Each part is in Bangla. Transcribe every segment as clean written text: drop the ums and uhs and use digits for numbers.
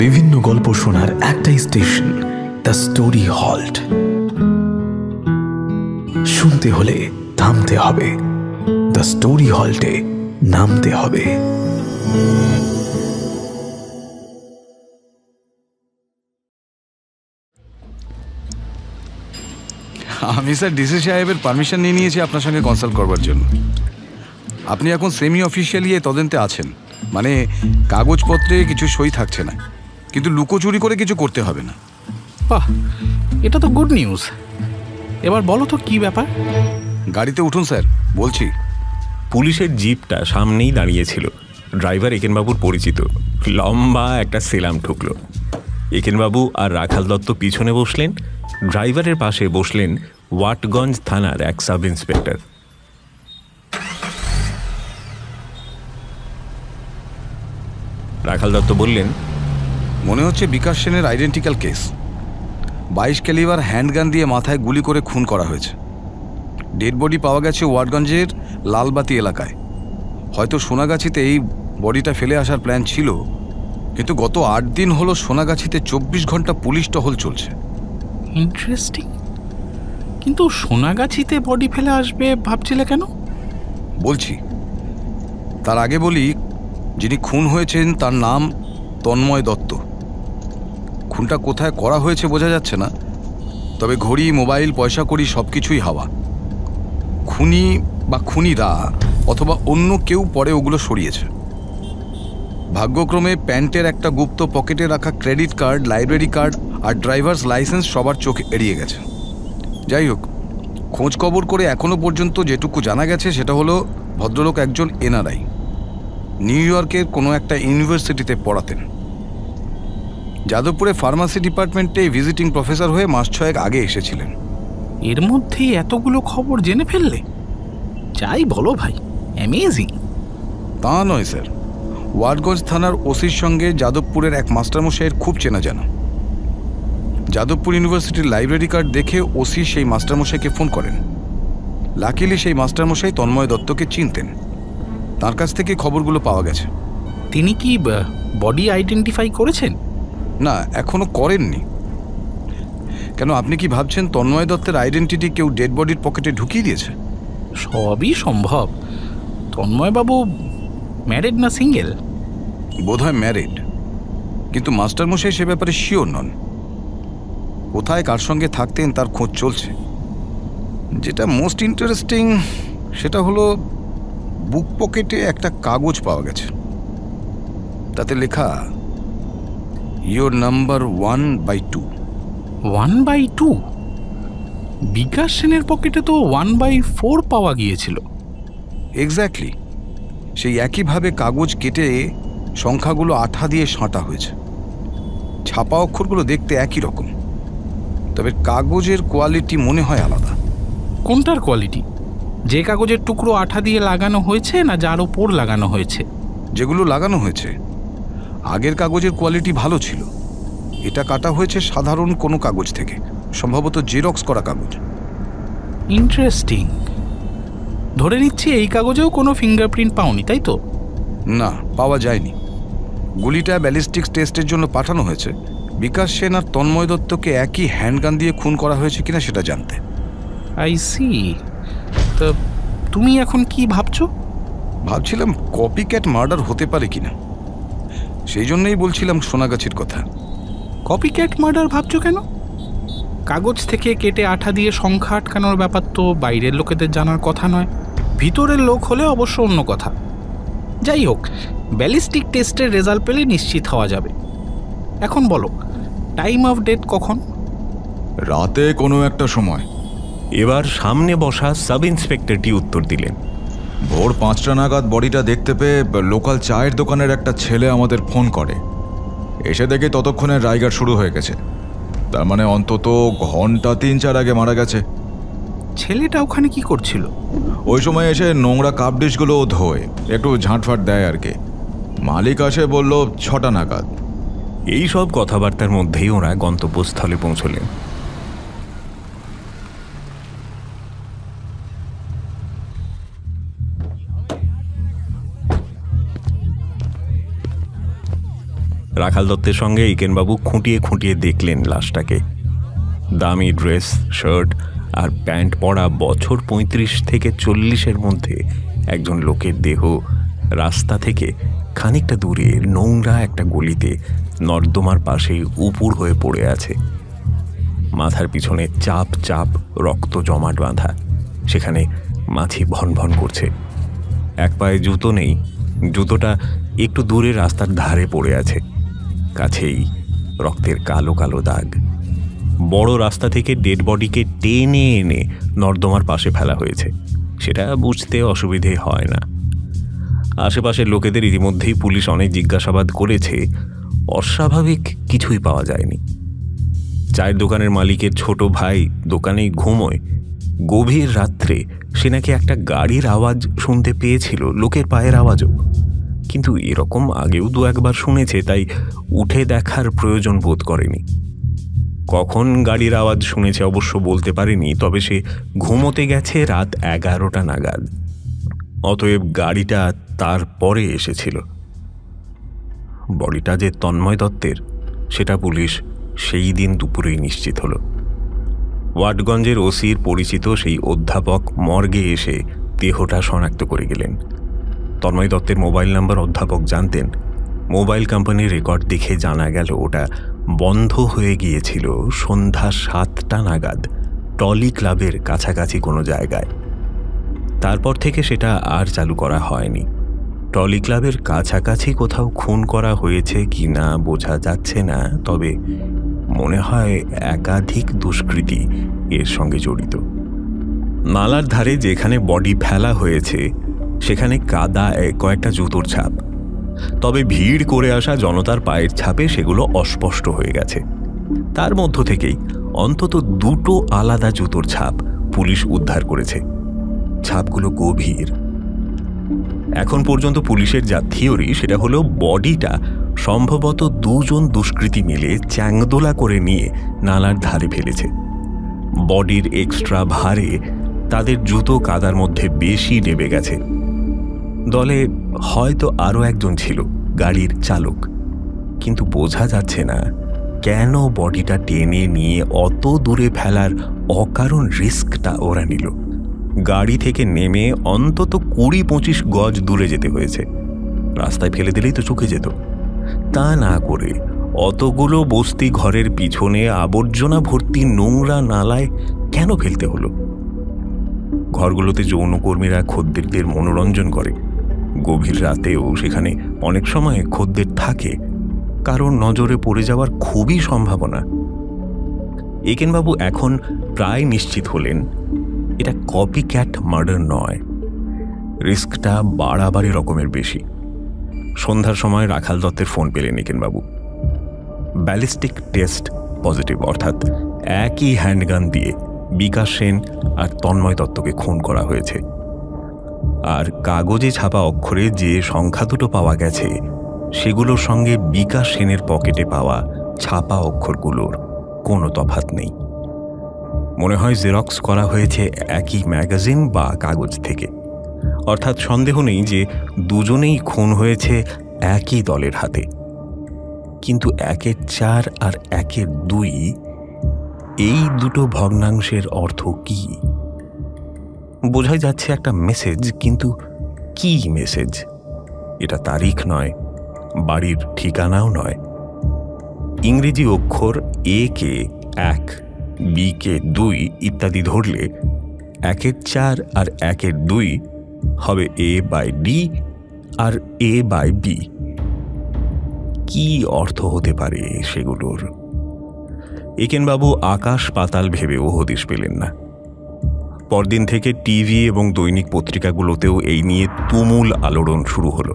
বিভিন্ন গল্প শোনার একটাই স্টেশন, দ্য স্টোরি হল্ট। শুনতে হলে থামতে হবে, দ্য স্টোরি হল্টে নামতে হবে। আমি স্যার ডিসি সাহেবের পারমিশন নিয়ে নিয়েছি আপনার সঙ্গে কনসাল্ট করবার জন্য। আপনি এখন সেমি অফিসিয়ালি এই তদন্তে আছেন, মানে কাগজপত্রে কিছু সই থাকছে না, কিন্তু লুকোচুরি করে কিছু করতে হবে না। বাহ, এটা তো গুড নিউজ। এবার বলো তো কি ব্যাপার। গাড়িতে উঠুন স্যার, বলছি। পুলিশের জিপটা সামনেই দাঁড়িয়েছিল। ড্রাইভার একেনবাবুর পরিচিত, লম্বা একটা সেলাম ঠুকলো। একেনবাবু আর রাখাল দত্ত পিছনে বসলেন, ড্রাইভারের পাশে বসলেন ওয়াটগঞ্জ থানার এক সাব ইন্সপেক্টর। রাখাল দত্ত বললেন, মনে হচ্ছে বিকাশ সেনের আইডেন্টিক্যাল কেস। 22 ক্যালিবার হ্যান্ডগান দিয়ে মাথায় গুলি করে খুন করা হয়েছে। ডেড বডি পাওয়া গেছে ওয়াটগঞ্জের লালবাতি এলাকায়। হয়তো সোনাগাছিতে এই বডিটা ফেলে আসার প্ল্যান ছিল, কিন্তু গত 8 দিন হলো সোনাগাছিতে 24 ঘন্টা পুলিশ টহল চলছে। ইন্টারেস্টিং। কিন্তু সোনাগাছিতে বডি ফেলে আসবে ভাবছিলে কেন? বলছি। তার আগে বলি, যিনি খুন হয়েছেন তার নাম তন্ময় দত্ত। খুনটা কোথায় করা হয়েছে বোঝা যাচ্ছে না, তবে ঘড়ি, মোবাইল, পয়সা কড়ি সব কিছুই হাওয়া। খুনি বা খুনিরা অথবা অন্য কেউ পরে ওগুলো সরিয়েছে। ভাগ্যক্রমে প্যান্টের একটা গুপ্ত পকেটে রাখা ক্রেডিট কার্ড, লাইব্রেরি কার্ড আর ড্রাইভার্স লাইসেন্স সবার চোখ এড়িয়ে গেছে। যাই হোক, খোঁজ খবর করে এখনো পর্যন্ত যেটুকু জানা গেছে সেটা হলো ভদ্রলোক একজন এনআরআই, নিউ ইয়র্কের কোনো একটা ইউনিভার্সিটিতে পড়াতেন। যাদবপুরে ফার্মাসি ডিপার্টমেন্টে ভিজিটিং প্রফেসর হয়ে মাস 6 আগে এসেছিলেন। এর মধ্যেই এতগুলো খবর জেনে ফেললে? যাই বলো ভাই, অ্যামেজিং। তা নয় স্যার, ওয়াটগঞ্জ থানার ওসির সঙ্গে যাদবপুরের এক মাস্টারমশাইয়ের খুব চেনা জানা। যাদবপুর ইউনিভার্সিটির লাইব্রেরি কার্ড দেখে ওসি সেই মাস্টারমশাইকে ফোন করেন। লাকিলি সেই মাস্টারমশাই তন্ময় দত্তকে চিনতেন, তার কাছ থেকে খবরগুলো পাওয়া গেছে। তিনি কি বডি আইডেন্টিফাই করেছেন? না, এখনো করেননি। কেন, আপনি কি ভাবছেন তন্ময় দত্তের আইডেন্টিটি কেউ ডেড বডির পকেটে ঢুকিয়ে দিয়েছে? সবই সম্ভব। তন্ময়বাবু ম্যারিড না সিঙ্গেল? বোধহয় ম্যারিড, কিন্তু মাস্টারমশাই সে ব্যাপারে শিওর নন। কোথায় কার সঙ্গে থাকতেন তার খোঁজ চলছে। যেটা মোস্ট ইন্টারেস্টিং সেটা হলো বুক পকেটে একটা কাগজ পাওয়া গেছে। তাতে লেখা ইয়োর নাম্বার 1/2। 1/2? বিকাশ সেনের পকেটে তো 1/4 পাওয়া গিয়েছিল। এক্স্যাক্টলি, সেই একইভাবে কাগজ কেটে সংখ্যাগুলো আঠা দিয়ে সাঁটা হয়েছে। ছাপা অক্ষরগুলো দেখতে একই রকম, তবে কাগজের কোয়ালিটি মনে হয় আলাদা। কোনটার কোয়ালিটি? যে কাগজের টুকরো আঠা দিয়ে লাগানো হয়েছে না যার ওপর লাগানো হয়েছে? যেগুলো লাগানো হয়েছে। আগের কাগজের কোয়ালিটি ভালো ছিল, এটা কাটা হয়েছে সাধারণ কোনো কাগজ থেকে, সম্ভবত জেরক্স করা কাগজ। ইন্টারেস্টিং। ধরে নিচ্ছি এই কাগজেও কোনো ফিঙ্গারপ্রিন্ট পাওনি, তাই তো? না, পাওয়া যায়নি। গুলিটা ব্যালিস্টিক্স টেস্টের জন্য পাঠানো হয়েছে বিকাশ সেন আর তন্ময় দত্তকে একই হ্যান্ডগান দিয়ে খুন করা হয়েছে কিনা সেটা জানতে। I see. তো তুমি এখন কি ভাবছো? ভাবছিলাম কপি ক্যাট মার্ডার হতে পারে কিনা, সেই জন্যই বলছিলাম সোনাগাছির কথা। কপি ক্যাট মার্ডার ভাবছো কেন? কাগজ থেকে কেটে আঠা দিয়ে সংখ্যা আটকানোর ব্যাপার তো বাইরের লোকেদের জানার কথা নয়। ভিতরের লোক হলে অবশ্য অন্য কথা। যাই হোক, ব্যালিস্টিক টেস্টের রেজাল্ট পেলে নিশ্চিত হওয়া যাবে। এখন বলো, টাইম অফ ডেথ কখন? রাতে কোনো একটা সময়। এবার সামনে বসা সাব ইন্সপেক্টরটি উত্তর দিলেন, ভোর 5টা নাগাদ বডিটা দেখতে পেয়ে লোকাল চায়ের দোকানের একটা ছেলে আমাদের ফোন করে। এসে দেখে ততক্ষণে রাইগার শুরু হয়ে গেছে। তার মানে অন্তত ঘন্টা 3-4 আগে মারা গেছে। ছেলেটা ওখানে কি করছিল? ওই সময় এসে নোংরা কাপ ডিশগুলো ধোয়, একটু ঝাঁটফাট দেয় আর কি। মালিক আসে বলল 6টা নাগাদ। এই সব কথাবার্তার মধ্যেই ওরা গন্তব্যস্থলে পৌঁছলেন। রাখাল দত্তের সঙ্গে একেনবাবু খুঁটিয়ে খুঁটিয়ে দেখলেন লাশটাকে। দামি ড্রেস, শার্ট আর প্যান্ট পরা বছর 35 থেকে 40-এর মধ্যে একজন লোকের দেহ রাস্তা থেকে খানিকটা দূরে নোংরা একটা গলিতে নর্দমার পাশে উপুর হয়ে পড়ে আছে। মাথার পিছনে চাপ চাপ রক্ত জমাট বাঁধা, সেখানে মাছি ভন ভন করছে। এক পায়ে জুতো নেই, জুতোটা একটু দূরে রাস্তার ধারে পড়ে আছে। কাছেই রক্তের কালো কালো দাগ। বড় রাস্তা থেকে ডেড বডিকে টেনে এনে নর্দমার পাশে ফেলা হয়েছে, সেটা বুঝতে অসুবিধে হয় না। আশেপাশের লোকেদের ইতিমধ্যেই পুলিশ অনেক জিজ্ঞাসাবাদ করেছে, অস্বাভাবিক কিছুই পাওয়া যায়নি। চায়ের দোকানের মালিকের ছোট ভাই দোকানেই ঘুমোয়। গভীর রাত্রে সে নাকি একটা গাড়ির আওয়াজ শুনতে পেয়েছিল, লোকের পায়ের আওয়াজও, কিন্তু এরকম আগেও 2-1 শুনেছে, তাই উঠে দেখার প্রয়োজন বোধ করেনি। কখন গাড়ির আওয়াজ শুনেছে অবশ্য বলতে পারেনি, তবে সে ঘুমোতে গেছে রাত 11টা নাগাদ। অতএব গাড়িটা তার পরে এসেছিল। বডিটা যে তন্ময় দত্তের সেটা পুলিশ সেই দিন দুপুরেই নিশ্চিত হল। ওয়াটগঞ্জের ওসির পরিচিত সেই অধ্যাপক মর্গে এসে দেহটা শনাক্ত করে গেলেন। তন্ময় দত্তের মোবাইল নাম্বার অধ্যাপক জানতেন। মোবাইল কোম্পানির রেকর্ড দেখে জানা গেল ওটা বন্ধ হয়ে গিয়েছিল সন্ধ্যা 7টা নাগাদ টলি ক্লাবের কাছাকাছি কোনো জায়গায়। তারপর থেকে সেটা আর চালু করা হয়নি। টলি ক্লাবের কাছাকাছি কোথাও খুন করা হয়েছে কি না বোঝা যাচ্ছে না, তবে মনে হয় একাধিক দুষ্কৃতী এর সঙ্গে জড়িত। নালার ধারে যেখানে বডি ফেলা হয়েছে সেখানে কাদায় কয়েকটা জুতোর ছাপ, তবে ভিড় করে আসা জনতার পায়ের ছাপে সেগুলো অস্পষ্ট হয়ে গেছে। তার মধ্য থেকেই অন্তত 2টো আলাদা জুতোর ছাপ পুলিশ উদ্ধার করেছে। ছাপগুলো গভীর। এখন পর্যন্ত পুলিশের যা থিওরি সেটা হলো বডিটা সম্ভবত 2 জন দুষ্কৃতী মিলে চ্যাংদোলা করে নিয়ে নালার ধারে ফেলেছে। বডির এক্সট্রা ভারে তাদের জুতো কাদার মধ্যে বেশি ডেবে গেছে। দলে হয়তো আরও একজন ছিল, গাড়ির চালক, কিন্তু বোঝা যাচ্ছে না কেন বডিটা টেনে নিয়ে অত দূরে ফেলার অকারণ রিস্কটা ওরা নিল। গাড়ি থেকে নেমে অন্তত 20-25 গজ দূরে যেতে হয়েছে। রাস্তায় ফেলে দিলেই তো চুকে যেত। তা না করে অতগুলো বস্তি ঘরের পিছনে আবর্জনা ভর্তি নোংরা নালায় কেন ফেলতে হলো? ঘরগুলোতে যৌনকর্মীরা খদ্দেরদের মনোরঞ্জন করে। গভীর রাতেও সেখানে অনেক সময় খদ্দের থাকে, কারণ নজরে পড়ে যাওয়ার খুবই সম্ভাবনা। একেনবাবু এখন প্রায় নিশ্চিত হলেন এটা কপি ক্যাট মার্ডার নয়। রিস্কটা বাড়াবাড়ি রকমের বেশি। সন্ধ্যার সময় রাখাল দত্তের ফোন পেলেন একেনবাবু। ব্যালিস্টিক টেস্ট পজিটিভ, অর্থাৎ একই হ্যান্ডগান দিয়ে বিকাশ সেন আর তন্ময় দত্তকে খুন করা হয়েছে। আর কাগজে ছাপা অক্ষরে যে সংখ্যা দুটো পাওয়া গেছে সেগুলোর সঙ্গে বিকাশ সেনের পকেটে পাওয়া ছাপা অক্ষরগুলোর কোনো তফাৎ নেই। মনে হয় জেরক্স করা হয়েছে একই ম্যাগাজিন বা কাগজ থেকে। অর্থাৎ সন্দেহ নেই যে দুজনেই খুন হয়েছে একই দলের হাতে। কিন্তু 1-এর 4 আর 1-এর 2 এই দুটো ভগ্নাংশের অর্থ কি? বোঝাই যাচ্ছে একটা মেসেজ, কিন্তু কি মেসেজ? এটা তারিখ নয়, বাড়ির ঠিকানাও নয়। ইংরেজি অক্ষর এ কে 1, বি কে 2 ইত্যাদি ধরলে 1-এর 4 আর 1-এর 2 হবে A/D আর A/B। কি অর্থ হতে পারে সেগুলোর? একেনবাবু আকাশ পাতাল ভেবেও হদিশ পেলেন না। পরদিন থেকে টিভি এবং দৈনিক পত্রিকাগুলোতেও এই নিয়ে তুমুল আলোড়ন শুরু হলো।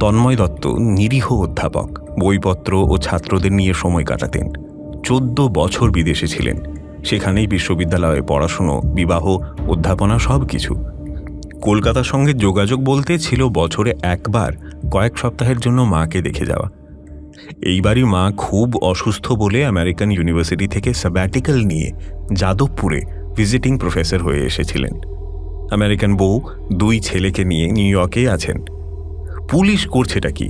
তন্ময় দত্ত নিরীহ অধ্যাপক, বইপত্র ও ছাত্রদের নিয়ে সময় কাটাতেন। 14 বছর বিদেশে ছিলেন। সেখানেই বিশ্ববিদ্যালয়ে পড়াশুনো, বিবাহ, অধ্যাপনা সব কিছু। কলকাতার সঙ্গে যোগাযোগ বলতে ছিল বছরে একবার কয়েক সপ্তাহের জন্য মাকে দেখে যাওয়া। এইবারই মা খুব অসুস্থ বলে আমেরিকান ইউনিভার্সিটি থেকে স্যাবাটিক্যাল নিয়ে যাদবপুরে ভিজিটিং প্রফেসর হয়ে এসেছিলেন। আমেরিকান বউ, 2 ছেলেকে নিয়ে নিউ ইয়র্কে আছেন। পুলিশ করছেটা কি?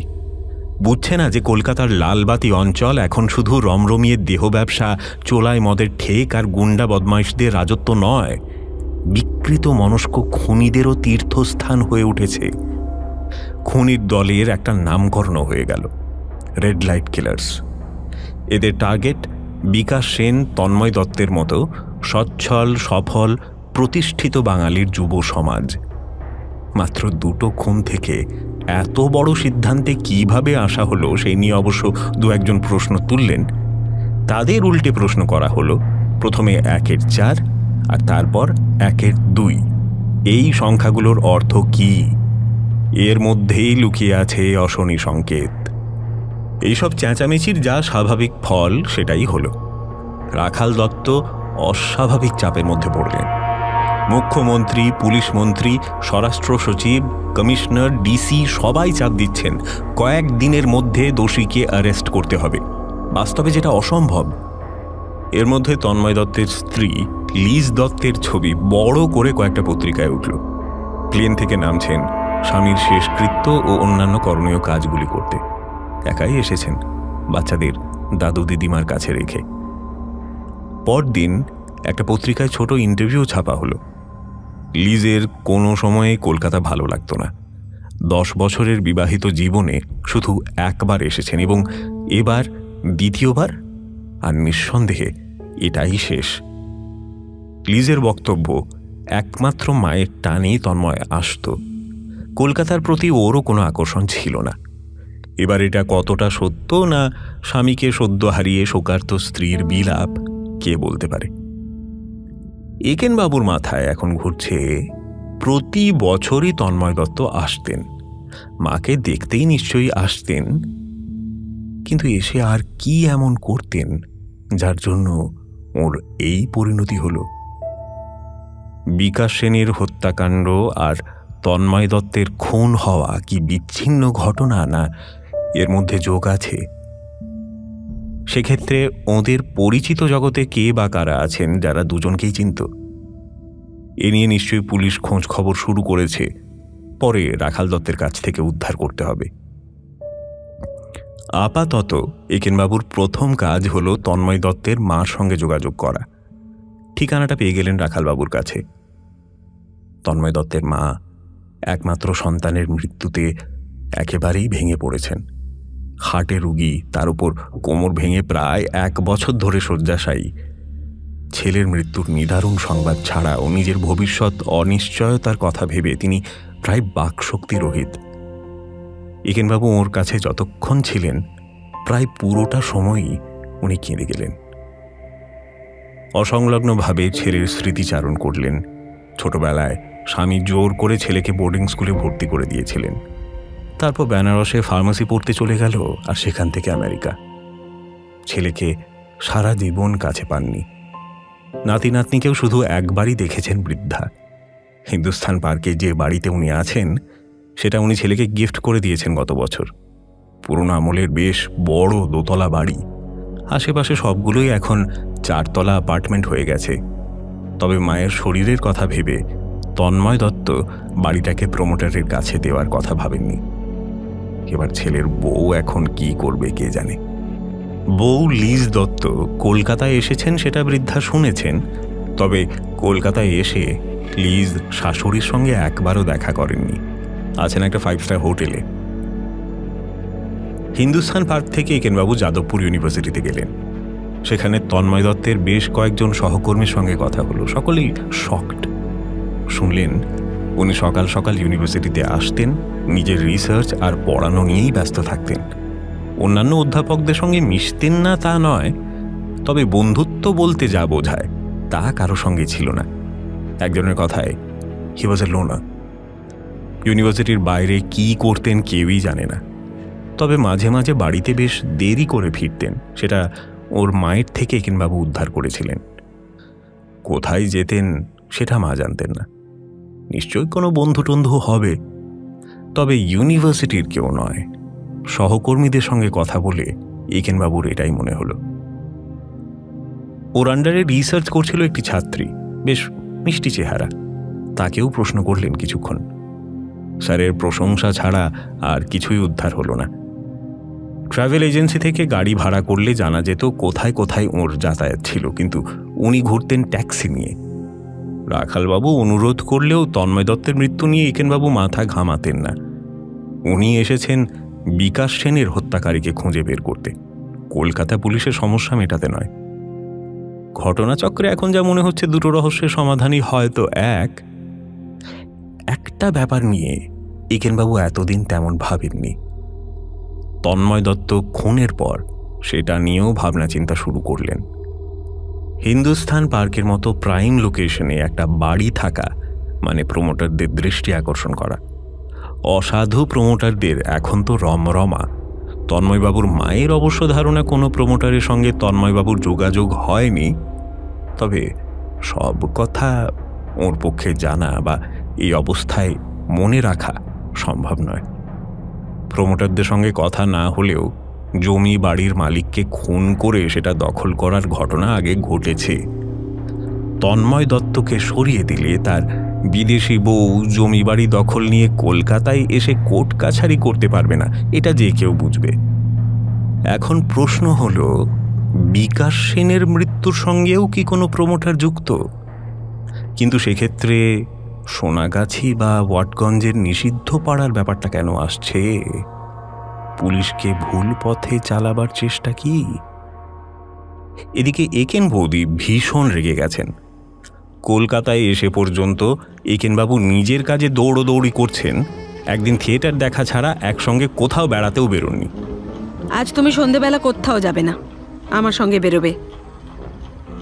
বুঝছে না যে কলকাতার লালবাতি অঞ্চল এখন শুধু রমরমিয়ে দেহ ব্যবসা, চোলায় মদের ঠেক আর গুন্ডা বদমাইশদের রাজত্ব নয়, বিকৃত মনস্ক খুনিদেরও তীর্থস্থান হয়ে উঠেছে। খুনির দলের একটা নামকরণ হয়ে গেল, রেড লাইট কিলার্স। এদের টার্গেট বিকাশ সেন, তন্ময় দত্তের মতো সচ্ছল, সফল, প্রতিষ্ঠিত বাঙালির যুব সমাজ। মাত্র 2টো খুন থেকে এত বড় সিদ্ধান্তে কিভাবে আসা হলো সেই নিয়ে অবশ্য 2-1জন প্রশ্ন তুললেন। তাদের উল্টে প্রশ্ন করা হলো প্রথমে 1-এর 4 আর তারপর 1-এর 2। এই সংখ্যাগুলোর অর্থ কি? এর মধ্যেই লুকিয়ে আছে অশনি সংকেত। এইসব চেঁচামেচির যা স্বাভাবিক ফল সেটাই হলো। রাখাল দত্ত অস্বাভাবিক চাপের মধ্যে পড়লেন। মুখ্যমন্ত্রী, পুলিশ মন্ত্রী, স্বরাষ্ট্র সচিব, কমিশনার, ডিসি সবাই চাপ দিচ্ছেন কয়েকদিনের মধ্যে দোষীকে অ্যারেস্ট করতে হবে। বাস্তবে যেটা অসম্ভব। এর মধ্যে তন্ময় দত্তের স্ত্রী লিজ দত্তের ছবি বড় করে কয়েকটা পত্রিকায় উঠল। প্লেন থেকে নামছেন স্বামীর শেষকৃত্য ও অন্যান্য করণীয় কাজগুলি করতে। একাই এসেছেন, বাচ্চাদের দাদু দিদিমার কাছে রেখে। পরদিন একটা পত্রিকায় ছোট ইন্টারভিউ ছাপা হলো। লিজের কোনো সময়ে কলকাতা ভালো লাগতো না। 10 বছরের বিবাহিত জীবনে শুধু একবার এসেছেন এবং এবার দ্বিতীয়বার, আর নিঃসন্দেহে এটাই শেষ। লিজের বক্তব্য, একমাত্র মায়ের টানেই তন্ময় আসত। কলকাতার প্রতি ওরও কোনো আকর্ষণ ছিল না। এবার এটা কতটা সত্য না স্বামীকে সদ্য হারিয়ে শোকার্ত স্ত্রীর বিলাপ, কে বলতে পারে। একেনবাবুর মাথায় এখন ঘুরছে, প্রতি বছরই তন্ময় দত্ত আসতেন, মাকে দেখতেই নিশ্চয়ই আসতেন, কিন্তু এসে আর কি এমন করতেন যার জন্য ওর এই পরিণতি হল? বিকাশ সেনের হত্যাকাণ্ড আর তন্ময় দত্তের খুন হওয়া কি বিচ্ছিন্ন ঘটনা, না এর মধ্যে যোগ আছে? সেক্ষেত্রে ওদের পরিচিত জগতে কে বা কারা আছেন যারা দুজনকেই চিনত? এ নিয়ে নিশ্চয়ই পুলিশ খোঁজ খবর শুরু করেছে, পরে রাখাল দত্তের কাছ থেকে উদ্ধার করতে হবে। আপাতত একেনবাবুর প্রথম কাজ হলো তন্ময় দত্তের মার সঙ্গে যোগাযোগ করা। ঠিকানাটা পেয়ে গেলেন রাখালবাবুর কাছে। তন্ময় দত্তের মা একমাত্র সন্তানের মৃত্যুতে একেবারেই ভেঙে পড়েছেন। হার্টে রুগী, তার উপর কোমর ভেঙে প্রায় 1 বছর ধরে শয্যাশায়ী। ছেলের মৃত্যুর নিদারুণ সংবাদ ছাড়াও নিজের ভবিষ্যৎ অনিশ্চয়তার কথা ভেবে তিনি প্রায় বাকশক্তি রহিত। একেনবাবু ওর কাছে যতক্ষণ ছিলেন প্রায় পুরোটা সময়ই উনি কেঁদে গেলেন। অসংলগ্নভাবে ছেলের স্মৃতিচারণ করলেন। ছোটবেলায় স্বামী জোর করে ছেলেকে বোর্ডিং স্কুলে ভর্তি করে দিয়েছিলেন। তারপর বেনারসে ফার্মেসি পড়তে চলে গেল, আর সেখান থেকে আমেরিকা। ছেলেকে সারা জীবন কাছে পাননি। নাতি নাতনিকেও শুধু একবারই দেখেছেন বৃদ্ধা। হিন্দুস্থান পার্কে যে বাড়িতে উনি আছেন সেটা উনি ছেলেকে গিফট করে দিয়েছেন গত বছর। পুরোনো আমলের বেশ বড় 2তলা বাড়ি। আশেপাশে সবগুলোই এখন 4তলা অ্যাপার্টমেন্ট হয়ে গেছে। তবে মায়ের শরীরের কথা ভেবে তন্ময় দত্ত বাড়িটাকে প্রমোটারের কাছে দেওয়ার কথা ভাবেননি। এবার ছেলের বউ এখন কি করবে কে জানে। বউ লিজ দত্ত কলকাতায় এসেছেন সেটা বৃদ্ধা শুনেছেন, তবে কলকাতায় এসে লিজ শাশুড়ির সঙ্গে একবারও দেখা করেননি। আছেন একটা 5 স্টার হোটেলে। হিন্দুস্থান পার্ক থেকে একেনবাবু যাদবপুর ইউনিভার্সিটিতে গেলেন। সেখানে তন্ময় দত্তের বেশ কয়েকজন সহকর্মীর সঙ্গে কথা হলো। সকলেই শকড। শুনলেন উনি সকাল সকাল ইউনিভার্সিটিতে আসতেন, নিজের রিসার্চ আর পড়ানো নিয়েই ব্যস্ত থাকতেন। অন্যান্য অধ্যাপকদের সঙ্গে মিশতেন না তা নয়, তবে বন্ধুত্ব বলতে যা বোঝায় তা কারো সঙ্গে ছিল না। একজনের কথায়, হি ওয়াজ এ লোনার। ইউনিভার্সিটির বাইরে কি করতেন কেউই জানে না। তবে মাঝে মাঝে বাড়িতে বেশ দেরি করে ফিরতেন। সেটা ওর মায়ের থেকে একেনবাবু উদ্ধার করেছিলেন। কোথায় যেতেন সেটা মা জানতেন না। নিশ্চয়ই কোনো বন্ধু টন্ধু হবে, তবে ইউনিভার্সিটির কেউ নয়। সহকর্মীদের সঙ্গে কথা বলে একেনবাবুর এটাই মনে হলো। ওর আন্ডারে রিসার্চ করছিল একটি ছাত্রী, বেশ মিষ্টি চেহারা। তাকেও প্রশ্ন করলেন কিছুক্ষণ। স্যারের প্রশংসা ছাড়া আর কিছুই উদ্ধার হলো না। ট্রাভেল এজেন্সি থেকে গাড়ি ভাড়া করলে জানা যেত কোথায় কোথায় ওর যাতায়াত ছিল, কিন্তু উনি ঘুরতেন ট্যাক্সি নিয়ে। রাখালবাবু অনুরোধ করলেও তন্ময় দত্তের মৃত্যু নিয়ে একেনবাবু মাথা ঘামাতেন না। উনি এসেছেন বিকাশ সেনের হত্যাকারীকে খুঁজে বের করতে, কলকাতা পুলিশের সমস্যা মেটাতে নয়। ঘটনাচক্রে এখন যা মনে হচ্ছে দুটো রহস্যের সমাধানই হয়তো একটা ব্যাপার নিয়ে একেনবাবু এতদিন তেমন ভাবেননি। তন্ময় দত্ত খুনের পর সেটা নিয়েও ভাবনা চিন্তা শুরু করলেন। হিন্দুস্থান পার্কের মতো প্রাইম লোকেশনে একটা বাড়ি থাকা মানে প্রমোটারদের দৃষ্টি আকর্ষণ করা। অসাধু প্রমোটারদের এখন তো রমরমা। তন্ময়বাবুর মায়ের অবশ্য ধারণা কোনো প্রমোটারের সঙ্গে তন্ময়বাবুর যোগাযোগ হয়নি, তবে সব কথা ওর পক্ষে জানা বা এই অবস্থায় মনে রাখা সম্ভব নয়। প্রমোটারদের সঙ্গে কথা না হলেও জমি বাড়ির মালিককে খুন করে সেটা দখল করার ঘটনা আগে ঘটেছে। তন্ময় দত্তকে সরিয়ে দিলে তার বিদেশি বউ জমি বাড়ি দখল নিয়ে কলকাতায় এসে কোর্ট কাছারি করতে পারবে না, এটা যে কেউ বুঝবে। এখন প্রশ্ন হলো, বিকাশ সেনের মৃত্যুর সঙ্গেও কি কোনো প্রমোটার যুক্ত? কিন্তু সেক্ষেত্রে সোনাগাছি বা ওয়াটগঞ্জের নিষিদ্ধ পাড়ার ব্যাপারটা কেন আসছে? পুলিশকে ভুল পথে চালাবার চেষ্টা কি? এদিকে একেন বৌদি ভীষণ রেগে গেছেন। কলকাতায় এসে পর্যন্ত একেনবাবু নিজের কাজে দৌড়োদৌড়ি করছেন, একদিন থিয়েটার দেখা ছাড়া একসঙ্গে কোথাও বেড়াতেও বেরোননি। আজ তুমি সন্ধেবেলা কোথাও যাবে না, আমার সঙ্গে বেরোবে।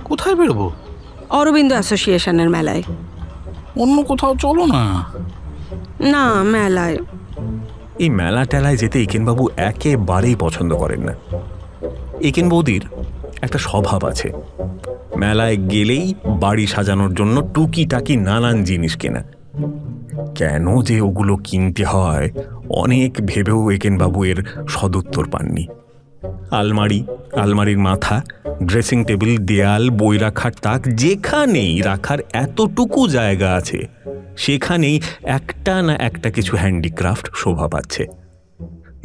কোথায় বেরোবো? অরবিন্দ অ্যাসোসিয়েশনের মেলায়। অন্য কোথাও চলো না। না, মেলায়। এই মেলা টেলায় যেতে একেনবাবু একেবারেই পছন্দ করেন না। একেন বৌদির একটা স্বভাব আছে, মেলায় গেলেই বাড়ি সাজানোর জন্য টুকিটাকি নানান জিনিস কেনা। কেন যে ওগুলো কিনতে হয় অনেক ভেবেও একেনবাবু এর সদুত্তর পাননি। আলমারির মাথা, ড্রেসিং টেবিল, দেয়াল, বই রাখার তাক, যেখানেই রাখার এতটুকু জায়গা আছে সেখানেই একটা না একটা কিছু হ্যান্ডিক্রাফট শোভা পাচ্ছে।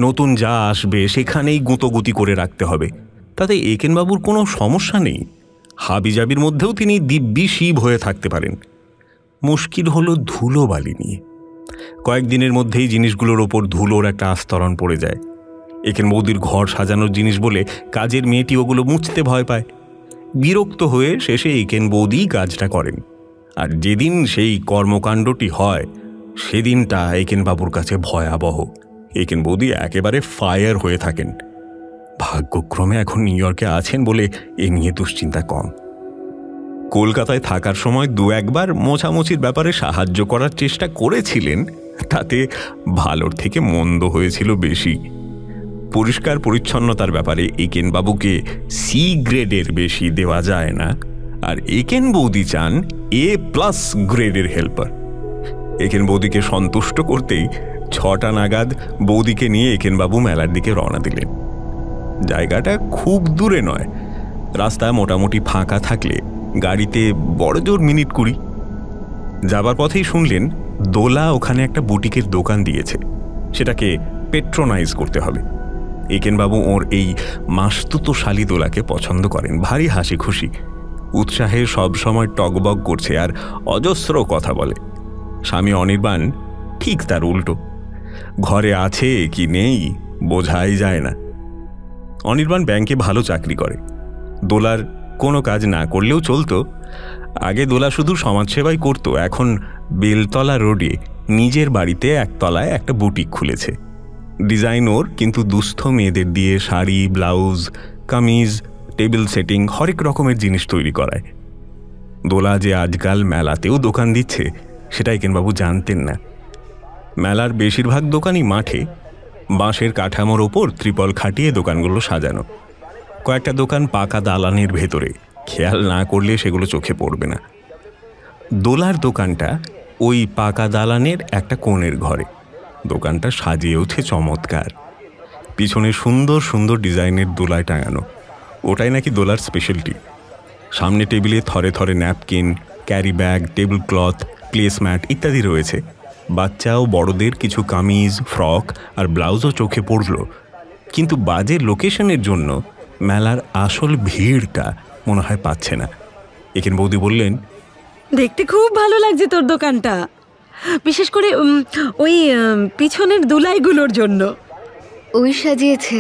নতুন যা আসবে সেখানেই গুঁতোগুতি করে রাখতে হবে, তাতে একেনবাবুর কোনো সমস্যা নেই। হাবিজাবির মধ্যেও তিনি দিব্যি শিব হয়ে থাকতে পারেন। মুশকিল হলো ধুলোবালি নিয়ে। কয়েকদিনের মধ্যেই জিনিসগুলোর ওপর ধুলোর একটা আস্তরণ পড়ে যায়। একেন বৌদির ঘর সাজানোর জিনিস বলে কাজের মেয়েটি ওগুলো মুছতে ভয় পায়। বিরক্ত হয়ে শেষে একেন বৌদি কাজটা করেন, আর যেদিন সেই কর্মকাণ্ডটি হয় সেদিনটা একেনবাবুর কাছে ভয়াবহ। একেন বৌদি একেবারে ফায়ার হয়ে থাকেন। ভাগ্যক্রমে এখন নিউ ইয়র্কে আছেন বলে এ নিয়ে দুশ্চিন্তা কম। কলকাতায় থাকার সময় দু একবার মোছামুছির ব্যাপারে সাহায্য করার চেষ্টা করেছিলেন, তাতে ভালোর থেকে মন্দ হয়েছিল বেশি। পরিষ্কার পরিচ্ছন্নতার ব্যাপারে একেনবাবুকে সি গ্রেডের বেশি দেওয়া যায় না, আর একেন বৌদি চান A+ গ্রেডের হেল্পার। একেন বৌদিকে সন্তুষ্ট করতেই 6টা নাগাদ বৌদিকে নিয়ে একেনবাবু মেলার দিকে রওনা দিলেন। জায়গাটা খুব দূরে নয়, রাস্তা মোটামুটি ফাঁকা থাকলে গাড়িতে বড় জোর মিনিট 20। যাবার পথেই শুনলেন দোলা ওখানে একটা বুটিকের দোকান দিয়েছে, সেটাকে পেট্রোনাইজ করতে হবে। একেনবাবু ওর এই মাস্তুতো শালি দোলাকে পছন্দ করেন, ভারী হাসি খুশি, উৎসাহে সব সময় টকবক করছে আর অজস্র কথা বলে। স্বামী অনির্বাণ ঠিক তার উল্টো, ঘরে আছে কি নেই বোঝাই যায় না। অনির্বাণ ব্যাংকে ভালো চাকরি করে, দোলার কোনো কাজ না করলেও চলতো। আগে দোলা শুধু সমাজসেবাই করত, এখন বেলতলা রোডে নিজের বাড়িতে একতলায় একটা বুটিক খুলেছে। ডিজাইন ওর, কিন্তু দুস্থ মেয়েদের দিয়ে sari, blouse, kameez, table setting, হরেক রকমের জিনিস তৈরি করায়। দোলা যে আজকাল মেলাতেও দোকান দিচ্ছে সেটা একেনবাবু জানতেন না। মেলার বেশিরভাগ দোকানই মাঠে, বাঁশের কাঠামোর ওপর ত্রিপল খাটিয়ে দোকানগুলো সাজানো। কয়েকটা দোকান পাকা দালানের ভেতরে, খেয়াল না করলে সেগুলো চোখে পড়বে না। দোলার দোকানটা ওই পাকা দালানের একটা কোণের ঘরে। দোকানটা সাজিয়েওছে চমৎকার, পিছনে সুন্দর সুন্দর ডিজাইনের দোলায় টাঙানো, ওটাই নাকি দোলার স্পেশালিটি। সামনে টেবিলে থরে থরে napkin, carry bag, table cloth, placemat ইত্যাদি রয়েছে। বাচ্চা ও বড়দের কিছু কামিজ, ফ্রক আর ব্লাউজও চোখে পড়ল, কিন্তু বাজে লোকেশনের জন্য মেলার আসল ভিড়টা মনে হয় পাচ্ছে না। একেন বৌদি বললেন, দেখতে খুব ভালো লাগছে তোর দোকানটা, বিশেষ করে ওই পিছনের দুলাইগুলোর জন্য। ওই সাজিয়েছে।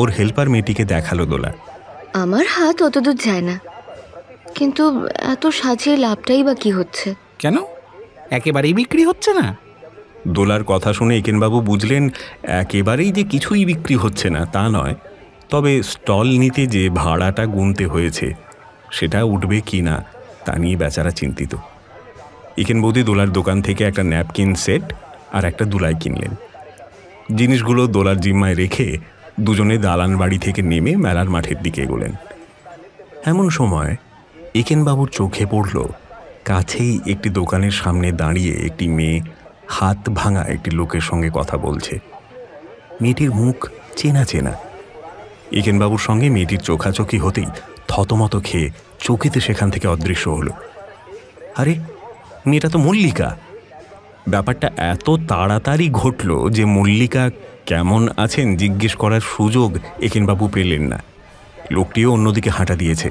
ওর হেল্পার মেয়েটিকে দেখালো দোলা। আমার হাত অতদূর যায় না, কিন্তু এত সাজিয়ে লাভটাই বা কি হচ্ছে? কেন, একেবারেই বিক্রি হচ্ছে না? দোলার কথা শুনে একেনবাবু বুঝলেন একেবারেই যে কিছুই বিক্রি হচ্ছে না তা নয়, তবে স্টল নিতে যে ভাড়াটা গুনতে হয়েছে সেটা উঠবে কি না তা নিয়ে বেচারা চিন্তিত। একেন বৌদি দোলার দোকান থেকে একটা ন্যাপকিন সেট আর একটা দুলাই কিনলেন। জিনিসগুলো দোলার জিম্মায় রেখে দুজনে দালান বাড়ি থেকে নেমে মেলার মাঠের দিকে এগোলেন। এমন সময় একেনবাবুর চোখে পড়ল কাছেই একটি দোকানের সামনে দাঁড়িয়ে একটি মেয়ে হাত ভাঙা একটি লোকের সঙ্গে কথা বলছে। মেয়েটির মুখ চেনা চেনা। একেনবাবুর সঙ্গে মেয়েটির চোখাচোখি হতেই থতমত খেয়ে চকিতে সেখান থেকে অদৃশ্য হলো। আরে, মেয়েটা তো মল্লিকা। ব্যাপারটা এত তাড়াতাড়ি ঘটল যে মল্লিকা কেমন আছেন জিজ্ঞেস করার সুযোগ একেনবাবু পেলেন না। লোকটিও অন্যদিকে হাঁটা দিয়েছে।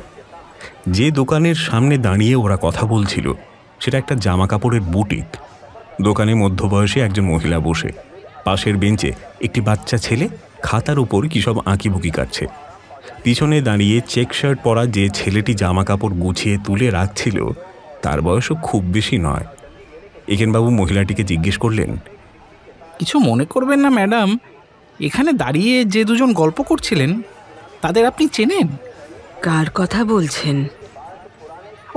যে দোকানের সামনে দাঁড়িয়ে ওরা কথা বলছিল সেটা একটা জামা কাপড়ের বুটিক। দোকানে মধ্যবয়সী একজন মহিলা বসে, পাশের বেঞ্চে একটি বাচ্চা ছেলে খাতার উপর কী সব আঁকিবুকি কাটছে। পিছনে দাঁড়িয়ে চেক শার্ট পরা যে ছেলেটি জামা কাপড় গুছিয়ে তুলে রাখছিল তার বয়সও খুব বেশি নয়। একেনবাবু মহিলাটিকে জিজ্ঞেস করলেন, কিছু মনে করবেন না ম্যাডাম, এখানে দাঁড়িয়ে যে দুজন গল্প করছিলেন তাদের আপনি চেনেন? কার কথা বলছেন?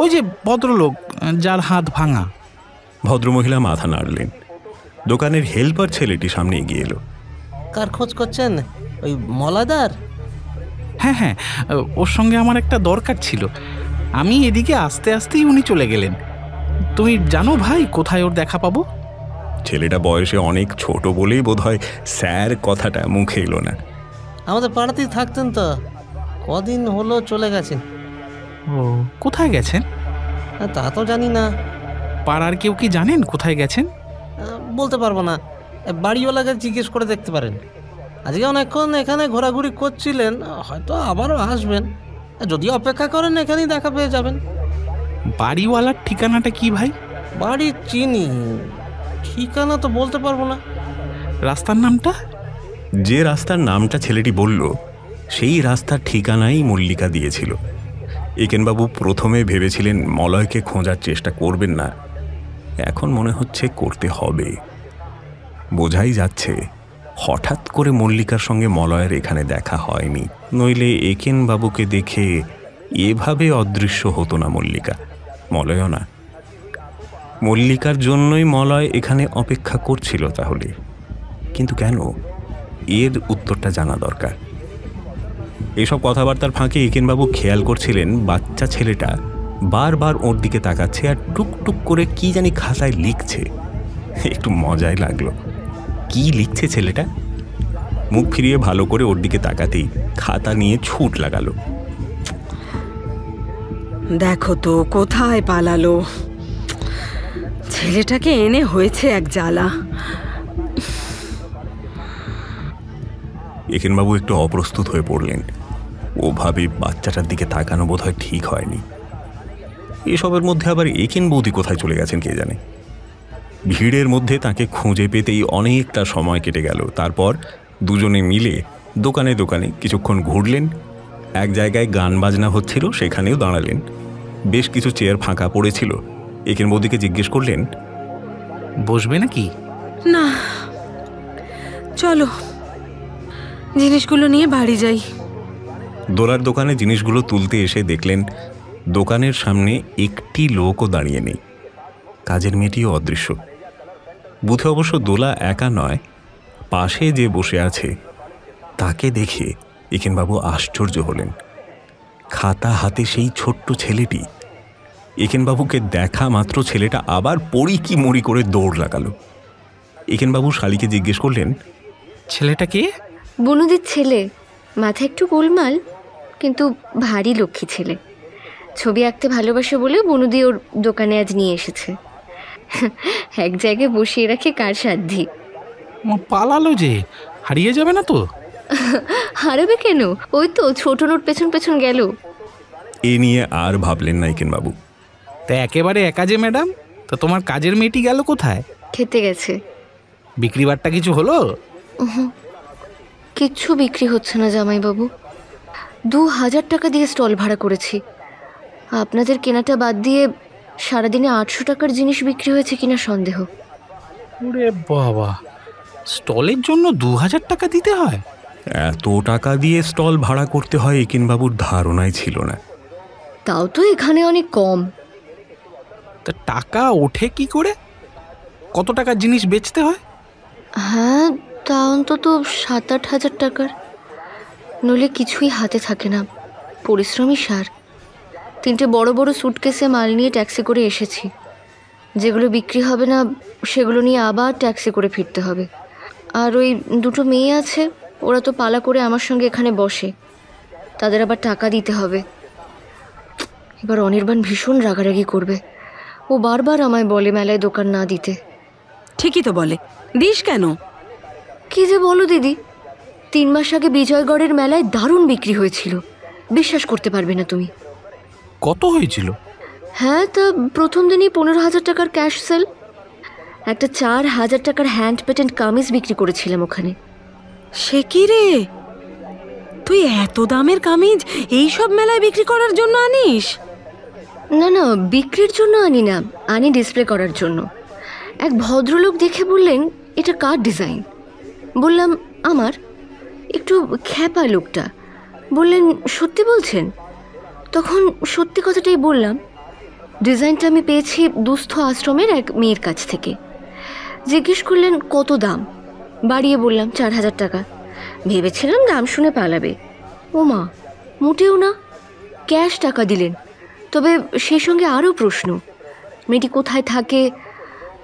ওই যে ভদ্রলোক যার হাত ভাঙা। ভদ্রমহিলা মাথা নাড়লেন। দোকানের হেল্পার ছেলেটি সামনে এগিয়ে এলো। কার খোঁজ করছেন? ওই মলাদার? হ্যাঁ হ্যাঁ, ওর সঙ্গে আমার একটা দরকার ছিল। আমি এদিকে আস্তে আস্তেই উনি চলে গেলেন। তুমি জানো ভাই কোথায় ওর দেখা পাবো? ছেলেটা বয়সে অনেক ছোট বলেই বোধহয় স্যার কথাটা মুখে এলো না। আমাদের পাড়াতেই থাকতেন তো, কদিন হলো চলে গেছেন। ও, কোথায় গেছেন? তা তো জানি না। পাড়ার কেউ কি জানেন কোথায় গেছেন? বলতে পারবো না, বাড়িওয়ালাকে জিজ্ঞেস করে দেখতে পারেন। আজকে অনেকক্ষণ এখানে ঘোরাঘুরি করছিলেন, হয়তো আবারও আসবেন। যদি অপেক্ষা করেন এখানেই দেখা পেয়ে যাবেন। বাড়িওয়ালার ঠিকানাটা কি ভাই? বাড়ি চিনি, ঠিকানা তো বলতে পারবো না। রাস্তার নামটা? যে রাস্তার নামটা ছেলেটি বলল সেই রাস্তার ঠিকানাই মল্লিকা দিয়েছিল। একেনবাবু প্রথমে ভেবেছিলেন মলয়কে খোঁজার চেষ্টা করবেন না, এখন মনে হচ্ছে করতে হবে। বোঝাই যাচ্ছে হঠাৎ করে মল্লিকার সঙ্গে মলয়ের এখানে দেখা হয়নি, নইলে একেনবাবুকে দেখে এভাবে অদৃশ্য হতো না মল্লিকা, মলয়ও না। মল্লিকার জন্যই মলয় এখানে অপেক্ষা করছিল তাহলে, কিন্তু কেন? এর উত্তরটা জানা দরকার। এসব কথাবার্তার ফাঁকে একেনবাবু খেয়াল করছিলেন বাচ্চা ছেলেটা বারবার ওর দিকে তাকাচ্ছে আর টুকটুক করে কি জানি খাতায় লিখছে। একটু মজাই লাগলো। কি লিখছে ছেলেটা? মুখ ফিরিয়ে ভালো করে ওর দিকে তাকাতেই খাতা নিয়ে ছুট লাগালো। দেখো তো কোথায় পালালো। ছেলেটাকে এনে হয়েছে এক জ্বালা। একেনবাবু একটু অপ্রস্তুত হয়ে পড়লেন। ওভাবে বাচ্চাটার দিকে তাকানো বোধ হয় ঠিক হয়নি। এসবের মধ্যে আবার একেন বৌদি কোথায় চলে গেছেন কে জানে। ভিড়ের মধ্যে তাকে খুঁজে পেতেই অনেকটা সময় কেটে গেল। তারপর দুজনে মিলে দোকানে দোকানে কিছুক্ষণ ঘুরলেন। এক জায়গায় গান বাজনা হচ্ছিল, সেখানেও দাঁড়ালেন। বেশ কিছু চেয়ার ফাঁকা পড়েছিল। একেন বৌদিকে জিজ্ঞেস করলেন, বসবে নাকি? না, চলো জিনিসগুলো নিয়ে বাড়ি যাই। দোলার দোকানে জিনিসগুলো তুলতে এসে দেখলেন দোকানের সামনে একটি লোকও দাঁড়িয়ে নেই। কাজের মেয়েটিও অদৃশ্য। বুথে অবশ্য দোলা একা নয়, পাশে যে বসে আছে তাকে দেখে একেনবাবু আশ্চর্য হলেন। খাতা হাতে সেই ছোট্ট ছেলেটি। একেনবাবুকে দেখা মাত্র ছেলেটা আবার পড়ি কি মরি করে দৌড় লাগালো। একেনবাবু শালিকে জিজ্ঞেস করলেন, ছেলেটা কে? বনুদির ছেলে, মাথা একটু গোলমাল, কিন্তু ভারী লক্ষ্মী ছেলে। ছবি আঁকতে ভালোবাসে বলে বনুদি ওর দোকানে আজ নিয়ে এসেছে। এক জায়গায় বসিয়ে রাখে কার সাধ্যি। পালালো যে, হারিয়ে যাবে না তো? হারাবে কেন? ওই তো ছোট নোট পেছন পেছন গেল। এ নিয়ে আর ভাবলেন না একেনবাবু। তা একেবারে একা যে ম্যাডাম, তা তোমার কাজের মেয়েটি গেল কোথায়? খেতে গেছে। বিক্রি বাট্টা কিছু হলো? কিচ্ছু বিক্রি হচ্ছে না জামাইবাবু। 2000 টাকা দিয়ে স্টল ভাড়া করেছি। আপনাদের কেনাটা বাদ দিয়ে সারাদিনে 800 টাকার জিনিস বিক্রি হয়েছে কিনা সন্দেহ। ওরে বাবা, স্টলের জন্য 2000 টাকা দিতে হয়? এত টাকা দিয়ে স্টল ভাড়া করতে হয় একেনবাবুর ধারণাই ছিল না। তাও তো এখানে অনেক কম। তা টাকা ওঠে কি করে? কত টাকার জিনিস বেচতে হয়? হ্যাঁ, তা অন্তত 7-8 হাজার টাকার। নইলে কিছুই হাতে থাকে না। পরিশ্রমী সার। 3টে বড় বড় সুটকেসে মাল নিয়ে ট্যাক্সি করে এসেছি। যেগুলো বিক্রি হবে না সেগুলো নিয়ে আবার ট্যাক্সি করে ফিরতে হবে। আর ওই 2টো মেয়ে আছে, ওরা তো পালা করে আমার সঙ্গে এখানে বসে। তাদের আবার টাকা দিতে হবে। এবার অনির্বাণ ভীষণ রাগারাগি করবে। ও বারবার আমায় বলে মেলায় দোকান না দিতে। ঠিকই তো বলে, দিস কেন? কি যে বলো দিদি, 3 মাস আগে বিজয়গড়ের মেলায় দারুণ বিক্রি হয়েছিল। বিশ্বাস করতে পারবে না তুমি। কত হয়েছিল? হ্যাঁ, তা প্রথম দিনই 15,000 টাকার ক্যাশ সেল। একটা 4,000 টাকার হ্যান্ড পেটেন্ট কামিজ বিক্রি করেছিলাম ওখানে। সে কি রে, তুই এত দামের কামিজ এইসব মেলায় বিক্রি করার জন্য আনিস? না না, বিক্রির জন্য আনি না, আনি ডিসপ্লে করার জন্য। এক ভদ্রলোক দেখে বললেন, এটা কার ডিজাইন? বললাম আমার। একটু খ্যাপা লোকটা। বললেন, সত্যি বলছেন? তখন সত্যি কথাটাই বললাম। ডিজাইনটা আমি পেয়েছি দুস্থ আশ্রমের এক মেয়ের কাছ থেকে। জিজ্ঞেস করলেন কত দাম। বাড়িয়ে বললাম 4,000 টাকা। ভেবেছিলাম দাম শুনে পালাবে। ও মা, মোটেও না, ক্যাশ টাকা দিলেন। তবে সেই সঙ্গে আরও প্রশ্ন, মেয়েটি কোথায় থাকে?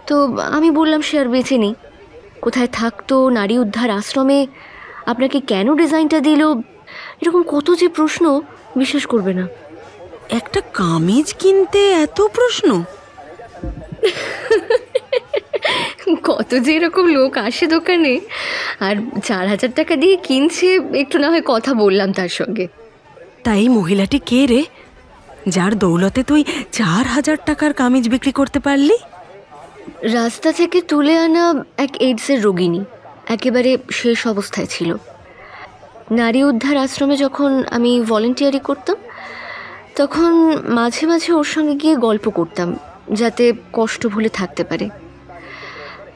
তো আমি বললাম সে আর বেঁচে নেই। কোথায় থাকতো, নারী উদ্ধার আশ্রমে, আপনাকে কেন ডিজাইনটা দিল, এরকম কত যে প্রশ্ন, বিশ্বাস করবে না। একটা কামিজ কিনতে এত প্রশ্ন? কত যে এরকম লোক আসে দোকানে, আর 4,000 টাকা দিয়ে কিনছে। একটু না হয় কথা বললাম তার সঙ্গে। তাই মহিলাটি কে রে, যার দৌলতে তুই 4,000 টাকার কামিজ বিক্রি করতে পারলি? রাস্তা থেকে তুলে আনা এক এইডসের রোগিনী, একেবারে শেষ অবস্থায় ছিল। নারী উদ্ধার আশ্রমে যখন আমি ভলেন্টিয়ারি করতাম, তখন মাঝে মাঝে ওর সঙ্গে গিয়ে গল্প করতাম, যাতে কষ্ট ভুলে থাকতে পারে।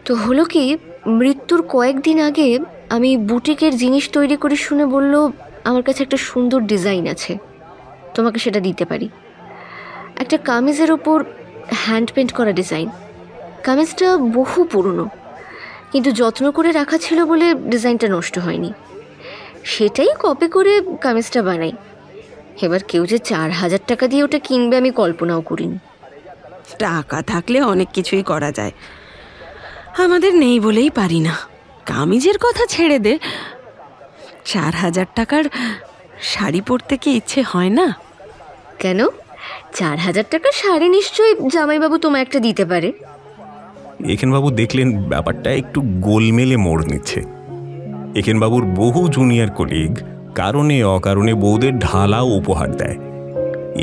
তো হলো কি, মৃত্যুর কয়েকদিন আগে আমি বুটিকের জিনিস তৈরি করে শুনে বলল, আমার কাছে একটা সুন্দর ডিজাইন আছে, তোমাকে সেটা দিতে পারি। একটা কামিজের ওপর হ্যান্ড পেন্ট করা ডিজাইন। কামিজটা বহু পুরনো, কিন্তু যত্ন করে রাখা ছিল বলে ডিজাইনটা নষ্ট হয়নি। সেটাই কপি করে কামিজটা বানাই। এবার কেউ যে 4,000 টাকা দিয়ে ওটা কিনবে আমি কল্পনাও করিনি। টাকা থাকলে অনেক কিছুই করা যায়, আমাদের নেই বলেই পারি না। কামিজের কথা ছেড়ে দে, 4,000 টাকার শাড়ি পরতে কি ইচ্ছে হয় না? কেন? 4,000 টাকার শাড়ি নিশ্চয়ই জামাইবাবু তোমায় একটা দিতে পারে। একেনবাবু দেখলেন ব্যাপারটা একটু গোলমেলে মোড় নিচ্ছে। একেনবাবুর বহু জুনিয়র কলিগ কারণে অকারণে বউদের ঢালাও উপহার দেয়।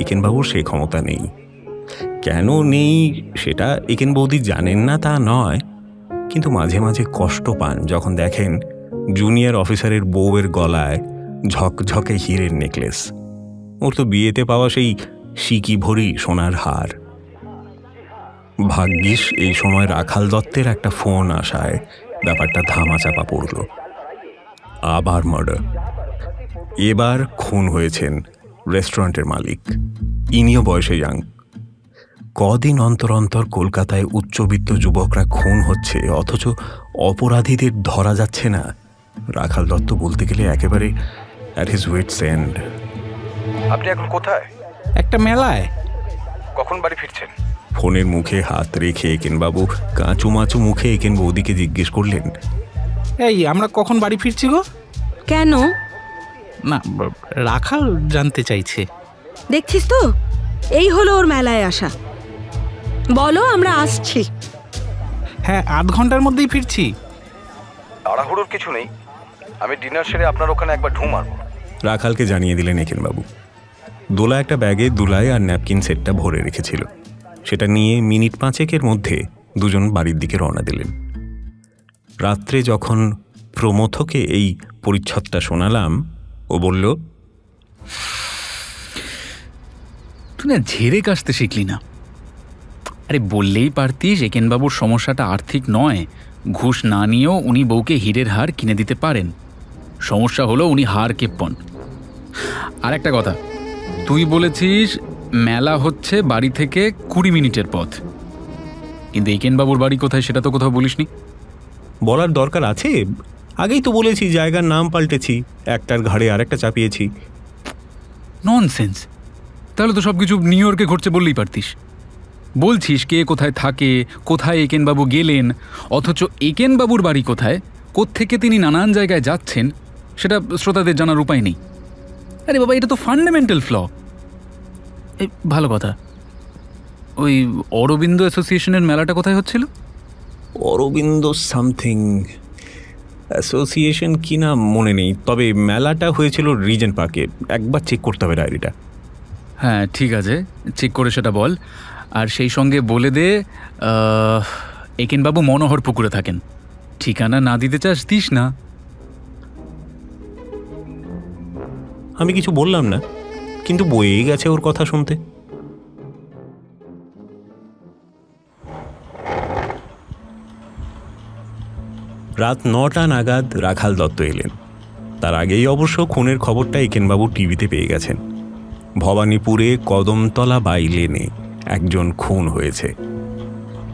একেনবাবুর সে ক্ষমতা নেই। কেন নেই সেটা একেন বৌদি জানেন না তা নয়, কিন্তু মাঝে মাঝে কষ্ট পান যখন দেখেন জুনিয়র অফিসারের বউয়ের গলায় ঝকঝকে হীরের নেকলেস। ওর তো বিয়েতে পাওয়া সেই সিকি ভরি সোনার হার। ভাগ্যিস এই সময় রাখাল দত্তের একটা ফোন আসায় ব্যাপারটা ধামাচাপা পড়ল। আবার মার্ডার। এবার খুন হয়েছেন রেস্টুরেন্টের মালিক। ইনিও বয়সে ইয়াং। কদিন অন্তর অন্তর কলকাতায় উচ্চবিত্ত যুবকরা খুন হচ্ছে, অথচ অপরাধীদের ধরা যাচ্ছে না। রাখাল দত্ত বলতে গেলে একেবারে অ্যাট হিজ ওয়েটস এন্ড। আপনি এখন কোথায়? একটা মেলায়। কখন বাড়ি ফিরছেন? ফোনের মুখে হাত রেখে একেনবাবু কাঁচু মাচু মুখে একেন বৌদিকে জিজ্ঞেস করলেন, এই আমরা কখন বাড়ি ফিরছি গো? কেন? না, রাখাল জানতে চাইছে। দেখছিস তো, এই হলো ওর মেলায় আসা। বলো আমরা আসছি। হ্যাঁ, 8 ঘন্টার মধ্যেই ফিরছি। তাড়াহুড়োর কিছু নেই, আমি ডিনার সেরে আপনার ওখানে একবার ঢু মারব। রাখালকে জানিয়ে দিলেন একেনবাবু। দোলা একটা ব্যাগে দুলাই আর ন্যাপকিন সেটটা ভরে রেখেছিল। সেটা নিয়ে মিনিট 5 মধ্যে দুজন বাড়ির দিকে রওনা দিলেন। রাত্রে যখন প্রমথকে এই পরিচ্ছদটা শোনালাম, ও বলল, তুই না ঝেড়ে কাশতে শিখলি না। আরে বললেই পারতিস একেনবাবুর সমস্যাটা আর্থিক নয়, ঘুষ না নিয়েও উনি বউকে হীরের হার কিনে দিতে পারেন। সমস্যা হলো উনি হার কেপ্পন। আর একটা কথা, তুই বলেছিস মেলা হচ্ছে বাড়ি থেকে 20 মিনিটের পথ, কিন্তু একেনবাবুর বাড়ি কোথায় সেটা তো কোথাও বলিসনি। বলার দরকার আছে? আগেই তো বলেছি জায়গার নাম পাল্টেছি, একটার ঘাড়ে আর একটা চাপিয়েছি। ননসেন্স! তাহলে তো সব কিছু নিউ ইয়র্কে ঘটছে বললেই পারতিস। বলছিস কে কোথায় থাকে, কোথায় একেনবাবু গেলেন, অথচ একেনবাবুর বাড়ি কোথায়, কোত্থেকে তিনি নানান জায়গায় যাচ্ছেন সেটা শ্রোতাদের জানার উপায় নেই। আরে বাবা, এটা তো ফান্ডামেন্টাল ফ্ল। ভালো কথা, ওই অরবিন্দ অ্যাসোসিয়েশনের মেলাটা কোথায় হচ্ছিল? অরবিন্দ সামথিং অ্যাসোসিয়েশন কি না মনে নেই, তবে মেলাটা হয়েছিল রিজেন্ট পার্কে। একবার চেক করতে হবে ডায়েরিটা। হ্যাঁ ঠিক আছে, চেক করে সেটা বল। আর সেই সঙ্গে বলে দে একেনবাবু মনোহর পুকুরে থাকেন। ঠিকানা না দিতে চাস দিস না। আমি কিছু বললাম না, কিন্তু বয়ে গেছে ওর কথা শুনতে। রাত 9টা নাগাদ রাখাল দত্ত এলেন। তার আগেই অবশ্য খুনের খবরটা একেনবাবু টিভিতে পেয়ে গেছেন। ভবানীপুরে কদমতলা বাই লেনে একজন খুন হয়েছে।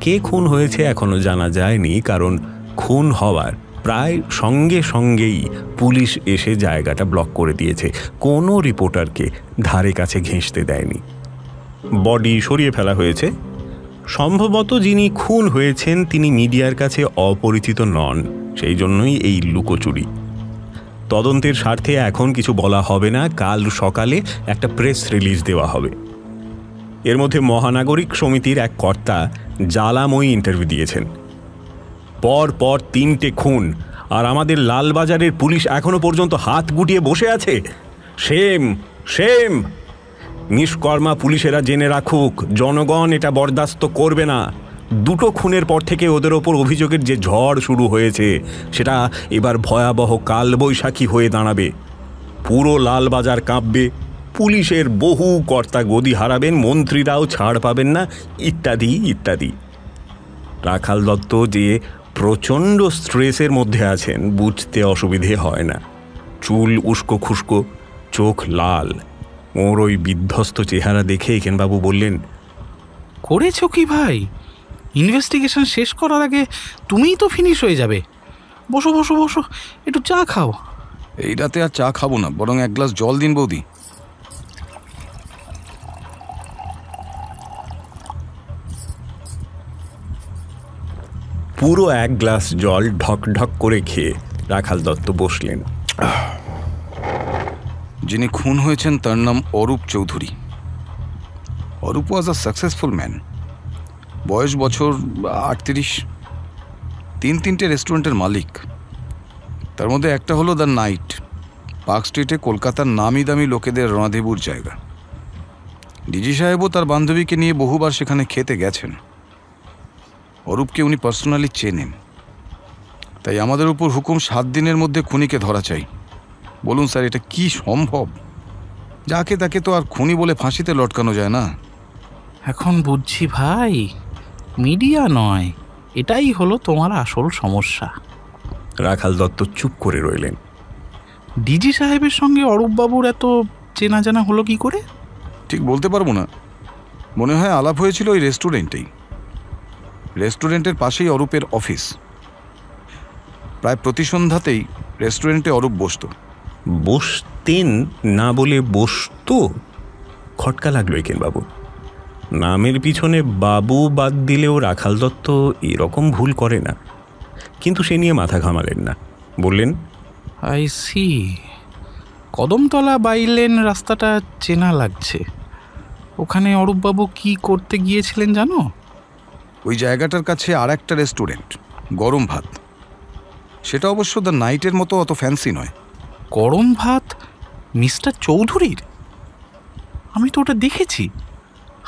কে খুন হয়েছে এখনো জানা যায়নি, কারণ খুন হওয়ার প্রায় সঙ্গে সঙ্গেই পুলিশ এসে জায়গাটা ব্লক করে দিয়েছে। কোনো রিপোর্টারকে ধারে কাছে ঘেঁষতে দেয়নি। বডি সরিয়ে ফেলা হয়েছে। সম্ভবত যিনি খুন হয়েছেন তিনি মিডিয়ার কাছে অপরিচিত নন, সেই জন্যই এই লুকোচুরি। তদন্তের স্বার্থে এখন কিছু বলা হবে না, কাল সকালে একটা প্রেস রিলিজ দেওয়া হবে। এর মধ্যে মহানাগরিক সমিতির এক কর্তা জ্বালাময়ী ইন্টারভিউ দিয়েছেন। পর পর 3টে খুন, আর আমাদের লালবাজারের পুলিশ এখনো পর্যন্ত হাত গুটিয়ে বসে আছে। সেম সেম নিষ্কর্মা পুলিশেরা জেনে রাখুক, জনগণ এটা বরদাস্ত করবে না। 2টো খুনের পর থেকে ওদের ওপর অভিযোগের যে ঝড় শুরু হয়েছে সেটা এবার ভয়াবহ কালবৈশাখী হয়ে দাঁড়াবে। পুরো লালবাজার কাঁপবে, পুলিশের বহু কর্তা গদি হারাবেন, মন্ত্রীরাও ছাড় পাবেন না, ইত্যাদি ইত্যাদি। রাখাল দত্ত যে প্রচণ্ড স্ট্রেসের মধ্যে আছেন বুঝতে অসুবিধে হয় না। চুল উস্কো খুস্কো, চোখ লাল। ওর ওই বিধ্বস্ত চেহারা দেখে একেনবাবু বললেন, করেছো কি ভাই? ইনভেস্টিগেশন শেষ করার আগে তুমিই তো ফিনিশ হয়ে যাবে। বসো বসো বসো, একটু চা খাও। এই রাতে আর চা খাবো না, বরং 1 গ্লাস জল দিন বৌদি। পুরো 1 গ্লাস জল ঢক ঢক করে খেয়ে রাখাল দত্ত বসলেন। যিনি খুন হয়েছেন তার নাম অরূপ চৌধুরী। অরূপ ওয়াজ আ সাকসেসফুল ম্যান। বয়স বছর 38। 3টে রেস্টুরেন্টের মালিক। তার মধ্যে একটা হলো দ্য নাইট, পার্ক স্ট্রিটে, কলকাতার নামি দামি লোকেদের রণাদেবুর জায়গা। ডিজি সাহেবও তার বান্ধবীকে নিয়ে বহুবার সেখানে খেতে গেছেন। অরূপকে উনি পার্সোনালি চেনেন। তাই আমাদের উপর হুকুম 7 দিনের মধ্যে খুনিকে ধরা চাই। বলুন স্যার, এটা কি সম্ভব? যাকে তাকে তো আর খুনি বলে ফাঁসিতে লটকানো যায় না। এখন বুঝছি ভাই, মিডিয়া নয়, এটাই হলো তোমার আসল সমস্যা। রাখাল দত্ত চুপ করে রইলেন। ডিজি সাহেবের সঙ্গে অরূপবাবুর এত চেনা জানা হলো কি করে? ঠিক বলতে পারবো না, মনে হয় আলাপ হয়েছিল ওই রেস্টুরেন্টেই। রেস্টুরেন্টের পাশেই অরূপের অফিস। প্রায় প্রতি সন্ধ্যাতেই রেস্টুরেন্টে অরূপ বসতো। বসতেন না বলে বসতো? খটকা লাগলো একেনবাবু। নামের পিছনে বাবু বাদ দিলেও রাখাল দত্ত এরকম ভুল করে না, কিন্তু সে নিয়ে মাথা ঘামালেন না। বললেন, আই সি, কদমতলা বাইলেন রাস্তাটা চেনা লাগছে। ওখানে অরূপবাবু কি করতে গিয়েছিলেন জানো? ওই জায়গাটার কাছে আর একটা রেস্টুরেন্ট, গরম ভাত। সেটা অবশ্য দ্য নাইটের মতো অত ফ্যান্সি নয়। গরম ভাত মিস্টার চৌধুরীর? আমি তো ওটা দেখেছি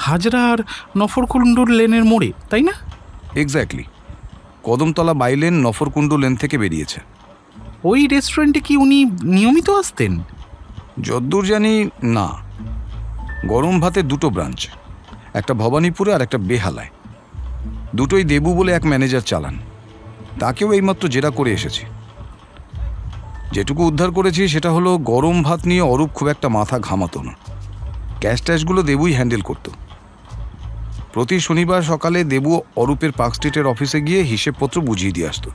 হাজরা আর নফরকুণ্ডুর লেনের মোড়ে, তাই না? এক্স্যাক্টলি, কদমতলা বাইলেন নফরকুণ্ডু লেন থেকে বেরিয়েছে। ওই রেস্টুরেন্টে কি উনি নিয়মিত আসতেন? যদ্দূর জানি না। গরম ভাতের দুটো ব্রাঞ্চ, একটা ভবানীপুরে আর একটা বেহালায়। দুটোই দেবু বলে এক ম্যানেজার চালান। তাকেও এইমাত্র জেরা করে এসেছি। যেটুকু উদ্ধার করেছি সেটা হলো গরম ভাত নিয়ে অরূপ খুব একটা মাথা ঘামাতো না। ক্যাশ ট্যাশগুলো দেবুই হ্যান্ডেল করত। প্রতি শনিবার সকালে দেবু অরূপের পার্ক স্ট্রিটের অফিসে গিয়ে হিসেবপত্র বুঝিয়ে দিয়ে আসতো।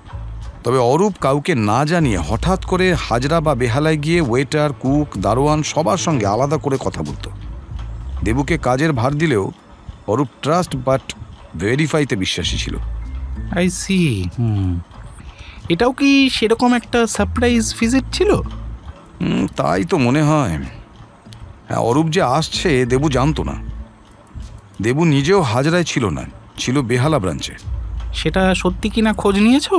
তবে অরূপ কাউকে না জানিয়ে হঠাৎ করে হাজরা বা বেহালায় গিয়ে ওয়েটার, কুক, দারোয়ান সবার সঙ্গে আলাদা করে কথা বলতো। দেবুকে কাজের ভার দিলেও অরূপ ট্রাস্ট বাট ভেরিফাইতে বিশ্বাসী ছিল। I see. এটাও কি সেরকম একটা সারপ্রাইজ ভিজিট ছিল? তাই তো মনে হয়। হ্যাঁ, অরূপ যে আসছে দেবু জানতো না। দেবু নিজেও হাজরায় ছিল না, ছিল বেহালা ব্রাঞ্চে। সেটা সত্যি কিনা খোঁজ নিয়েছো?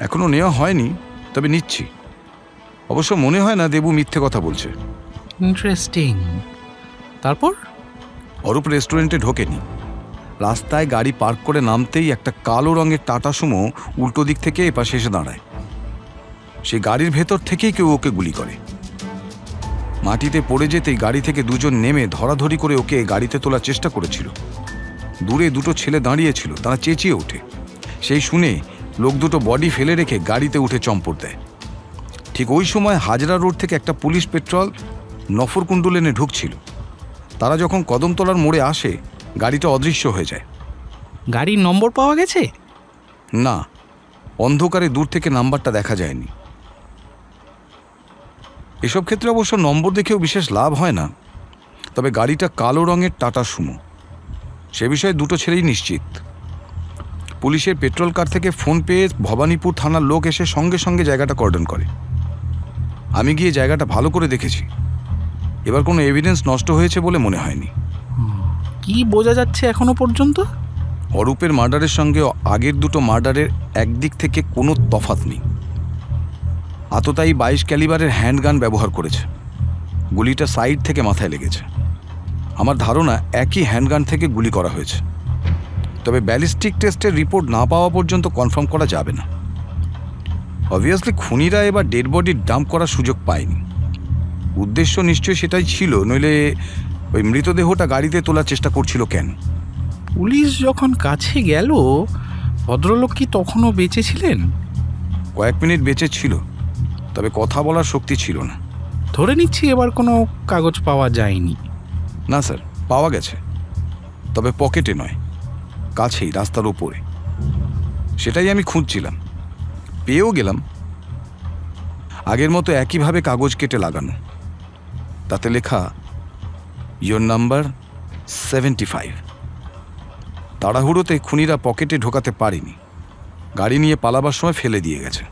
এখনো নেওয়া হয়নি, তবে নিচ্ছি। অবশ্য মনে হয় না দেবু মিথ্যে কথা বলছে। ইন্টারেস্টিং। তারপর? অরূপ রেস্টুরেন্টে ঢোকেনি। রাস্তায় গাড়ি পার্ক করে নামতেই একটা কালো রঙের টাটা সুমো উল্টো দিক থেকে এপাশে এসে দাঁড়ায়। সেই গাড়ির ভেতর থেকেই কেউ ওকে গুলি করে। মাটিতে পড়ে যেতেই গাড়ি থেকে দুজন নেমে ধরাধরি করে ওকে গাড়িতে তোলার চেষ্টা করেছিল। দূরে দুটো ছেলে দাঁড়িয়েছিল, তারা চেঁচিয়ে ওঠে। সেই শুনে লোক দুটো বডি ফেলে রেখে গাড়িতে উঠে চম্পট দেয়। ঠিক ওই সময় হাজরা রোড থেকে একটা পুলিশ পেট্রোল নফরকুণ্ডু লেনে ঢুকছিল। তারা যখন কদমতলার মোড়ে আসে গাড়িটা অদৃশ্য হয়ে যায়। গাড়ির নম্বর পাওয়া গেছে? না, অন্ধকারে দূর থেকে নাম্বারটা দেখা যায়নি। এসব ক্ষেত্রে অবশ্য নম্বর দেখেও বিশেষ লাভ হয় না। তবে গাড়িটা কালো রঙের টাটা সুমো, সে বিষয়ে দুটো ছেলেই নিশ্চিত। পুলিশের পেট্রোল কার থেকে ফোন পেয়ে ভবানীপুর থানার লোক এসে সঙ্গে সঙ্গে জায়গাটা কর্ডন করে। আমি গিয়ে জায়গাটা ভালো করে দেখেছি। এবার কোনো এভিডেন্স নষ্ট হয়েছে বলে মনে হয়নি। কি বোঝা যাচ্ছে এখনো পর্যন্ত? অরূপের মার্ডারের সঙ্গে আগের দুটো মার্ডারের একদিক থেকে কোনো তফাৎ নেই। আততায়ী 22 ক্যালিবারের হ্যান্ডগান ব্যবহার করেছে। গুলিটা সাইড থেকে মাথায় লেগেছে। আমার ধারণা একই হ্যান্ডগান থেকে গুলি করা হয়েছে। তবে ব্যালিস্টিক টেস্টের রিপোর্ট না পাওয়া পর্যন্ত কনফার্ম করা যাবে না। অবভিয়াসলি খুনিরা এবার ডেড বডি ডাম্প করার সুযোগ পায়নি। উদ্দেশ্য নিশ্চয়ই সেটাই ছিল, নইলে ওই মৃতদেহটা গাড়িতে তোলার চেষ্টা করছিল কেন? পুলিশ যখন কাছে গেল ভদ্রলোক কি তখনও বেঁচে ছিলেন? কয়েক মিনিট বেঁচে ছিল, তবে কথা বলার শক্তি ছিল না। ধরে নিচ্ছি এবার কোনো কাগজ পাওয়া যায়নি। না স্যার, পাওয়া গেছে, তবে পকেটে নয়, কাছেই রাস্তার উপরে। সেটাই আমি খুঁজছিলাম, পেয়েও গেলাম। আগের মতো একইভাবে কাগজ কেটে লাগানো, তাতে লেখা ইয়োর নাম্বার 75। তাড়াহুড়োতে খুনিরা পকেটে ঢোকাতে পারেনি, গাড়ি নিয়ে পালাবার সময় ফেলে দিয়ে গেছে।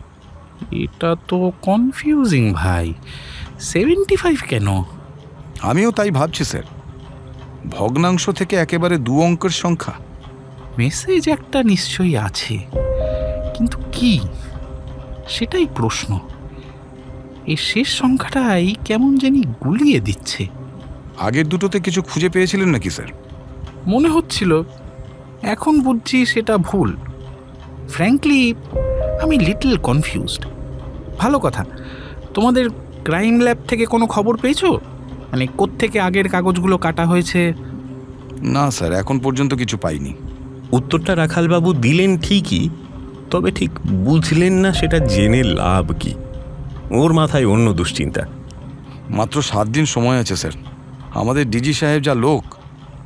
এটা তো কনফিউজিং ভাই। 75 কেন? আমিও তাই ভাবছি স্যার। ভগ্নাংশ থেকে একেবারে 2 অঙ্কের সংখ্যা। মেসেজ একটা নিশ্চয়ই আছে, কিন্তু কি সেটাই প্রশ্ন। এই শেষ সংখ্যাটাই কেমন জানি গুলিয়ে দিচ্ছে। আগের দুটোতে কিছু খুঁজে পেয়েছিলেন নাকি স্যার? মনে হচ্ছিল, এখন বুঝছি সেটা ভুল। ফ্র্যাঙ্কলি আমি লিটল কনফিউজড। ভালো কথা, তোমাদের ক্রাইম ল্যাব থেকে কোনো খবর পেয়েছো? মানে কোত্থেকে আগের কাগজগুলো কাটা হয়েছে? না স্যার, এখন পর্যন্ত কিছু পাইনি। উত্তরটা রাখালবাবু দিলেন ঠিকই, তবে ঠিক বুঝলেন না সেটা জেনে লাভ কি। ওর মাথায় অন্য দুশ্চিন্তা। মাত্র 7 দিন সময় আছে স্যার। আমাদের ডিজি সাহেব যা লোক,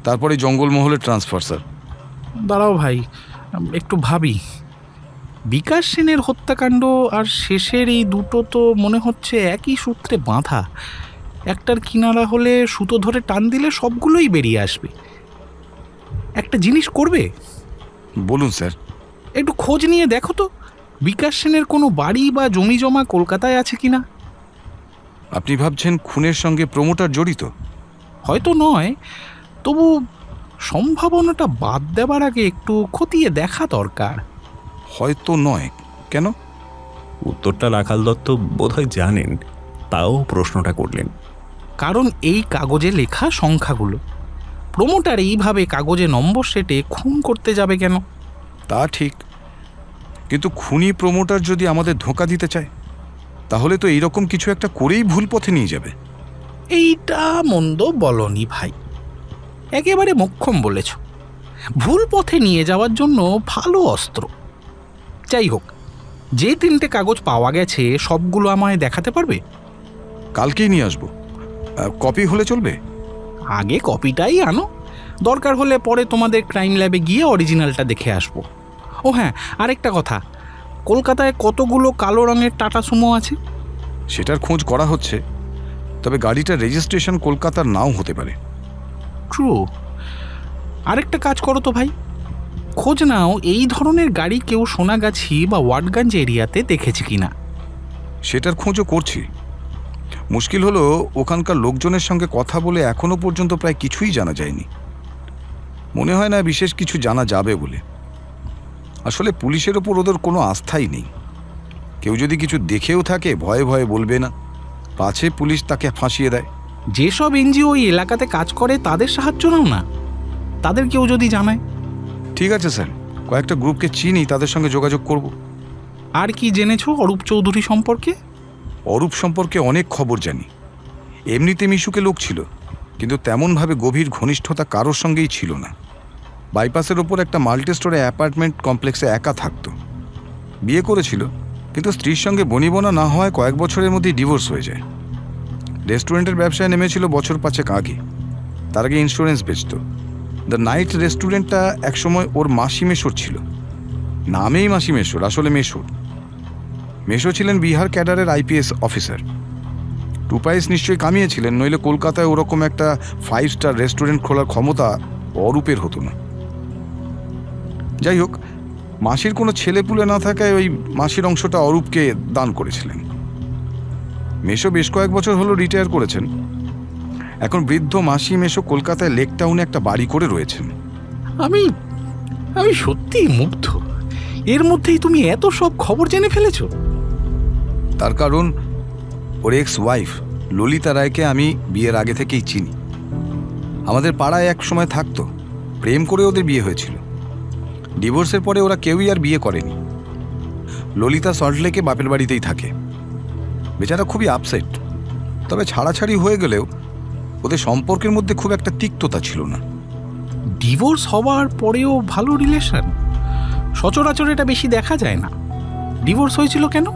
তারপরে জঙ্গলমহলে ট্রান্সফার স্যার। দাঁড়াও ভাই, একটু ভাবি। বিকাশ সেনের হত্যাকাণ্ড আর শেষের এই দুটো তো মনে হচ্ছে একই সূত্রে বাঁধা। একটার কিনারা হলে সুতো ধরে টান দিলে সবগুলোই বেরিয়ে আসবে। একটা জিনিস করবে? বলুন স্যার। একটু খোঁজ নিয়ে দেখো তো বিকাশ সেনের কোনো বাড়ি বা জমি জমা কলকাতায় আছে কিনা। আপনি ভাবছেন খুনের সঙ্গে প্রমোটার জড়িত? হয়তো নয়, তবু সম্ভাবনাটা বাদ দেবার আগে একটু খতিয়ে দেখা দরকার। হয়তো নয় কেন? উত্তরটা রাখাল দত্ত বোধহয় জানেন, তাও প্রশ্নটা করলেন। কারণ এই কাগজে লেখা সংখ্যাগুলো। প্রমোটার এইভাবে কাগজে নম্বর সেটে খুন করতে যাবে কেন? তা ঠিক, কিন্তু খুনি প্রমোটার যদি আমাদের ধোঁকা দিতে চায় তাহলে তো এইরকম কিছু একটা করেই ভুল পথে নিয়ে যাবে। এইটা মন্দ বলনি ভাই, একেবারে মোক্ষম বলেছ। ভুল পথে নিয়ে যাওয়ার জন্য ভালো অস্ত্র। যাই হোক, যে 3টে কাগজ পাওয়া গেছে সবগুলো আমায় দেখাতে পারবে? কালকেই নিয়ে আসবো। কপি হলে চলবে? আগে কপিটাই আনো, দরকার হলে পরে তোমাদের ক্রাইম ল্যাবে গিয়ে অরিজিনালটা দেখে আসবো। ও হ্যাঁ, আরেকটা কথা, কলকাতায় কতগুলো কালো রঙের টাটা সুমো আছে? সেটার খোঁজ করা হচ্ছে, তবে গাড়িটার রেজিস্ট্রেশন কলকাতার নাও হতে পারে। ট্রু। আরেকটা কাজ করো তো ভাই, খোঁজ নাও এই ধরনের গাড়ি কেউ সোনাগাছি বা ওয়াটগঞ্জ এরিয়াতে দেখেছে কিনা। সেটার খোঁজও করছি। মুশকিল হলো ওখানকার লোকজনের সঙ্গে কথা বলে এখনো পর্যন্ত প্রায় কিছুই জানা যায়নি। মনে হয় না বিশেষ কিছু জানা যাবে বলে। আসলে পুলিশের ওপর ওদের কোনো আস্থাই নেই। কেউ যদি কিছু দেখেও থাকে ভয়ে ভয়ে বলবে না, পাছে পুলিশ তাকে ফাঁসিয়ে দেয়। যেসব এনজিও ওই এলাকাতে কাজ করে তাদের সাহায্য নাও না, তাদের কেউ যদি জানায়। ঠিক আছে স্যার, কয়েকটা গ্রুপকে চিনি, তাদের সঙ্গে যোগাযোগ করব। আর কি জেনেছো অরূপ চৌধুরী সম্পর্কে? অরূপ সম্পর্কে অনেক খবর জানি। এমনিতে মিশুকে লোক ছিল, কিন্তু তেমনভাবে গভীর ঘনিষ্ঠতা কারোর সঙ্গেই ছিল না। বাইপাসের ওপর একটা মাল্টি স্টোরে অ্যাপার্টমেন্ট কমপ্লেক্সে একা থাকতো। বিয়ে করেছিল, কিন্তু স্ত্রীর সঙ্গে বনিবনা না হওয়ায় কয়েক বছরের মধ্যেই ডিভোর্স হয়ে যায়। রেস্টুরেন্টের ব্যবসায় নেমেছিল বছর 5 আগে। তার আগে ইন্স্যুরেন্স বেচত। দ্য নাইট রেস্টুরেন্টটা একসময় ওর মাসি মেশোর ছিল। নামেই মাসি মেশোর, আসলে মেশোর। মেশো ছিলেন বিহার ক্যাডারের আইপিএস অফিসার। 2 পয়সা নিশ্চয়ই কামিয়েছিলেন, নইলে কলকাতায় ওরকম একটা 5 স্টার রেস্টুরেন্ট খোলার ক্ষমতা অরূপের হতো না। যাই হোক, মাসির কোনো ছেলেপুলে না থাকায় ওই মাসির অংশটা অরূপকে দান করেছিলেন। মেশো বেশ কয়েক বছর হলো রিটায়ার করেছেন। এখন বৃদ্ধ মাসি মেশো কলকাতায় লেক টাউনে একটা বাড়ি করে রয়েছেন। আমি আমি সত্যিই মুগ্ধ। এর মধ্যেই তুমি এত সব খবর জেনে ফেলেছো? তার কারণ ওর এক্স ওয়াইফ ললিতা রায়কে আমি বিয়ের আগে থেকেই চিনি। আমাদের পাড়ায় এক সময় থাকতো, প্রেম করে ওদের বিয়ে হয়েছিল। ডিভোর্সের পরে ওরা কেউই আর বিয়ে করেনি। ললিতা সল্টলেকে বাপের বাড়িতেই থাকে। বেচারা খুবই আপসেট। তবে ছাড়াছাড়ি হয়ে গেলেও ওদের সম্পর্কের মধ্যে খুব একটা তিক্ততা ছিল না। ডিভোর্স হওয়ার পরেও ভালো রিলেশন, সচরাচর এটা বেশি দেখা যায় না। ডিভোর্স হয়েছিল কেন?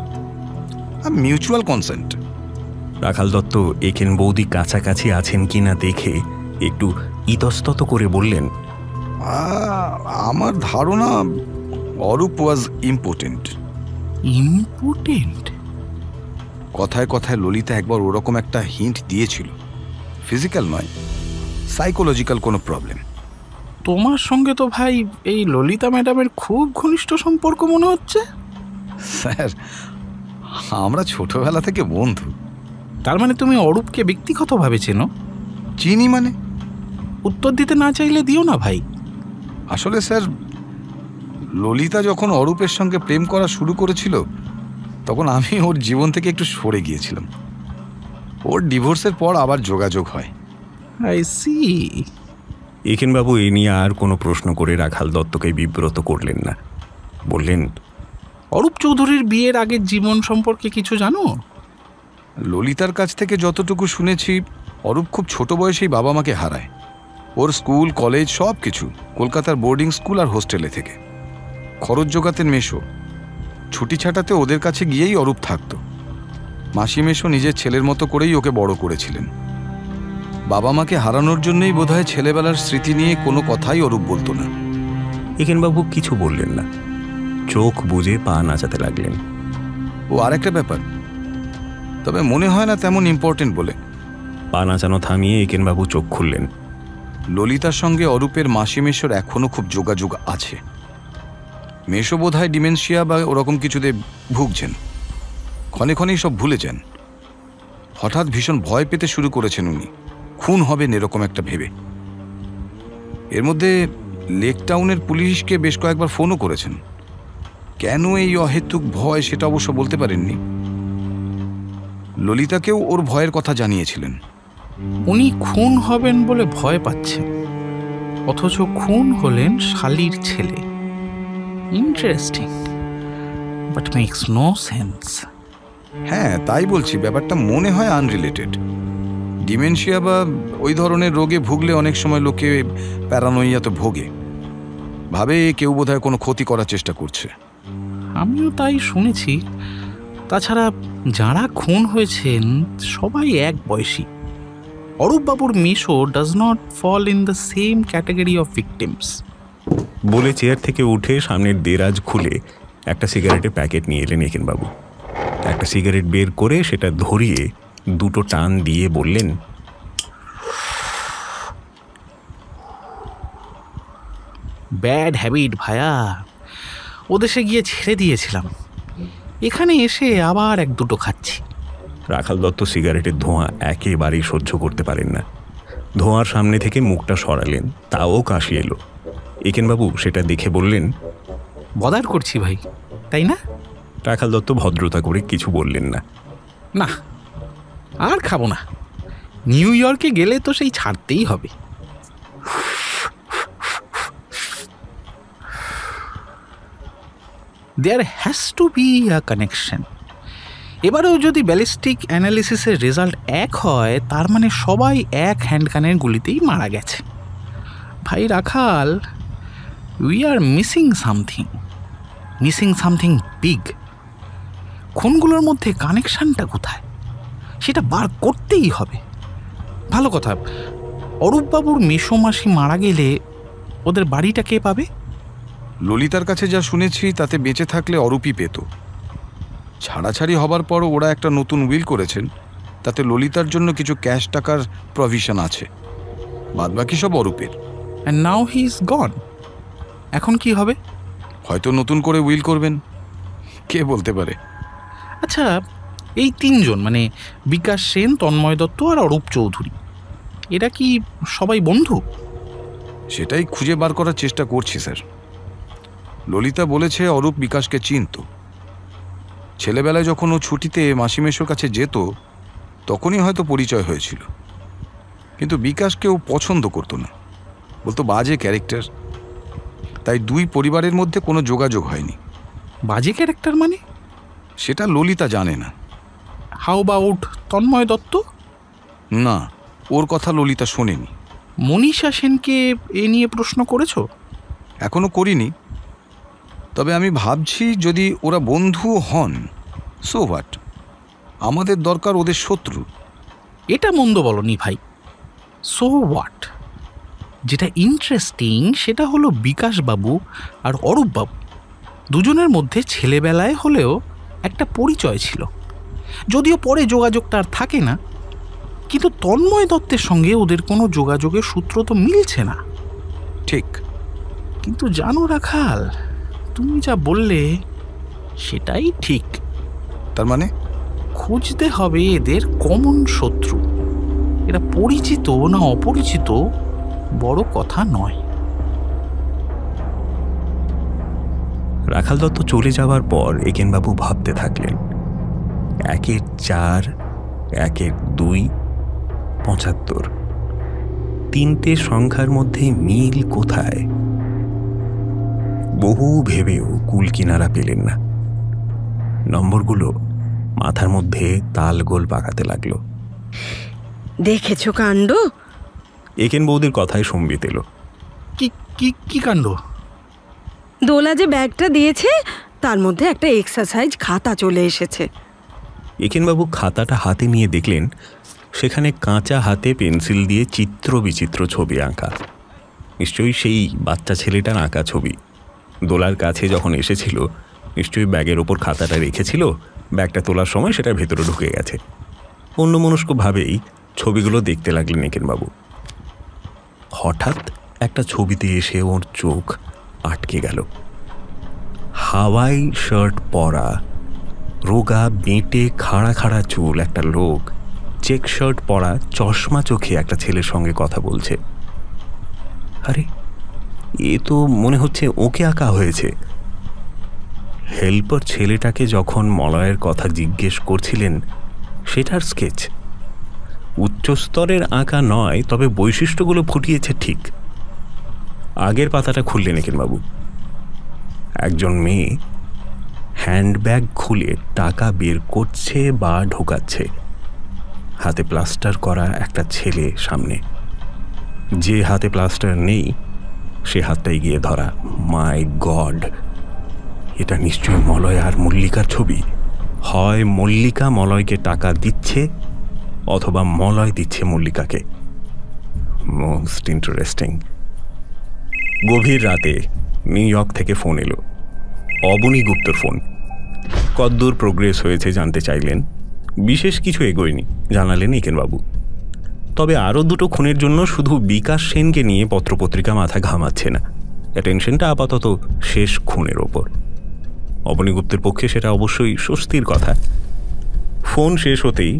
Mutual consent. রাখাল দত্ত একেন বৌদি কাছাকাছি আছেন কিনা দেখে একটু ইতস্তত করে বললেন, আমার ধারণা অরূপ ওয়াজ ইম্পর্টেন্ট। ইম্পর্টেন্ট? কথায় কথায় ললিতা একবার ওরকম একটা হিন্ট দিয়েছিল। ফিজিক্যাল নয়, সাইকোলজিক্যাল কোনো প্রবলেম। তোমার সঙ্গে তো ভাই এই ললিতা ম্যাডামের খুব ঘনিষ্ঠ সম্পর্ক মনে হচ্ছে। স্যার, আমরা ছোটবেলা থেকে বন্ধু। তার মানে তুমি অরূপকে ব্যক্তিগতভাবে চেনো? চিনি মানে? উত্তর দিতে না চাইলে দিও না ভাই। আসলে স্যার, ললিতা যখন অরূপের সঙ্গে প্রেম করা শুরু করেছিল তখন আমি ওর জীবন থেকে একটু সরে গিয়েছিলাম। ওর ডিভোর্সের পর আবার যোগাযোগ হয়। I C. একেনবাবু এ নিয়ে আর কোনো প্রশ্ন করে রাখাল দত্তকে বিব্রত করলেন না। বললেন, অরূপ চৌধুরীর বিয়ের আগের জীবন সম্পর্কে কিছু জানো? ললিতার কাছ থেকে যতটুকু শুনেছি, অরূপ খুব ছোট বয়সেই বাবা মাকে হারায়। ওর স্কুল কলেজ সব কিছু কলকাতার বোর্ডিং স্কুল আর হোস্টেলে থেকে। খরচ জোগাতেন মেশো। ছুটি ছাটাতে ওদের কাছে গিয়েই অরূপ থাকত। মাসি মেশো নিজের ছেলের মতো করেই ওকে বড় করেছিলেন। বাবা মাকে হারানোর জন্যই বোধহয় ছেলেবেলার স্মৃতি নিয়ে কোনো কথাই অরূপ বলতো না। একেনবাবু কিছু বললেন না, চোখ বুজে পা নাচাতে লাগলেন। ও আরেকটা ব্যাপার, তবে মনে হয় না তেমন ইম্পর্টেন্ট বলে। পা নাচানো থামিয়ে একেনবাবু চোখ খুললেন। ললিতার সঙ্গে অরূপের মাসি মেশোর এখনও খুব যোগাযোগ আছে। মেশো বোধহয় ডিমেনশিয়া বা ওরকম কিছুতে ভুগছেন। ক্ষণে ক্ষণেই সব ভুলে যান। হঠাৎ ভীষণ ভয় পেতে শুরু করেছেন উনি, খুন হবেন এরকম একটা ভেবে। এর মধ্যে লেক টাউনের পুলিশকে বেশ কয়েকবার ফোনও করেছেন। কেন এই অহেতুক ভয় সেটা অবশ্য বলতে পারেননি। ললিতাকেও ওর ভয়ের কথা জানিয়েছিলেন। উনি খুন হবেন বলে ভয় পাচ্ছেন, অথচ খুন হলেন শালির ছেলে। Interesting, but makes no sense. হ্যাঁ, তাই বলছি, ব্যাপারটা মনে হয় আনরিলেটেড। ডিমেনশিয়া বা ওই ধরনের রোগে ভুগলে অনেক সময় লোকে প্যারানোইয়াতে ভোগে, ভাবে কেউ বোধহয় কোনো ক্ষতি করার চেষ্টা করছে। আমিও তাই শুনেছি। তাছাড়া যারা খুন হয়েছেন সবাই এক বয়সী। অরূপবাবুর মিশো does not fall in the same category of victims. বলে চেয়ার থেকে উঠে সামনের দেরাজ খুলে একটা সিগারেটের প্যাকেট নিয়ে এলেন একেনবাবু। একটা সিগারেট বের করে সেটা ধরিয়ে দুটো টান দিয়ে বললেন, ব্যাড হ্যাবিট ভায়া, ওদেশে গিয়ে ছেড়ে দিয়েছিলাম, এখানে এসে আবার এক দুটো খাচ্ছি। রাখাল দত্ত সিগারেটের ধোঁয়া একেবারেই সহ্য করতে পারেন না। ধোঁয়ার সামনে থেকে মুখটা সরালেন, তাও কাশি এলো। একেনবাবু সেটা দেখে বললেন, বদার করছি ভাই, তাই না? রাখাল দত্ত ভদ্রতা করে কিছু বললেন না। না, আর খাবো না। নিউ ইয়র্কে গেলে তো সেই ছাড়তেই হবে। There has to be a connection. এবারেও যদি ব্যালিস্টিক অ্যানালিসিসের রেজাল্ট এক হয়, তার মানে সবাই এক হ্যান্ডগানের গুলিতেই মারা গেছে। ভাই Rakhal, we are missing something big. খুনগুলোর মধ্যে কানেকশনটা কোথায় সেটা বার করতেই হবে। ভালো কথা, অরূপবাবুর মেসোমাসি মারা গেলে ওদের বাড়িটা কে পাবে? ললিতার কাছে যা শুনেছি তাতে বেঁচে থাকলে অরূপই পেত। ছাড়াছাড়ি হবার পর ওরা একটা নতুন উইল করেছেন, তাতে ললিতার জন্য কিছু ক্যাশ টাকার প্রভিশন আছে, বাদবাকি সব অরূপের। অ্যান্ড নাও হি ইজ গন। এখন কি হবে? হয়তো নতুন করে উইল করবেন, কে বলতে পারে। আচ্ছা, এই তিনজন মানে বিকাশ সেন, তন্ময় দত্ত আর অরূপ চৌধুরী, এরা কি সবাই বন্ধু? সেটাই খুঁজে বার করার চেষ্টা করছি স্যার। ললিতা বলেছে অরূপ বিকাশকে চিনত। ছেলেবেলায় যখন ও ছুটিতে মাসিমেশোর কাছে যেত তখনই হয়তো পরিচয় হয়েছিল, কিন্তু বিকাশকে ও পছন্দ করতো না, বলতো বাজে ক্যারেক্টার। তাই দুই পরিবারের মধ্যে কোনো যোগাযোগ হয়নি। বাজে ক্যারেক্টার মানে? সেটা ললিতা জানে না। How about Tanmoy Dutta? না, ওর কথা ললিতা শোনেনি। মনীষা সেনকে এ নিয়ে প্রশ্ন করেছো? এখনো করিনি, তবে আমি ভাবছি যদি ওরা বন্ধু হন, সো হোয়াট, আমাদের দরকার ওদের শত্রু। এটা মন্দ বলনি ভাই, সো হোয়াট। যেটা ইন্টারেস্টিং সেটা হলো বিকাশবাবু আর অরূপবাবু দুজনের মধ্যে ছেলেবেলায় হলেও একটা পরিচয় ছিল, যদিও পরে যোগাযোগটা আর থাকে না। কিন্তু তন্ময় দত্তের সঙ্গে ওদের কোনো যোগাযোগের সূত্র তো মিলছে না। ঠিক, কিন্তু জানো রাখাল, তুমি যা বললে সেটাই ঠিক। তার মানে খুঁজতে হবে এদের কমন শত্রু। এরা পরিচিত না অপরিচিত বড় কথা নয়। রাখাল দত্ত চলে যাওয়ার পর একেনবাবু ভাবতে থাকলেন, 1 4 1 2 75, তিনটে সংখ্যার মধ্যে মিল কোথায়? বহু ভেবেও কুল কিনারা পেলেন না। নম্বরগুলো মাথার মধ্যে তালগোল পাকাতে লাগলো। দেখেছো কাণ্ড? একেন বৌদির কথায় সম্বিত এলো। কি কি কি কাণ্ড? দোলা যে ব্যাগটা দিয়েছে তার মধ্যে একটা এক্সারসাইজ খাতা চলে এসেছে। একেনবাবু খাতাটা হাতে নিয়ে দেখলেন সেখানে কাঁচা হাতে পেন্সিল দিয়ে চিত্র বিচিত্র ছবি আঁকা। নিশ্চয়ই সেই বাচ্চা ছেলেটার আঁকা ছবি। দোলার কাছে যখন এসেছিল নিশ্চয়ই ব্যাগের ওপর খাতাটা রেখেছিল, ব্যাগটা তোলার সময় সেটা ভেতরে ঢুকে গেছে। অন্যমনস্কভাবেই ছবিগুলো দেখতে লাগলেন একেনবাবু। হঠাৎ একটা ছবিতে এসে ওর চোখ আটকে গেল। হাওয়াই শার্ট পরা, রোগা বেঁটে খাড়া খাড়া চুল একটা লোক চেক শার্ট পরা, চশমা চোখে একটা ছেলের সঙ্গে কথা বলছে। আরে, এ তো মনে হচ্ছে ওকে আঁকা হয়েছে। হেল্পার ছেলেটাকে যখন মলয়ের কথা জিজ্ঞেস করছিলেন সেটার স্কেচ। উচ্চস্তরের আঁকা নয়, তবে বৈশিষ্ট্যগুলো ফুটিয়েছে ঠিক। আগের পাতাটা খুললেন একেনবাবু। একজন মেয়ে হ্যান্ডব্যাগ খুলে টাকা বের করছে বা ঢোকাচ্ছে। হাতে প্লাস্টার করা একটা ছেলে সামনে। যে হাতে প্লাস্টার নেই সে হাতটাই গিয়ে ধরা। মাই গড, এটা নিশ্চয়ই মলয় আর মল্লিকার ছবি। হয় মল্লিকা মলয়কে টাকা দিচ্ছে অথবা মলয় দিচ্ছে মল্লিকাকে। Most interesting. গভীর রাতে নিউ ইয়র্ক থেকে ফোন এলো, অবনী গুপ্তর ফোন। কদ্দূর প্রোগ্রেস হয়েছে জানতে চাইলেন। বিশেষ কিছু এগোয়নি জানালেন একেনবাবু। তবে আরও দুটো খুনের জন্য শুধু বিকাশ সেনকে নিয়ে পত্রপত্রিকা মাথা ঘামাচ্ছে না। অ্যাটেনশনটা আপাতত শেষ খুনের ওপর। অবনী গুপ্তের পক্ষে সেটা অবশ্যই স্বস্তির কথা। ফোন শেষ হতেই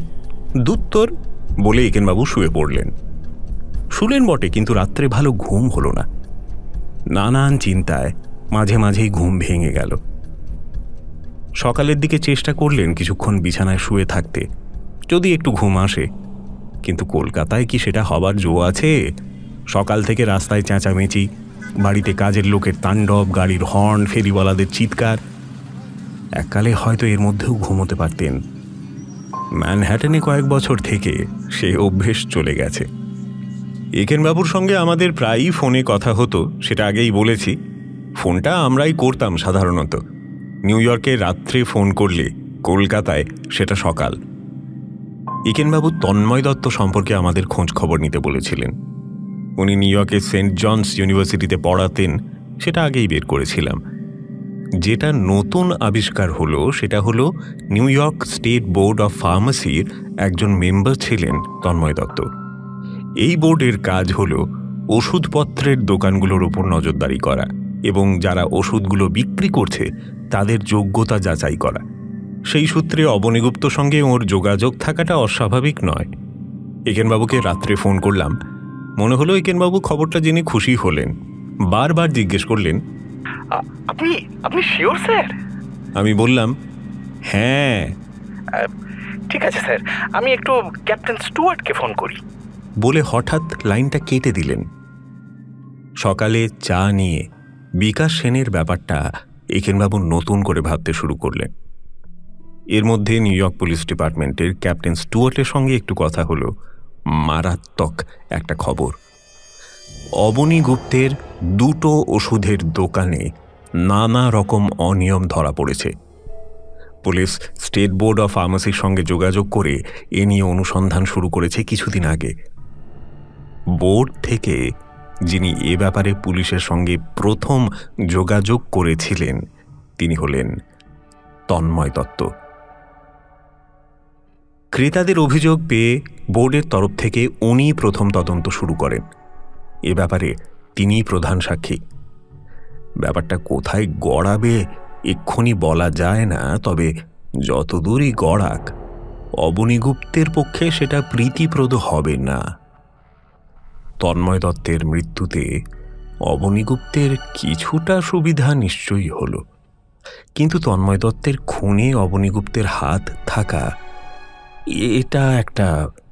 দুত্তর বলে একেনবাবু শুয়ে পড়লেন। শুলেন বটে, কিন্তু রাত্রে ভালো ঘুম হলো না। নানান চিন্তায় মাঝে মাঝেই ঘুম ভেঙে গেল। সকালের দিকে চেষ্টা করলেন কিছুক্ষণ বিছানায় শুয়ে থাকতে, যদি একটু ঘুম আসে। কিন্তু কলকাতায় কি সেটা হবার জো আছে? সকাল থেকে রাস্তায় চেঁচামেচি, বাড়িতে কাজের লোকের তাণ্ডব, গাড়ির হর্ন, ফেরিওয়ালাদের চিৎকার। এককালে হয়তো এর মধ্যেও ঘুমোতে পারতেন। ম্যানহ্যাটনে কয়েক বছর থেকে সে অভ্যেস চলে গেছে। একেনবাবুর সঙ্গে আমাদের প্রায়ই ফোনে কথা হতো, সেটা আগেই বলেছি। ফোনটা আমরাই করতাম সাধারণত। নিউ ইয়র্কে রাত্রে ফোন করলে কলকাতায় সেটা সকাল। একেনবাবু তন্ময় দত্ত সম্পর্কে আমাদের খোঁজ খবর নিতে বলেছিলেন। উনি নিউ ইয়র্কের সেন্ট জনস ইউনিভার্সিটিতে পড়াতেন, সেটা আগেই বের করেছিলাম। যেটা নতুন আবিষ্কার হলো সেটা হলো New York State Board of ফার্মাসির একজন মেম্বার ছিলেন তন্ময় দত্ত। এই বোর্ডের কাজ হলো ওষুধপত্রের দোকানগুলোর উপর নজরদারি করা এবং যারা ওষুধগুলো বিক্রি করছে তাদের যোগ্যতা যাচাই করা। সেই সূত্রে অবনীগুপ্ত সঙ্গে ওর যোগাযোগ থাকাটা অস্বাভাবিক নয়। একেনবাবুকে রাত্রে ফোন করলাম। মনে হলো একেনবাবু খবরটা জেনে খুশি হলেন। বারবার জিজ্ঞেস করলেন, আপনি শিওর স্যার? আমি বললাম, হ্যাঁ। ঠিক আছে স্যার, আমি একটু ক্যাপ্টেন স্টুয়ার্টকে ফোন করি। বলে হঠাৎ লাইনটা কেটে দিলেন। সকালে চা নিয়ে বিকাশ সেনের ব্যাপারটা একেনবাবু নতুন করে ভাবতে শুরু করলেন। এর মধ্যে নিউ ইয়র্ক পুলিশ ডিপার্টমেন্টের ক্যাপ্টেন স্টুয়ার্টের সঙ্গে একটু কথা হলো। মারাত্মক একটা খবর। অবনী গুপ্তের দুটো ওষুধের দোকানে নানা রকম অনিয়ম ধরা পড়েছে। পুলিশ স্টেট বোর্ড অফ ফার্মাসির সঙ্গে যোগাযোগ করে এ নিয়ে অনুসন্ধান শুরু করেছে কিছুদিন আগে। বোর্ড থেকে যিনি এ ব্যাপারে পুলিশের সঙ্গে প্রথম যোগাযোগ করেছিলেন তিনি হলেন তন্ময় দত্ত। ক্রেতাদের অভিযোগ পেয়ে বোর্ডের তরফ থেকে উনি প্রথম তদন্ত শুরু করেন। এ ব্যাপারে তিনিই প্রধান সাক্ষী। ব্যাপারটা কোথায় গড়াবে এক্ষুনি বলা যায় না, তবে যতদূরই গড়াক অবনীগুপ্তের পক্ষে সেটা প্রীতিপ্রদ হবে না। তন্ময় দত্তের মৃত্যুতে অবনীগুপ্তের কিছুটা সুবিধা নিশ্চয়ই হলো, কিন্তু তন্ময় দত্তের খুনে অবনীগুপ্তের হাত থাকা এটা একটা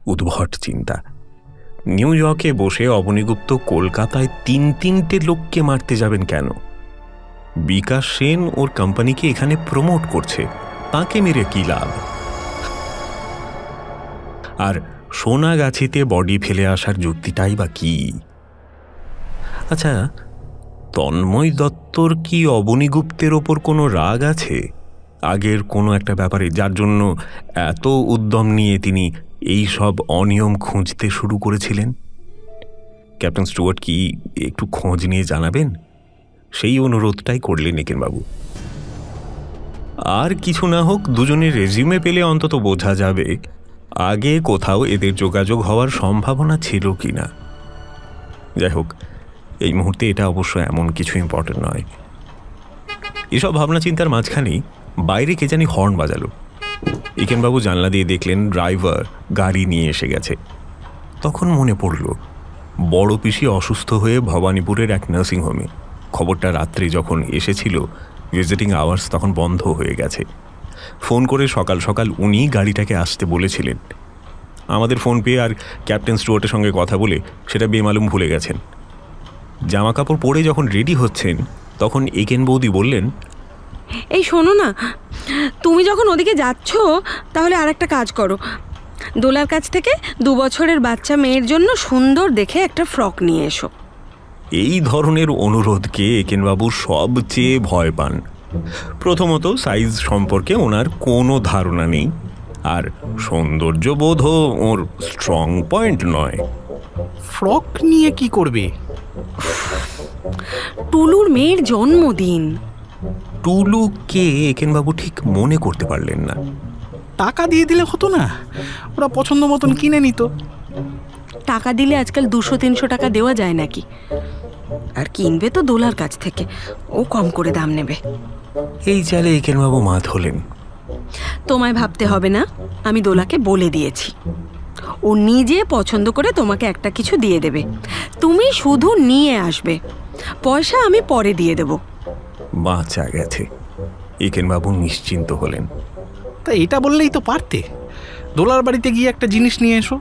উদ্ভট চিন্তা। নিউ ইয়র্কে বসে অবনীগুপ্ত কলকাতায় তিনটে লোককে মারতে যাবেন কেন? বিকাশ সেন ওর কোম্পানিকে এখানে প্রমোট করছে, তাকে মেরে কি লাভ? আর সোনাগাছিতে বডি ফেলে আসার যুক্তিটাই বা কি? আচ্ছা, তন্ময় দত্তর কি অবনীগুপ্তের ওপর কোনো রাগ আছে আগের কোনো একটা ব্যাপারে, যার জন্য এত উদ্যম নিয়ে তিনি এই সব অনিয়ম খুঁজতে শুরু করেছিলেন? ক্যাপ্টেন স্টুয়ার্ট কি একটু খোঁজ নিয়ে জানাবেন? সেই অনুরোধটাই করলেন একেনবাবু। আর কিছু না হোক, দুজনের রেজিউমে পেলে অন্তত বোঝা যাবে আগে কোথাও এদের যোগাযোগ হওয়ার সম্ভাবনা ছিল কি না। যাই হোক, এই মুহূর্তে এটা অবশ্য এমন কিছু ইম্পর্টেন্ট নয়। এসব ভাবনা চিন্তার মাঝখানেই বাইরে কে জানি হর্ন বাজালো। একেনবাবু জানলা দিয়ে দেখলেন ড্রাইভার গাড়ি নিয়ে এসে গেছে। তখন মনে পড়ল বড় পিসি অসুস্থ হয়ে ভবানীপুরের এক নার্সিংহোমে। খবরটা রাত্রে যখন এসেছিল ভিজিটিং আওয়ার্স তখন বন্ধ হয়ে গেছে। ফোন করে সকাল সকাল উনি গাড়িটাকে আসতে বলেছিলেন। আমাদের ফোন পেয়ে আর ক্যাপ্টেন স্টুয়ার্টের সঙ্গে কথা বলে সেটা বেমালুম ভুলে গেছেন। জামা কাপড় পরে যখন রেডি হচ্ছেন তখন একেন বৌদি বললেন, এই শোনো না, তুমি যখন ওদিকে যাচ্ছ তাহলে আর একটা কাজ করো, দোলার কাছ থেকে 2 বছরের বাচ্চা মেয়ের জন্য সুন্দর দেখে একটা ফ্রক নিয়ে এসো। এই ধরনের অনুরোধকে একেনবাবু সবচেয়ে ভয় পান। প্রথমত সাইজ সম্পর্কে ওনার কোনো ধারণা নেই, আর সৌন্দর্যবোধও ওর স্ট্রং পয়েন্ট নয়। ফ্রক নিয়ে কি করবে? টুলুর মেয়ের জন্মদিন। টুলুকে একেনবাবু ঠিক মনে করতে পারলেন না। টাকা দিয়ে দিলে হতো না? ওরা পছন্দ মতন কিনে নিত। টাকা দিলে আজকাল 200-300 টাকা দেওয়া যায় নাকি? আর কিনবে তো দোলার কাছ থেকে, ও কম করে দাম নেবে। এই চালে একেনবাবু মাত হলেন। তোমায় ভাবতে হবে না, আমি দোলাকে বলে দিয়েছি, ও নিজে পছন্দ করে তোমাকে একটা কিছু দিয়ে দেবে, তুমি শুধু নিয়ে আসবে, পয়সা আমি পরে দিয়ে দেব। বাঁচা গেছে, একেনবাবু নিশ্চিন্ত হলেন। তা এটা বললেই তো পারতে, দোলার বাড়িতে গিয়ে একটা জিনিস নিয়ে এসো।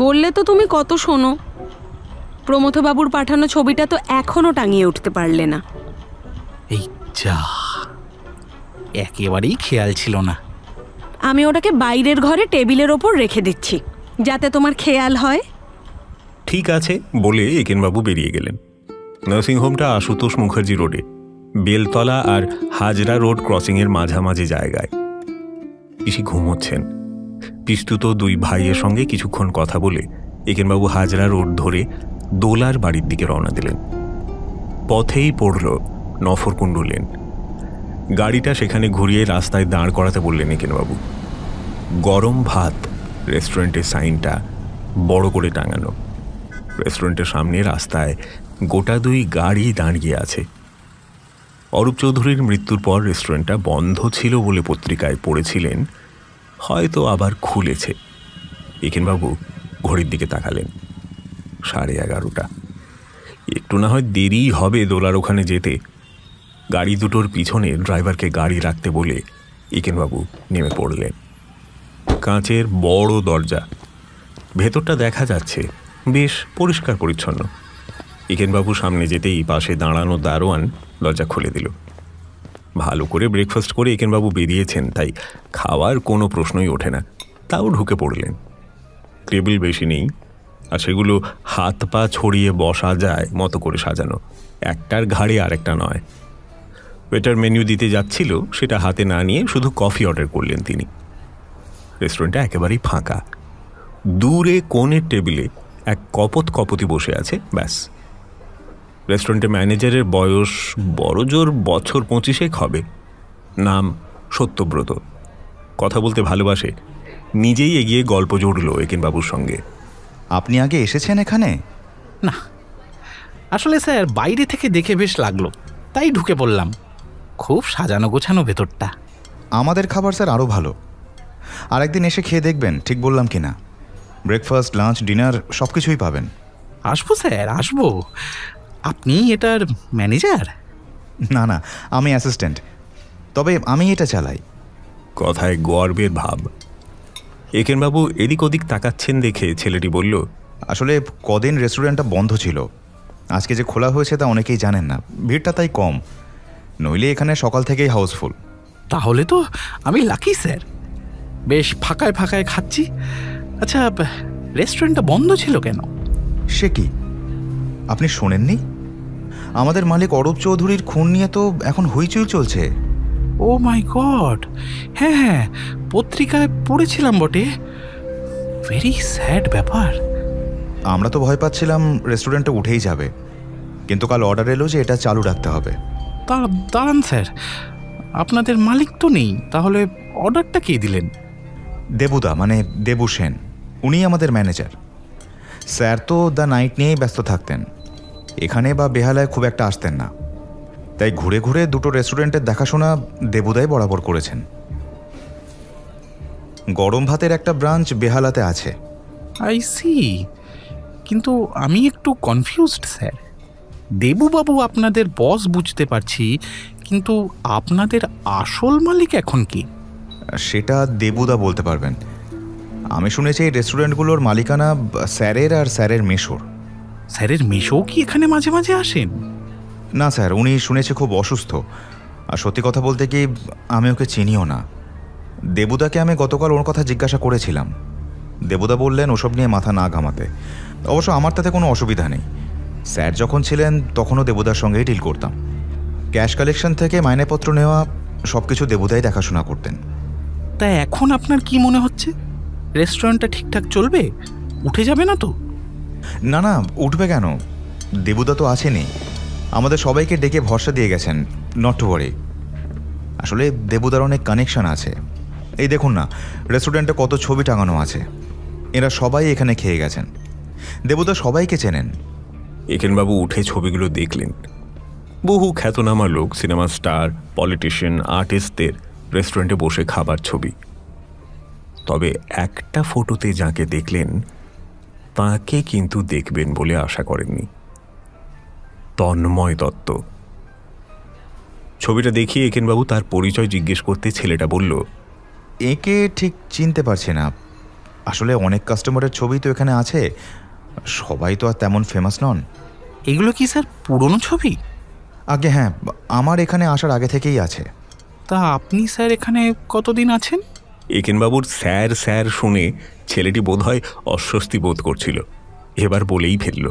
বললে তো তুমি কত শোনো। প্রমথবাবুর পাঠানো ছবিটা তো এখনো টাঙিয়ে উঠতে পারলে না। এই যা, একেবারেই খেয়াল ছিল না। আমি ওটাকে বাইরের ঘরে টেবিলের ওপর রেখে দিচ্ছি, যাতে তোমার খেয়াল হয়। ঠিক আছে বলে একেনবাবু বেরিয়ে গেলেন। নার্সিংহোমটা আশুতোষ মুখার্জি রোডে, বেলতলা আর হাজরা রোড ক্রসিংয়ের মাঝামাঝি জায়গায়। পিসি ঘুমোচ্ছেন। পিস্তুত 2 ভাইয়ের সঙ্গে কিছুক্ষণ কথা বলে একেনবাবু হাজরা রোড ধরে দোলার বাড়ির দিকে রওনা দিলেন। পথেই পড়ল নফরকুণ্ডু লেন। গাড়িটা সেখানে ঘুরিয়ে রাস্তায় দাঁড় করাতে বললেন একেনবাবু। গরম ভাত রেস্টুরেন্টের সাইনটা বড় করে টাঙানো। রেস্টুরেন্টের সামনে রাস্তায় গোটা 2 গাড়ি দাঁড়িয়ে আছে। অরূপ চৌধুরীর মৃত্যুর পর রেস্টুরেন্টটা বন্ধ ছিল বলে পত্রিকায় পড়েছিলেন, হয়তো আবার খুলেছে। একেনবাবু ঘড়ির দিকে তাকালেন। 11:30। একটু না হয় দেরি হবে দোলার ওখানে যেতে। গাড়ি দুটোর পিছনে ড্রাইভারকে গাড়ি রাখতে বলে একেনবাবু নেমে পড়লেন। কাঁচের বড় দরজা, ভেতরটা দেখা যাচ্ছে, বেশ পরিষ্কার পরিচ্ছন্ন। একেনবাবু সামনে যেতেই পাশে দাঁড়ানো দারোয়ান দরজা খুলে দিল। ভালো করে ব্রেকফাস্ট করে একেনবাবু বেরিয়েছেন, তাই খাওয়ার কোনো প্রশ্নই ওঠে না। তাও ঢুকে পড়লেন। টেবিল বেশি নেই, আর সেগুলো হাত পা ছড়িয়ে বসা যায় মতো করে সাজানো, একটার ঘাড়ে আরেকটা নয়। ওয়েটার মেনু দিতে যাচ্ছিল, সেটা হাতে না নিয়ে শুধু কফি অর্ডার করলেন তিনি। রেস্টুরেন্টটা একেবারেই ফাঁকা। দূরে কোণের টেবিলে এক কপতি বসে আছে, ব্যাস। রেস্টুরেন্টের ম্যানেজারের বয়স বড়জোর বছর 25 হবে। নাম সত্যব্রত। কথা বলতে ভালোবাসে। নিজেই এগিয়ে গল্প জুড়ল একেনবাবুর সঙ্গে। আপনি আগে এসেছেন এখানে? না, আসলে স্যার বাইরে থেকে দেখে বেশ লাগলো, তাই ঢুকে পড়লাম। খুব সাজানো গোছানো ভেতরটা। আমাদের খাবার স্যার আরও ভালো। আর একদিন এসে খেয়ে দেখবেন ঠিক বললাম কি না। ব্রেকফাস্ট, লাঞ্চ, ডিনার সব কিছুই পাবেন। আসবো স্যার, আসবো। আপনি এটার ম্যানেজার? না না, আমি অ্যাসিস্ট্যান্ট, তবে আমি এটা চালাই। কথায় গর্বের ভাব। একেনবাবু এদিক ওদিক তাকাচ্ছেন দেখে ছেলেটি বলল, আসলে কদিন রেস্টুরেন্টটা বন্ধ ছিল, আজকে যে খোলা হয়েছে তা অনেকেই জানেন না, ভিড়টা তাই কম, নইলে এখানে সকাল থেকেই হাউসফুল। তাহলে তো আমি লাকি স্যার, বেশ ফাঁকায় ফাঁকায় খাচ্ছি। আচ্ছা, রেস্টুরেন্টটা বন্ধ ছিল কেন? সে কি, আপনি শোনেননি? আমাদের মালিক অরূপ চৌধুরীর খুন নিয়ে তো এখন হইচই চলছে। ও মাই গড, হ্যাঁ হ্যাঁ, পত্রিকায় পড়েছিলাম বটে। ভেরি স্যাড ব্যাপার। আমরা তো ভয় পাচ্ছিলাম রেস্টুরেন্টটা উঠেই যাবে, কিন্তু কাল অর্ডার এলো যে এটা চালু রাখতে হবে। দাঁড়ান স্যার, আপনাদের মালিক তো নেই, তাহলে অর্ডারটা কে দিলেন? দেবুদা, মানে দেবু সেন, উনি আমাদের ম্যানেজার। স্যার তো দ্য নাইট নিয়েই ব্যস্ত থাকতেন, এখানে বা বেহালায় খুব একটা আসতেন না, তাই ঘুরে ঘুরে 2টো রেস্টুরেন্টের দেখাশোনা দেবুদাই বরাবর করেছেন। গরম ভাতের একটা ব্রাঞ্চ বেহালাতে আছে। আই সি, কিন্তু আমি একটু কনফিউজড স্যার। দেবুবাবু আপনাদের বস বুঝতে পারছি, কিন্তু আপনাদের আসল মালিক এখন কি? সেটা দেবুদা বলতে পারবেন। আমি শুনেছি এই রেস্টুরেন্টগুলোর মালিকানা স্যারের আর স্যারের মেশোর। স্যারের মেশোও কি এখানে মাঝে মাঝে আসেন? না স্যার, উনি শুনেছে খুব অসুস্থ। আর সত্যি কথা বলতে কি, আমি ওকে চিনিও না। দেবুদাকে আমি গতকাল ওর কথা জিজ্ঞাসা করেছিলাম। দেবুদা বললেন ওসব নিয়ে মাথা না ঘামাতে। অবশ্য আমার তাতে কোনো অসুবিধা নেই। স্যার যখন ছিলেন তখনও দেবুদার সঙ্গেই ডিল করতাম। ক্যাশ কালেকশন থেকে মাইনেপত্র নেওয়া সব কিছু দেবুদাই দেখাশোনা করতেন। তা এখন আপনার কি মনে হচ্ছে? রেস্টুরেন্টটা ঠিকঠাক চলবে? উঠে যাবে না তো? না না, উঠবে কেন? দেবুদা তো আছেনই, আমাদের সবাইকে ডেকে ভরসা দিয়ে গেছেন। Not to worry. আসলে দেবুদার অনেক কানেকশন আছে। এই দেখুন না, রেস্টুরেন্টে কত ছবি টাঙানো আছে। এরা সবাই এখানে খেয়ে গেছেন। দেবুদা সবাইকে চেনেন। একেনবাবু উঠে ছবিগুলো দেখলেন। বহু খ্যাতনামা লোক, সিনেমা স্টার, পলিটিশিয়ান, আর্টিস্টদের রেস্টুরেন্টে বসে খাবার ছবি। তবে একটা ফটোতে যাকে দেখলেন তাকে কিন্তু দেখবেন বলে আশা করেননি। তন্ময় দত্ত। ছবিটা দেখিয়ে একেনবাবু তার পরিচয় জিজ্ঞেস করতে ছেলেটা বলল, একে ঠিক চিনতে পারছি না। আসলে অনেক কাস্টমারের ছবি তো এখানে আছে, সবাই তো আর তেমন ফেমাস নন। এগুলো কি স্যার পুরনো ছবি? আগে হ্যাঁ, আমার এখানে আসার আগে থেকেই আছে। তা আপনি স্যার এখানে কতদিন আছেন? একেনবাবুর স্যার স্যার শুনে ছেলেটি বোধহয় অস্বস্তি বোধ করছিল। এবার বলেই ফেলল,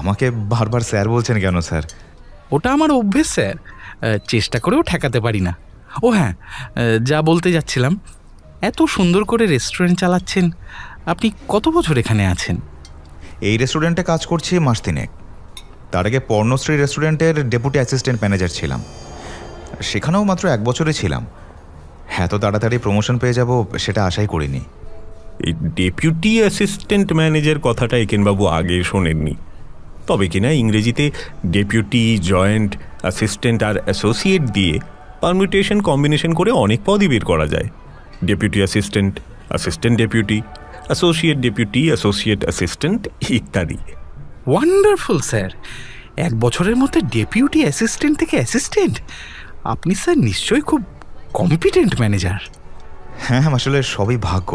আমাকে বারবার স্যার বলছেন কেন স্যার? ওটা আমার অভ্যেস স্যার, চেষ্টা করেও ঠেকাতে পারি না। ও হ্যাঁ, যা বলতে যাচ্ছিলাম, এত সুন্দর করে রেস্টুরেন্ট চালাচ্ছেন, আপনি কত বছর এখানে আছেন? এই রেস্টুরেন্টে কাজ করছি মাস 3। তার আগে পর্ণশ্রী রেস্টুরেন্টের ডেপুটি অ্যাসিস্ট্যান্ট ম্যানেজার ছিলাম। সেখানেও মাত্র 1 বছরই ছিলাম। এত তাড়াতাড়ি প্রমোশন পেয়ে যাব সেটা আশাই করিনি। এই ডেপুটি অ্যাসিস্ট্যান্ট ম্যানেজার কথাটা একেনবাবু আগে শোনেননি। তবে কিনা ইংরেজিতে ডেপুটি, জয়েন্ট, অ্যাসিস্ট্যান্ট আর অ্যাসোসিয়েট দিয়ে পারমিউটেশন কম্বিনেশন করে অনেক পদই বের করা যায়। Deputy assistant, assistant deputy, associate deputy, associate assistant ইত্যাদি। Wonderful sir! 1 বছরের মধ্যে ডেপুটি অ্যাসিস্ট্যান্ট থেকে অ্যাসিস্ট্যান্ট! আপনি স্যার নিশ্চয়ই খুব কম্পিটেন্ট ম্যানেজার। হ্যাঁ, আসলে সবই ভাগ্য।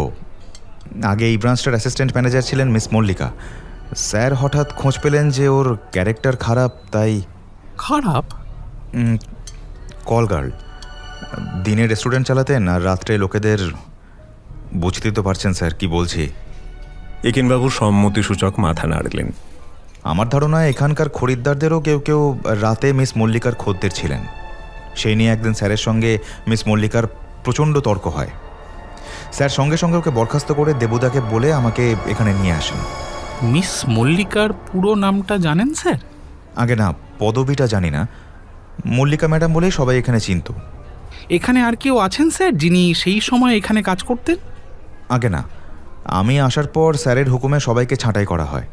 আগে এই ব্রাঞ্চটার অ্যাসিস্ট্যান্ট ম্যানেজার ছিলেন মিস মল্লিকা। স্যার হঠাৎ খোঁজ পেলেন যে ওর ক্যারেক্টার খারাপ, তাই। খারাপ? Call girl. দিনে রেস্টুরেন্ট চালাতেন আর রাত্রে লোকেদের, বুঝতেই তো পারছেন স্যার কি বলছি। একেনবাবু সম্মতিসূচক মাথা নাড়লেন। আমার ধারণা এখানকার খরিদ্দারদেরও কেউ কেউ রাতে মিস মল্লিকার খদ্দের ছিলেন। সেই নিয়ে একদিন স্যারের সঙ্গে মিস মল্লিকার প্রচণ্ড তর্ক হয়। স্যার সঙ্গে সঙ্গে ওকে বরখাস্ত করে দেবুদাকে বলে আমাকে এখানে নিয়ে আসেন। মিস মল্লিকার পুরো নামটা জানেন স্যার? আগে না, পদবিটা জানি না। মল্লিকা ম্যাডাম বলেই সবাই এখানে চিনত। এখানে আর কেউ আছেন স্যার যিনি সেই সময় এখানে কাজ করতেন? আগে না, আমি আসার পর স্যারের হুকুমে সবাইকে ছাঁটাই করা হয়।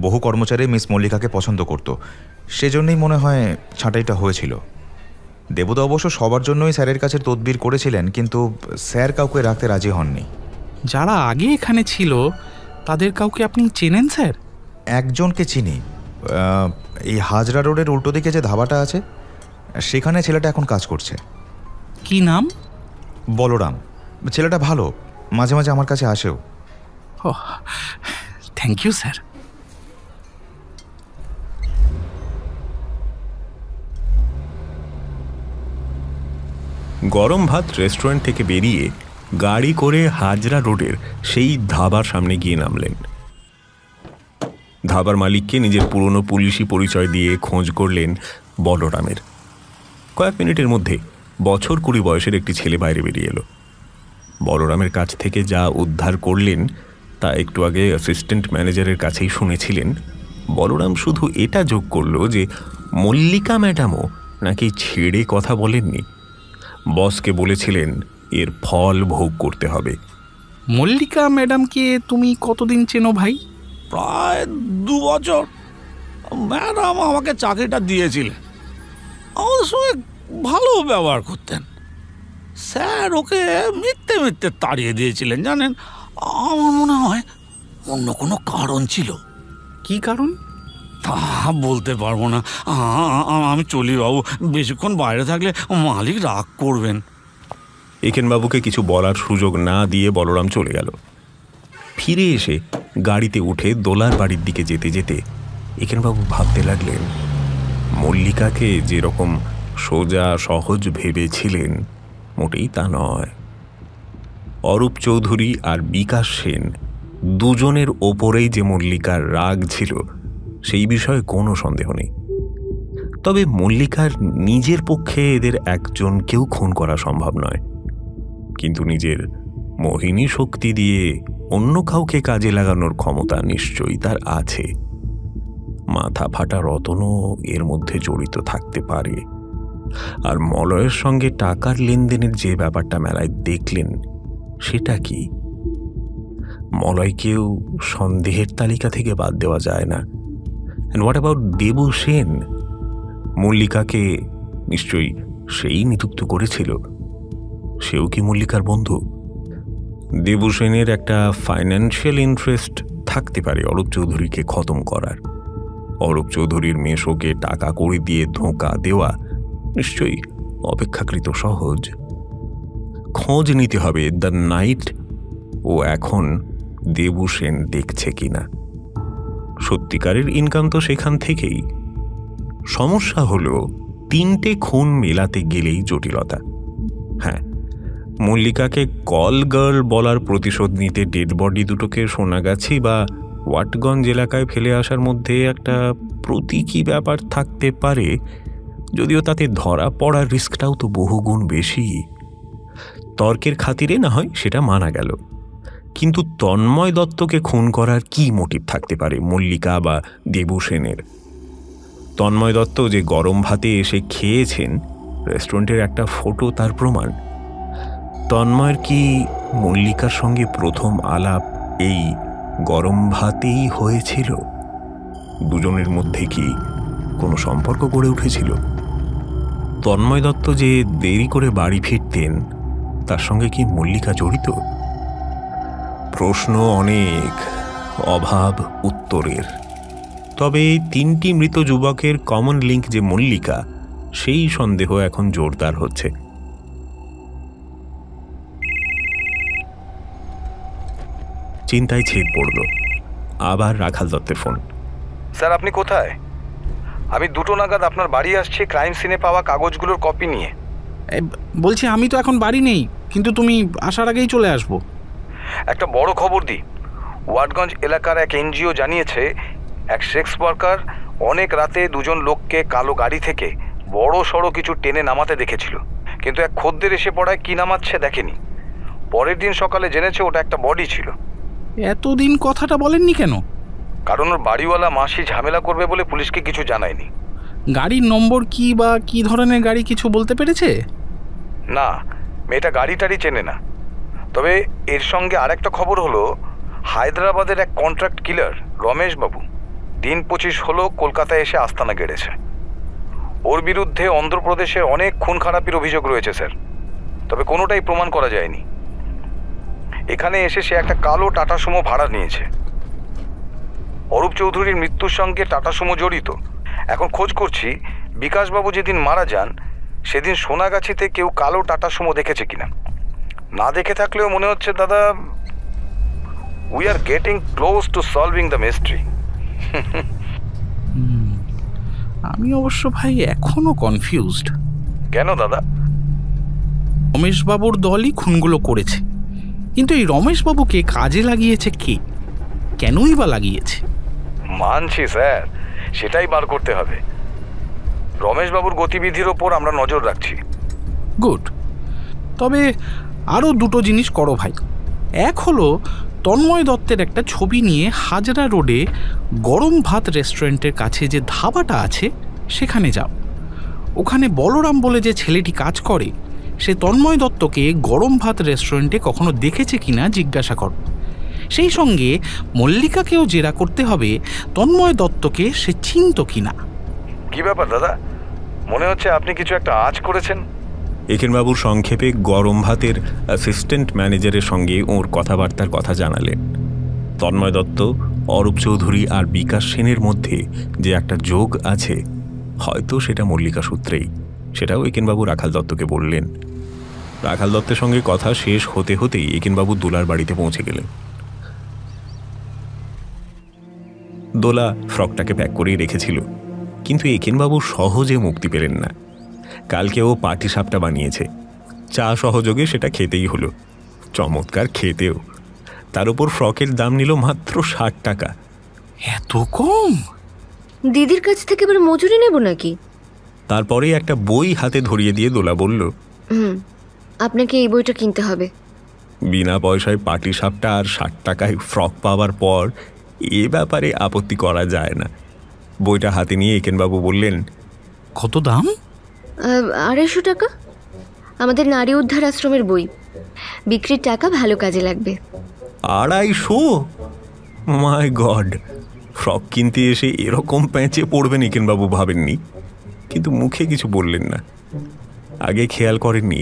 বহু কর্মচারী মিস মল্লিকাকে পছন্দ করত, সেজন্যই মনে হয় ছাঁটাইটা হয়েছিল। দেবুদা অবশ্য সবার জন্যই স্যারের কাছে তদবির করেছিলেন, কিন্তু স্যার কাউকে রাখতে রাজি হননি। যারা আগে এখানে ছিল তাদের কাউকে আপনি চেনেন স্যার? একজনকে চিনি। এই হাজরা রোডের উল্টো দিকে যে ধাবাটা আছে সেখানে ছেলেটা এখন কাজ করছে। কি নাম? বলরাম। ছেলেটা ভালো, মাঝে মাঝে আমার কাছে আসেও। ও, থ্যাংক ইউ স্যার। গরম ভাত রেস্টুরেন্ট থেকে বেরিয়ে গাড়ি করে হাজরা রোডের সেই ধাবার সামনে গিয়ে নামলেন। ধাবার মালিককে নিজের পুরনো পুলিশি পরিচয় দিয়ে খোঁজ করলেন বলরামের। কয়েক মিনিটের মধ্যে বছর 20 বয়সের একটি ছেলে বাইরে বেরিয়ে এলো। বলরামের কাছ থেকে যা উদ্ধার করলেন তা একটু আগে অ্যাসিস্ট্যান্ট ম্যানেজারের কাছেই শুনেছিলেন। বলরাম শুধু এটা যোগ করল যে মল্লিকা ম্যাডামও নাকি ছেড়ে কথা বলেননি। বসকে বলেছিলেন এর ফল ভোগ করতে হবে। মল্লিকা ম্যাডামকে তুমি কতদিন চেনো ভাই? প্রায় 2 বছর। ম্যাডাম আমাকে চাকরিটা দিয়েছিলেন, আমাদের সঙ্গে ভালো ব্যবহার করতেন। স্যার ওকে মিথ্যে মিথ্যে তাড়িয়ে দিয়েছিলেন জানেন। আমার মনে হয় অন্য কোনো কারণ ছিল। কি কারণ? তা বলতে পারবো না। আমি চলি বাবু, বেশিক্ষণ বাইরে থাকলে মালিক রাগ করবেন। একেনবাবুকে কিছু বলার সুযোগ না দিয়ে বলরাম চলে গেল। ফিরে এসে গাড়িতে উঠে দোলার বাড়ির দিকে যেতে যেতে একেনবাবু ভাবতে লাগলেন, মল্লিকাকে যেরকম সোজা সহজ ভেবেছিলেন মোটেই তা নয়। অরূপ চৌধুরী আর বিকাশ সেন দুজনের ওপরেই যে মল্লিকার রাগ ছিল সেই বিষয়ে কোনো সন্দেহ নেই। তবে মল্লিকার নিজের পক্ষে এদের একজনকেও খুন করা সম্ভব নয়, কিন্তু নিজের মোহিনী শক্তি দিয়ে অন্য কাউকে কাজে লাগানোর ক্ষমতা নিশ্চয়ই তার আছে। মাথা ফাটা রতনও এর মধ্যে জড়িত থাকতে পারে। আর মলয়ের সঙ্গে টাকার লেনদেনের যে ব্যাপারটা মেলায় দেখলেন সেটা কি? মলয়কেও সন্দেহের তালিকা থেকে বাদ দেওয়া যায় না। And what about Debu Sen? মল্লিকাকে নিশ্চয়ই সেই নিযুক্ত করেছিল। সেও কি মল্লিকার বন্ধু? দেবু সেনের একটা ফাইন্যান্সিয়াল ইন্টারেস্ট থাকতে পারে অরূপ চৌধুরীকে খতম করার। অরূপ চৌধুরীর মেশোকে টাকা করে দিয়ে ধোঁকা দেওয়া নিশ্চয়ই অপেক্ষাকৃত সহজ। খোঁজ নিতে হবে দ্য নাইট ও এখন দেবু সেন দেখছে কিনা। সত্যিকারের ইনকাম তো সেখান থেকেই। সমস্যা হলো তিনটে খুন মেলাতে গেলেই জটিলতা। হ্যাঁ, মল্লিকাকে কল গার্ল বলার প্রতিশোধ নিতে ডেড বডি দুটোকে সোনাগাছি বা ওয়াটগঞ্জ এলাকায় ফেলে আসার মধ্যে একটা প্রতীকী ব্যাপার থাকতে পারে, যদিও তাতে ধরা পড়ার রিস্কটাও তো বহুগুণ বেশি। তর্কের খাতিরে না হয় সেটা মানা গেল, কিন্তু তন্ময় দত্তকে খুন করার কি মোটিভ থাকতে পারে মল্লিকা বা দেবু সেনের? তন্ময় দত্ত যে গরম ভাতে এসে খেয়েছেন, রেস্টুরেন্টের একটা ফটো তার প্রমাণ। তন্ময়ের কি মল্লিকার সঙ্গে প্রথম আলাপ এই গরম ভাতেই হয়েছিল? দুজনের মধ্যে কি কোনো সম্পর্ক গড়ে উঠেছিল? তন্ময় দত্ত যে দেরি করে বাড়ি ফিরতেন, তার সঙ্গে কি মল্লিকা জড়িত? প্রশ্ন অনেক, অভাব উত্তরের। তবে তিনটি মৃত যুবকের কমন লিঙ্ক যে মল্লিকা, সেই সন্দেহ এখন জোরদার হচ্ছে। চিন্তায় ছেদ পড়ল। আবার রাখাল দত্তের ফোন। স্যার, আপনি কোথায়? আমি 2টো নাগাদ আপনার বাড়ি আসছি ক্রাইম সিনে পাওয়া কাগজগুলোর কপি নিয়ে। বলছি আমি তো এখন বাড়ি নেই, কিন্তু তুমি আসার আগেই চলে আসবো। একটা বড় খবর দিই। ওয়াটগঞ্জ এলাকার এক এনজিও জানিয়েছে এক সেক্স ওয়ার্কার অনেক রাতে 2জন লোককে কালো গাড়ি থেকে বড় সড়ো কিছু টেনে নামাতে দেখেছিল, কিন্তু এক খদ্দের এসে পড়ায় কি নামাচ্ছে দেখেনি। পরের দিন সকালে জেনেছে ওটা একটা বডি ছিল। এতদিন কথাটা বলেননি কেন? কারণ ওর বাড়িওয়ালা মাসি ঝামেলা করবে বলে পুলিশকে কিছু জানায়নি। গাড়ির নম্বর কি বা কি ধরনের গাড়ি কিছু বলতে পেরেছে? না, মেয়েটা গাড়ি টাড়ি চেনে না। তবে এর সঙ্গে আরেকটা খবর হলো, হায়দ্রাবাদের এক কন্ট্রাক্ট কিলার রমেশ বাবু দিন 25 হলো কলকাতায় এসে আস্তানা গেড়েছে। ওর বিরুদ্ধে অন্ধ্রপ্রদেশের অনেক খুন খারাপির অভিযোগ রয়েছে স্যার, তবে কোনোটাই প্রমাণ করা যায়নি। এখানে এসে সে একটা কালো টাটা সুমো ভাড়া নিয়েছে। অরূপ চৌধুরীর মৃত্যুর সঙ্গে টাটা সুমো জড়িত। এখন খোঁজ করছি বিকাশবাবু যেদিন মারা যান সেদিন সোনাগাছিতে কেউ কালো টাটা সুমো দেখেছে কিনা। না দেখে থাকলেও মনে হচ্ছে দাদা, we are getting close two solving the mystery. আমি অবশ্য ভাই এখনো কনফিউজড। কেন দাদা? রমেশবাবুর দলই খুনগুলো করেছে, কিন্তু এই রমেশবাবুকে কাজে লাগিয়েছে কে? কেনই বা লাগিয়েছে? মানছি স্যার, সেটাই বার করতে হবে। রমেশবাবুর গতিবিধির ওপর আমরা নজর রাখছি। গুড। তবে আরও 2টো জিনিস করো ভাই। এক হলো তন্ময় দত্তের একটা ছবি নিয়ে হাজরা রোডে গরম ভাত রেস্টুরেন্টের কাছে যে ধাবাটা আছে সেখানে যাও। ওখানে বলরাম বলে যে ছেলেটি কাজ করে, সে তন্ময় দত্তকে গরম ভাত রেস্টুরেন্টে কখনো দেখেছে কিনা জিজ্ঞাসা করো। সেই সঙ্গে মল্লিকাকেও জেরা করতে হবে তন্ময় দত্তকে সে চিনত কিনা। কি ব্যাপার দাদা, মনে হচ্ছে আপনি কিছু একটা আঁচ করেছেন। একেনবাবুর সংক্ষেপে গরম ভাতের অ্যাসিস্ট্যান্ট ম্যানেজারের সঙ্গে ওর কথাবার্তার কথা জানালেন। তন্ময় দত্ত অরূপ চৌধুরী আর বিকাশ সেনের মধ্যে যে একটা যোগ আছে, হয়তো সেটা মল্লিকা সূত্রেই, সেটাও একেনবাবু রাখাল দত্তকে বললেন। রাখাল দত্তের সঙ্গে কথা শেষ হতে হতেই একেনবাবু দোলার বাড়িতে পৌঁছে গেলেন। দোলা ফ্রকটাকে প্যাক করেই রেখেছিল, কিন্তু একেনবাবু সহজে মুক্তি পেলেন না। কালকে ও পাটিসাপটা বানিয়েছে, চা সহযোগে সেটা খেতেই হলো। চমৎকার খেতেও। তার উপর ফ্রকের দাম নিল মাত্র 60 টাকা। এত কম? দিদির কাছ থেকে এবার মজুরি নেব নাকি? তারপরে একটা বই হাতে ধরিয়ে দিয়ে দোলা বলল, আপনাকে এই বইটা কিনতে হবে। বিনা পয়সায় পাটিসাপটা আর 60 টাকায় ফ্রক পাওয়ার পর এ ব্যাপারে আপত্তি করা যায় না। বইটা হাতে নিয়ে একেনবাবু বললেন, কত দাম? 250 টাকা। আমাদের নারী উদ্ধার আশ্রমের বই, বিক্রির টাকা ভালো কাজে লাগবে। 250? মাই গড! ফ্রক কিনতে এসে এরকম প্যাঁচে পড়বেন একেনবাবু ভাবেননি, কিন্তু মুখে কিছু বললেন না। আগে খেয়াল করেননি,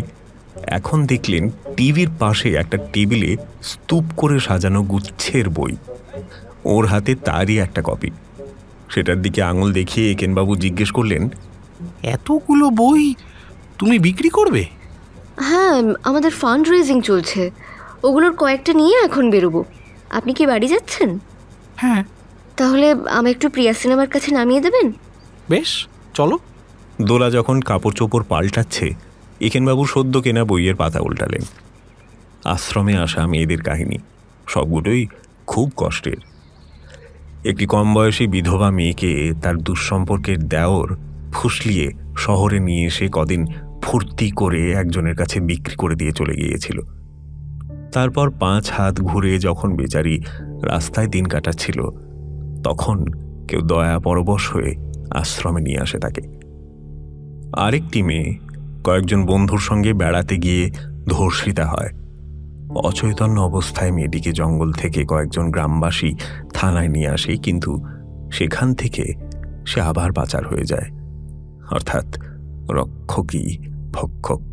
এখন দেখলেন টিভির পাশে একটা টেবিলে স্তূপ করে সাজানো গুচ্ছের বই। ওর হাতে তারই একটা কপি। সেটার দিকে আঙুল দেখিয়ে একেনবাবু জিজ্ঞেস করলেন, এতগুলো বই তুমি বিক্রি করবে? হ্যাঁ, আমাদের ফান্ড রেজিং চলছে, ওগুলোর কয়েকটা নিয়ে এখন বেরোবো। আপনি কি বাড়ি যাচ্ছেন? হ্যাঁ। তাহলে আমি একটু প্রিয়া সিনেমার কাছে নামিয়ে দেবেন? বেশ, চলো। দোলা যখন কাপড় চোপড় পাল্টাচ্ছে, একেনবাবু সদ্য কেনা বইয়ের পাতা উল্টালেন। আশ্রমে আসা মেয়েদের কাহিনী, সবগুলোই খুব কষ্টের। একটি কম বয়সী বিধবা মেয়েকে তার দুঃসম্পর্কের দেওর ফুসলিয়ে শহরে নিয়ে এসে কদিন ফুর্তি করে একজনের কাছে বিক্রি করে দিয়ে চলে গিয়েছিল। তারপর 5 হাত ঘুরে যখন বেচারি রাস্তায় দিন কাটাচ্ছিল, তখন কেউ দয়া পরবশ হয়ে আশ্রমে নিয়ে আসে তাকে। আরেকটি মেয়ে কয়েকজন বন্ধুর সঙ্গে বেড়াতে গিয়ে ধর্ষিতা হয়। অচৈতন্য অবস্থায় মেয়েটিকে জঙ্গল থেকে কয়েকজন গ্রামবাসী থানায় নিয়ে আসে, কিন্তু সেখান থেকে সে আবার পাচার হয়ে যায়, অর্থাৎ রক্ষকই ভক্ষক।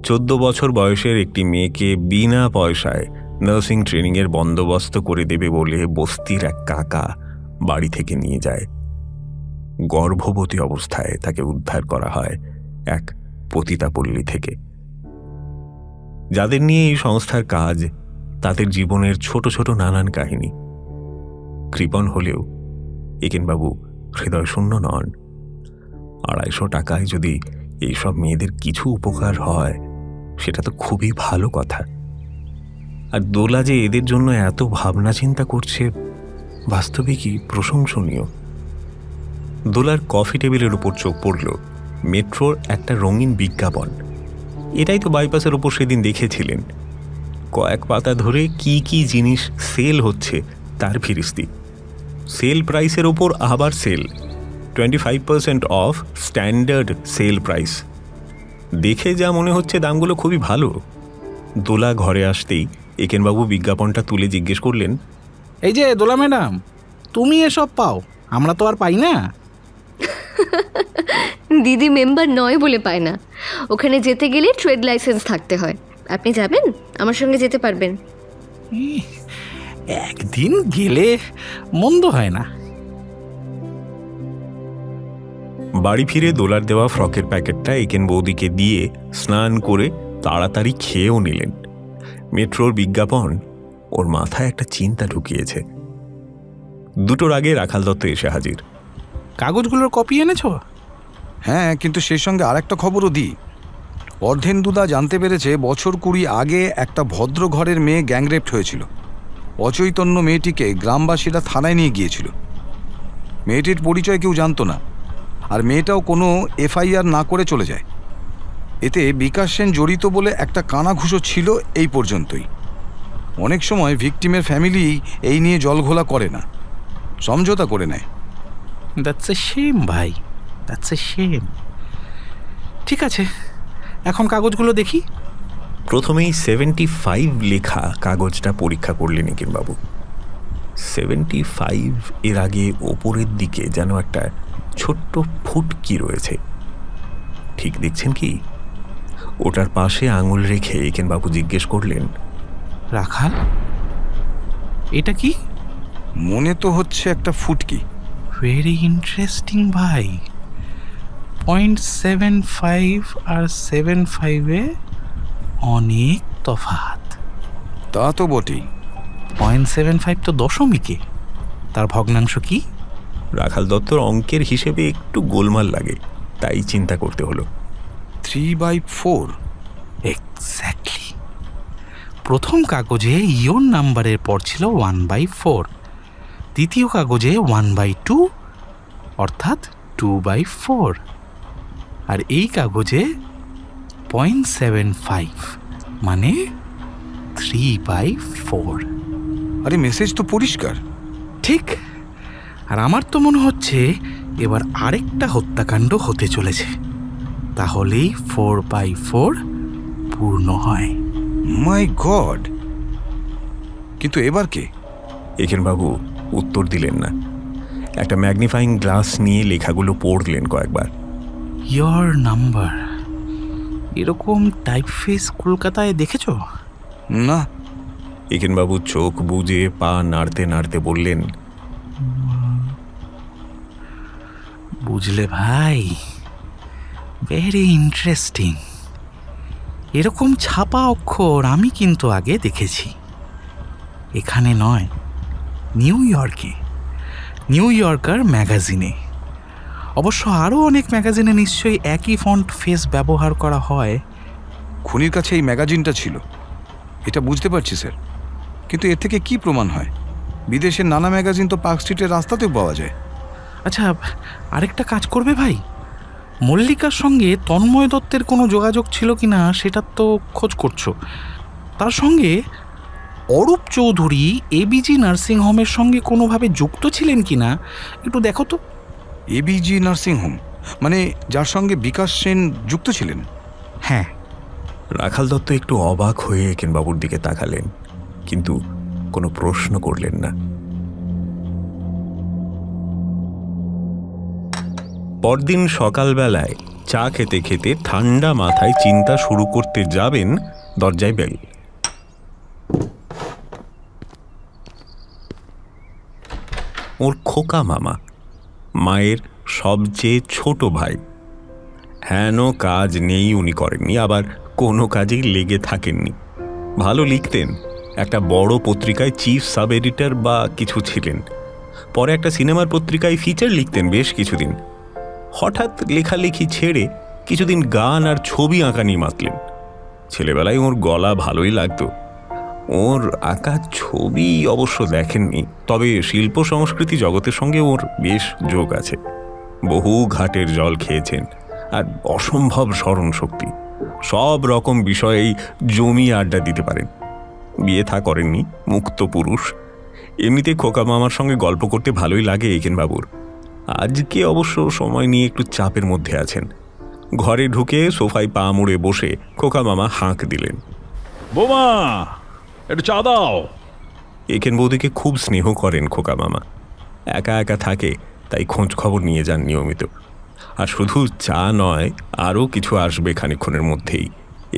14 বছর বয়সের একটি মেয়েকে বিনা পয়সায় নার্সিং ট্রেনিংয়ের বন্দোবস্ত করে দেবে বলে বস্তির এক কাকা বাড়ি থেকে নিয়ে যায়। গর্ভবতী অবস্থায় তাকে উদ্ধার করা হয় এক পতিতাপল্লী থেকে। যাদের নিয়ে এই সংস্থার কাজ, তাদের জীবনের ছোট ছোট নানান কাহিনী। কৃপণ হলেও একেনবাবু হৃদয় শূন্য নন। 250 টাকায় যদি এইসব মেয়েদের কিছু উপকার হয়, সেটা তো খুবই ভালো কথা। আর দোলা যে এদের জন্য এত ভাবনা চিন্তা করছে, বাস্তবিকই প্রশংসনীয়। দোলার কফি টেবিলের উপর চোখ পড়ল মেট্রোর একটা রঙিন বিজ্ঞাপন। এটাই তো বাইপাসের উপর সেদিন দেখেছিলেন। কয়েক পাতা ধরে কি কি জিনিস সেল হচ্ছে তার ফিরিস্তি। সেল প্রাইসের ওপর আবার sale, 25% off standard sale price. দেখে যা মনে হচ্ছে দামগুলো খুবই ভালো। দোলা ঘরে আসতেই একেনবাবু বিজ্ঞাপনটা তুলে জিজ্ঞেস করলেন, এই যে দোলা ম্যাডাম, তুমি এসব পাও, আমরা তো আর পাই না। দিদি মেম্বার নয় বলে পায় না, ওখানে যেতে গেলে ট্রেড লাইসেন্স থাকতে হয়। আপনি যাবেন? আমার সঙ্গে যেতে পারবেন। একদিন গেলে মন্দ হয় না। বাড়ি ফিরে দোলার দেওয়া ফ্রকের প্যাকেটটা একেন বৌদিকে দিয়ে স্নান করে তাড়াতাড়ি খেয়েও নিলেন। মেট্রোর বিজ্ঞাপন ওর মাথায় একটা চিন্তা ঢুকিয়েছে। 2টোর আগে রাখাল দত্ত এসে হাজির। কাগজগুলোর কপি এনেছো? হ্যাঁ, কিন্তু সেই সঙ্গে আরেকটা খবরও দিই। অর্ধেন্দুদা জানতে পেরেছে বছর 20 আগে একটা ভদ্র ঘরের মেয়ে গ্যাংরেপড হয়েছিল। অচৈতন্য মেয়েটিকে গ্রামবাসীরা থানায় নিয়ে গিয়েছিল। মেয়েটির পরিচয় কেউ জানতো না, আর মেয়েটাও কোনো এফআইআর না করে চলে যায়। এতে বিকাশ সেন জড়িত বলে একটা কানাঘুষো ছিল, এই পর্যন্তই। অনেক সময় ভিকটিমের ফ্যামিলি এই নিয়ে জলঘোলা করে না, সমঝোতা করে নেয়। দ্যাটস এ শেম ভাই, দ্যাটস এ শেম। ঠিক আছে, এখন কাগজগুলো দেখি। প্রথমেই 75 লেখা কাগজটা পরীক্ষা করলেন একেনবাবু। 75 এর আগে ওপরের দিকে যেন একটা ছোট্ট ফুটকি রয়েছে, ঠিক দেখছেন কি? ওটার পাশে আঙুল রেখে একেনবাবু জিজ্ঞেস করলেন, রাখাল, এটা কি? মনে তো হচ্ছে একটা ফুটকি। ভেরি ইন্টারেস্টিং ভাই। 0.75 আর 75-এ অনেক তফাৎ। তা তো বটেই। 0.75 তো দশমিকে, তার ভগ্নাংশ কি? রাখাল দত্তর অঙ্কের হিসেবে একটু গোলমাল লাগে, তাই চিন্তা করতে হলো। 3/4। এক্স্যাক্টলি। প্রথম কাগজে ইয়ন নাম্বারের পর ছিল 1/4, দ্বিতীয় কাগজে 1/2 অর্থাৎ 2/4, আর এই কাগজে 0.75 মানে 3/4। আরে মেসেজ তো পরিষ্কার। ঠিক। আর আমার তো মনে হচ্ছে এবার আরেকটা হত্যাকাণ্ড হতে চলেছে, তাহলেই 4/4 পূর্ণ হয়। মাই গড! কিন্তু এবার কে? একেনবাবু উত্তর দিলেন না। একটা ম্যাগনিফাইং গ্লাস নিয়ে লেখাগুলো পড়লেন কয়েকবার। ইয়োর নাম্বার, এরকম টাইপফেস কলকাতায় দেখেছো? না। একেনবাবু চোখ বুজে পা নাড়তে নাড়তে বললেন, বুঝলে ভাই, ভেরি ইন্টারেস্টিং। এরকম ছাপা অক্ষর আমি কিন্তু আগে দেখেছি। এখানে নয়, নিউ ইয়র্কে, নিউ ইয়র্কার ম্যাগাজিনে। অবশ্য আরও অনেক ম্যাগাজিনে নিশ্চয়ই একই ফন্ট ফেস ব্যবহার করা হয়। খুনির কাছে এই ম্যাগাজিনটা ছিল, এটা বুঝতে পারছি স্যার, কিন্তু এর থেকে কি প্রমাণ হয়? বিদেশের নানা ম্যাগাজিন তো পার্ক স্ট্রিটের রাস্তাতেও পাওয়া যায়। আচ্ছা, আরেকটা কাজ করবে ভাই, মল্লিকার সঙ্গে তন্ময় দত্তের কোনো যোগাযোগ ছিল কিনা সেটা তো খোঁজ করছো। তার সঙ্গে অরূপ চৌধুরী এবিজি নার্সিংহোমের সঙ্গে কোনোভাবে যুক্ত ছিলেন কিনা একটু দেখো তো। এবিজি নার্সিংহোম মানে যার সঙ্গে বিকাশ সেন যুক্ত ছিলেন? হ্যাঁ। রাখাল দত্ত একটু অবাক হয়ে একেনবাবুর দিকে তাকালেন, কিন্তু কোনো প্রশ্ন করলেন না। পরদিন সকালবেলায় চা খেতে খেতে ঠান্ডা মাথায় চিন্তা শুরু করতে যাবেন, দরজায় বেল। ওর খোকা মামা, মায়ের সবচেয়ে ছোট ভাই। হেন কাজ নেই উনি করেননি, আবার কোনো কাজেই লেগে থাকেননি। ভালো লিখতেন, একটা বড় পত্রিকায় চিফ সাব এডিটর বা কিছু ছিলেন। পরে একটা সিনেমার পত্রিকায় ফিচার লিখতেন বেশ কিছুদিন। হঠাৎ লেখালেখি ছেড়ে কিছুদিন গান আর ছবি আঁকা নিয়ে মাতলেন। ছেলেবেলায় ওর গলা ভালোই লাগতো। ওর আঁকা ছবি অবশ্য দেখেননি, তবে শিল্প সংস্কৃতি জগতের সঙ্গে ওর বেশ যোগ আছে। বহু ঘাটের জল খেয়েছেন, আর অসম্ভব স্মরণ শক্তি। সব রকম বিষয়েই জমি আড্ডা দিতে পারেন। বিয়ে থা করেননি, মুক্ত পুরুষ। এমনিতে খোকা মামার সঙ্গে গল্প করতে ভালোই লাগে একেনবাবুর। আজকে অবশ্য সময় নিয়ে একটু চাপের মধ্যে আছেন। ঘরে ঢুকে সোফায় পা মুড়ে বসে খোকা মামা হাঁক দিলেন, বোমা একটু চা দাও। একেন বৌদিকে খুব স্নেহ করেন খোকা মামা। একা একা থাকে, তাই খোঁজ খবর নিয়ে যান নিয়মিত। আর শুধু চা নয়, আরও কিছু আসবে খানিকক্ষণের মধ্যেই।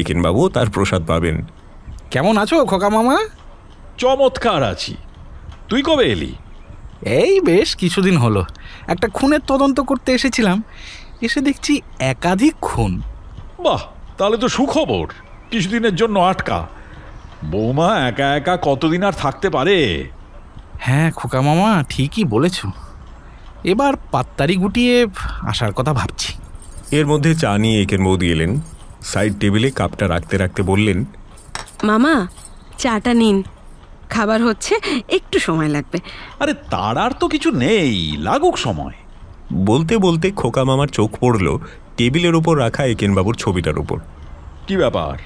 একেনবাবু তার প্রসাদ পাবেন। কেমন আছো খোকা মামা? চমৎকার আছি। তুই কবে এলি? এই বেশ কিছুদিন হলো। একটা খুনের তদন্ত করতে এসেছিলাম, এসে দেখছি একাধিক খুন। বাহ, তাহলে তো সুখবর। কিছুদিনের জন্য আটকা। বৌমা একা একা কতদিন আর থাকতে পারে? হ্যাঁ খোকা মামা, ঠিকই বলেছ। এবার পাত্তারি গুটিয়ে আসার কথা ভাবছি। এর মধ্যে চা নিয়ে একেন বৌদি এলেন। সাইড টেবিলে কাপটা রাখতে রাখতে বললেন, মামা চাটা নিন, খাবার হচ্ছে, একটু সময় লাগবে। আরে তার আর তো কিছু নেই, লাগুক সময়। বলতে বলতে খোকা মামার চোখ পড়ল টেবিলের উপর রাখা একেনবাবুর ছবিটার উপর। কি ব্যাপার,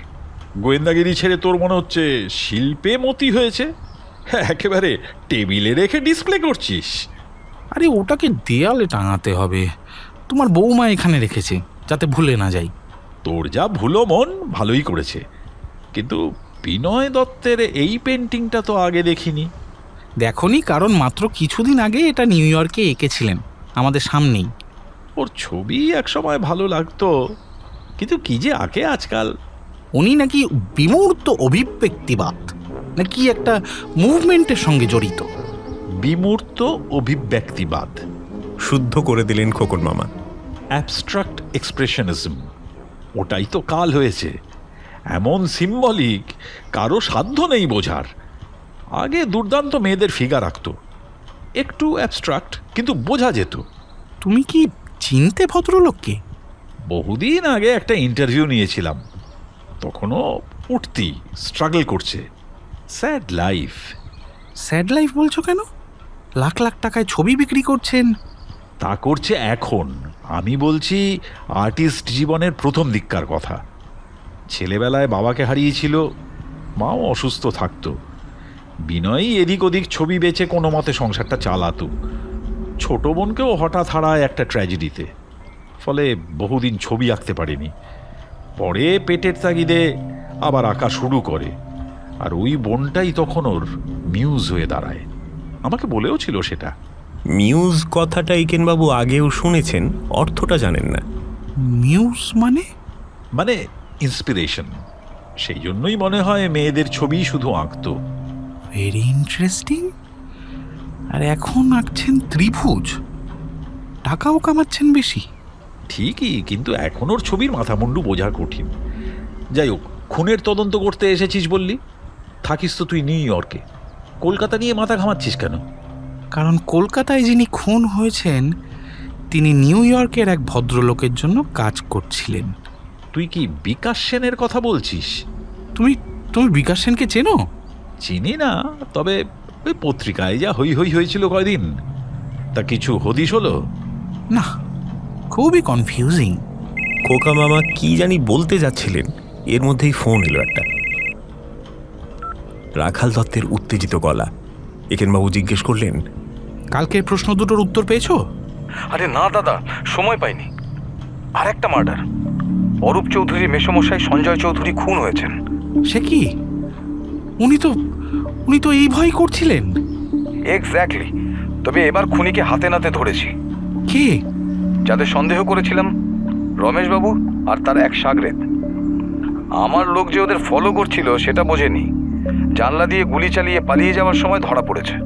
গোয়েন্দাগিরি ছেড়ে তোর মনে হচ্ছে শিল্পে মতি হয়েছে? একেবারে টেবিলে রেখে ডিসপ্লে করছিস। আরে ওটাকে দেয়ালে টাঙাতে হবে। তোমার বৌমা এখানে রেখেছে, যাতে ভুলে না যাই। তোর যা ভুলো মন, ভালোই করেছে। কিন্তু বিনয় দত্তের এই পেন্টিংটা তো আগে দেখিনি। দেখনি, কারণ মাত্র কিছুদিন আগে এটা নিউ ইয়র্কে এঁকেছিলেন আমাদের সামনেই। ওর ছবি একসময় ভালো লাগতো, কিন্তু কি যে আঁকে আজকাল। উনি নাকি বিমূর্ত অভিব্যক্তিবাদ নাকি একটা মুভমেন্টের সঙ্গে জড়িত। বিমূর্ত অভিব্যক্তিবাদ। শুদ্ধ করে দিলেন খোকন মামা। অ্যাবস্ট্রাক্ট এক্সপ্রেশনিজম, ওটাই তো কাল হয়েছে। এমন সিম্বলিক কারো সাধ্য নেই বোঝার। আগে দুর্দান্ত মেয়েদের ফিগার আঁকতো, একটু অ্যাবস্ট্রাক্ট কিন্তু বোঝা যেত। তুমি কি চিনতে ভদ্রলোককে? বহুদিন আগে একটা ইন্টারভিউ নিয়েছিলাম, তখনও উঠতি স্ট্রাগল করছে। Sad life. স্যাড লাইফ বলছো কেন? লাখ লাখ টাকায় ছবি বিক্রি করছেন। তা করছে এখন, আমি বলছি আর্টিস্ট জীবনের প্রথম দিককার কথা। ছেলেবেলায় বাবাকে হারিয়েছিল, মাও অসুস্থ থাকতো। বিনয়ই এদিক ওদিক ছবি বেচে কোনো মতে সংসারটা চালাতো। ছোট বোনকেও হঠাৎ হারায় একটা ট্র্যাজেডিতে, ফলে বহুদিন ছবি আঁকতে পারেনি। পরে পেটের তাগিদে আবার আঁকা শুরু করে, আর ওই বোনটাই তখন ওর মিউজ হয়ে দাঁড়ায়। আমাকে বলেও ছিল সেটা। মিউজ কথাটা একেনবাবু আগেও শুনেছেন, অর্থটা জানেন না। মিউজ মানে? মানে ইন্সপিরেশন। সেই জন্যই মনে হয় মেয়েদের ছবি শুধু আঁকতো। Very interesting. আর এখন আঁকছেন ত্রিভুজ, টাকাও কামাচ্ছেন বেশি। ঠিকই, কিন্তু এখন ওর ছবির মাথামুন্ডু বোঝা কঠিন। যাই হোক, খুনের তদন্ত করতে এসেছিস বললি, থাকিস তো তুই নিউ ইয়র্কে, কলকাতা নিয়ে মাথা ঘামাচ্ছিস কেন? কারণ কলকাতায় যিনি খুন হয়েছেন তিনি নিউ ইয়র্কের এক ভদ্রলোকের জন্য কাজ করছিলেন। তুই কি বিকাশ সেনের কথা বলছিস? তুমি বিকাশ সেনকে চেনো? চিনি না, তবে ওই পত্রিকায় যা হই হই হয়েছিল কয়দিন, তা কিছু হদিশ হলো? না, খুবই কনফিউজিং। খোকা মামা কি জানি বলতে যাচ্ছিলেন, এর মধ্যেই ফোন এলো একটা। রাখাল দত্তের উত্তেজিত গলা। একেনবাবু জিজ্ঞেস করলেন, কালকের প্রশ্ন দুটোর উত্তর পেয়েছো? আরে না দাদা, সময় পাইনি। আর একটা মার্ডার, অরূপ চৌধুরী মেসমশাই সঞ্জয় চৌধুরী খুন হয়েছেন। সে কি? উনি তো এই ভয় করছিলেন। এক্স্যাক্টলি। তবে এবার খুনিকে হাতে নাতে ধরেছি। কে? যাদের সন্দেহ করেছিলাম, রমেশবাবু আর তার এক শাগরেদ। আমার লোক যে ওদের ফলো করছিল সেটা বোঝেনি, জানলা দিয়ে গুলি চালিয়ে পালিয়ে যাওয়ার সময় ধরা পড়েছে।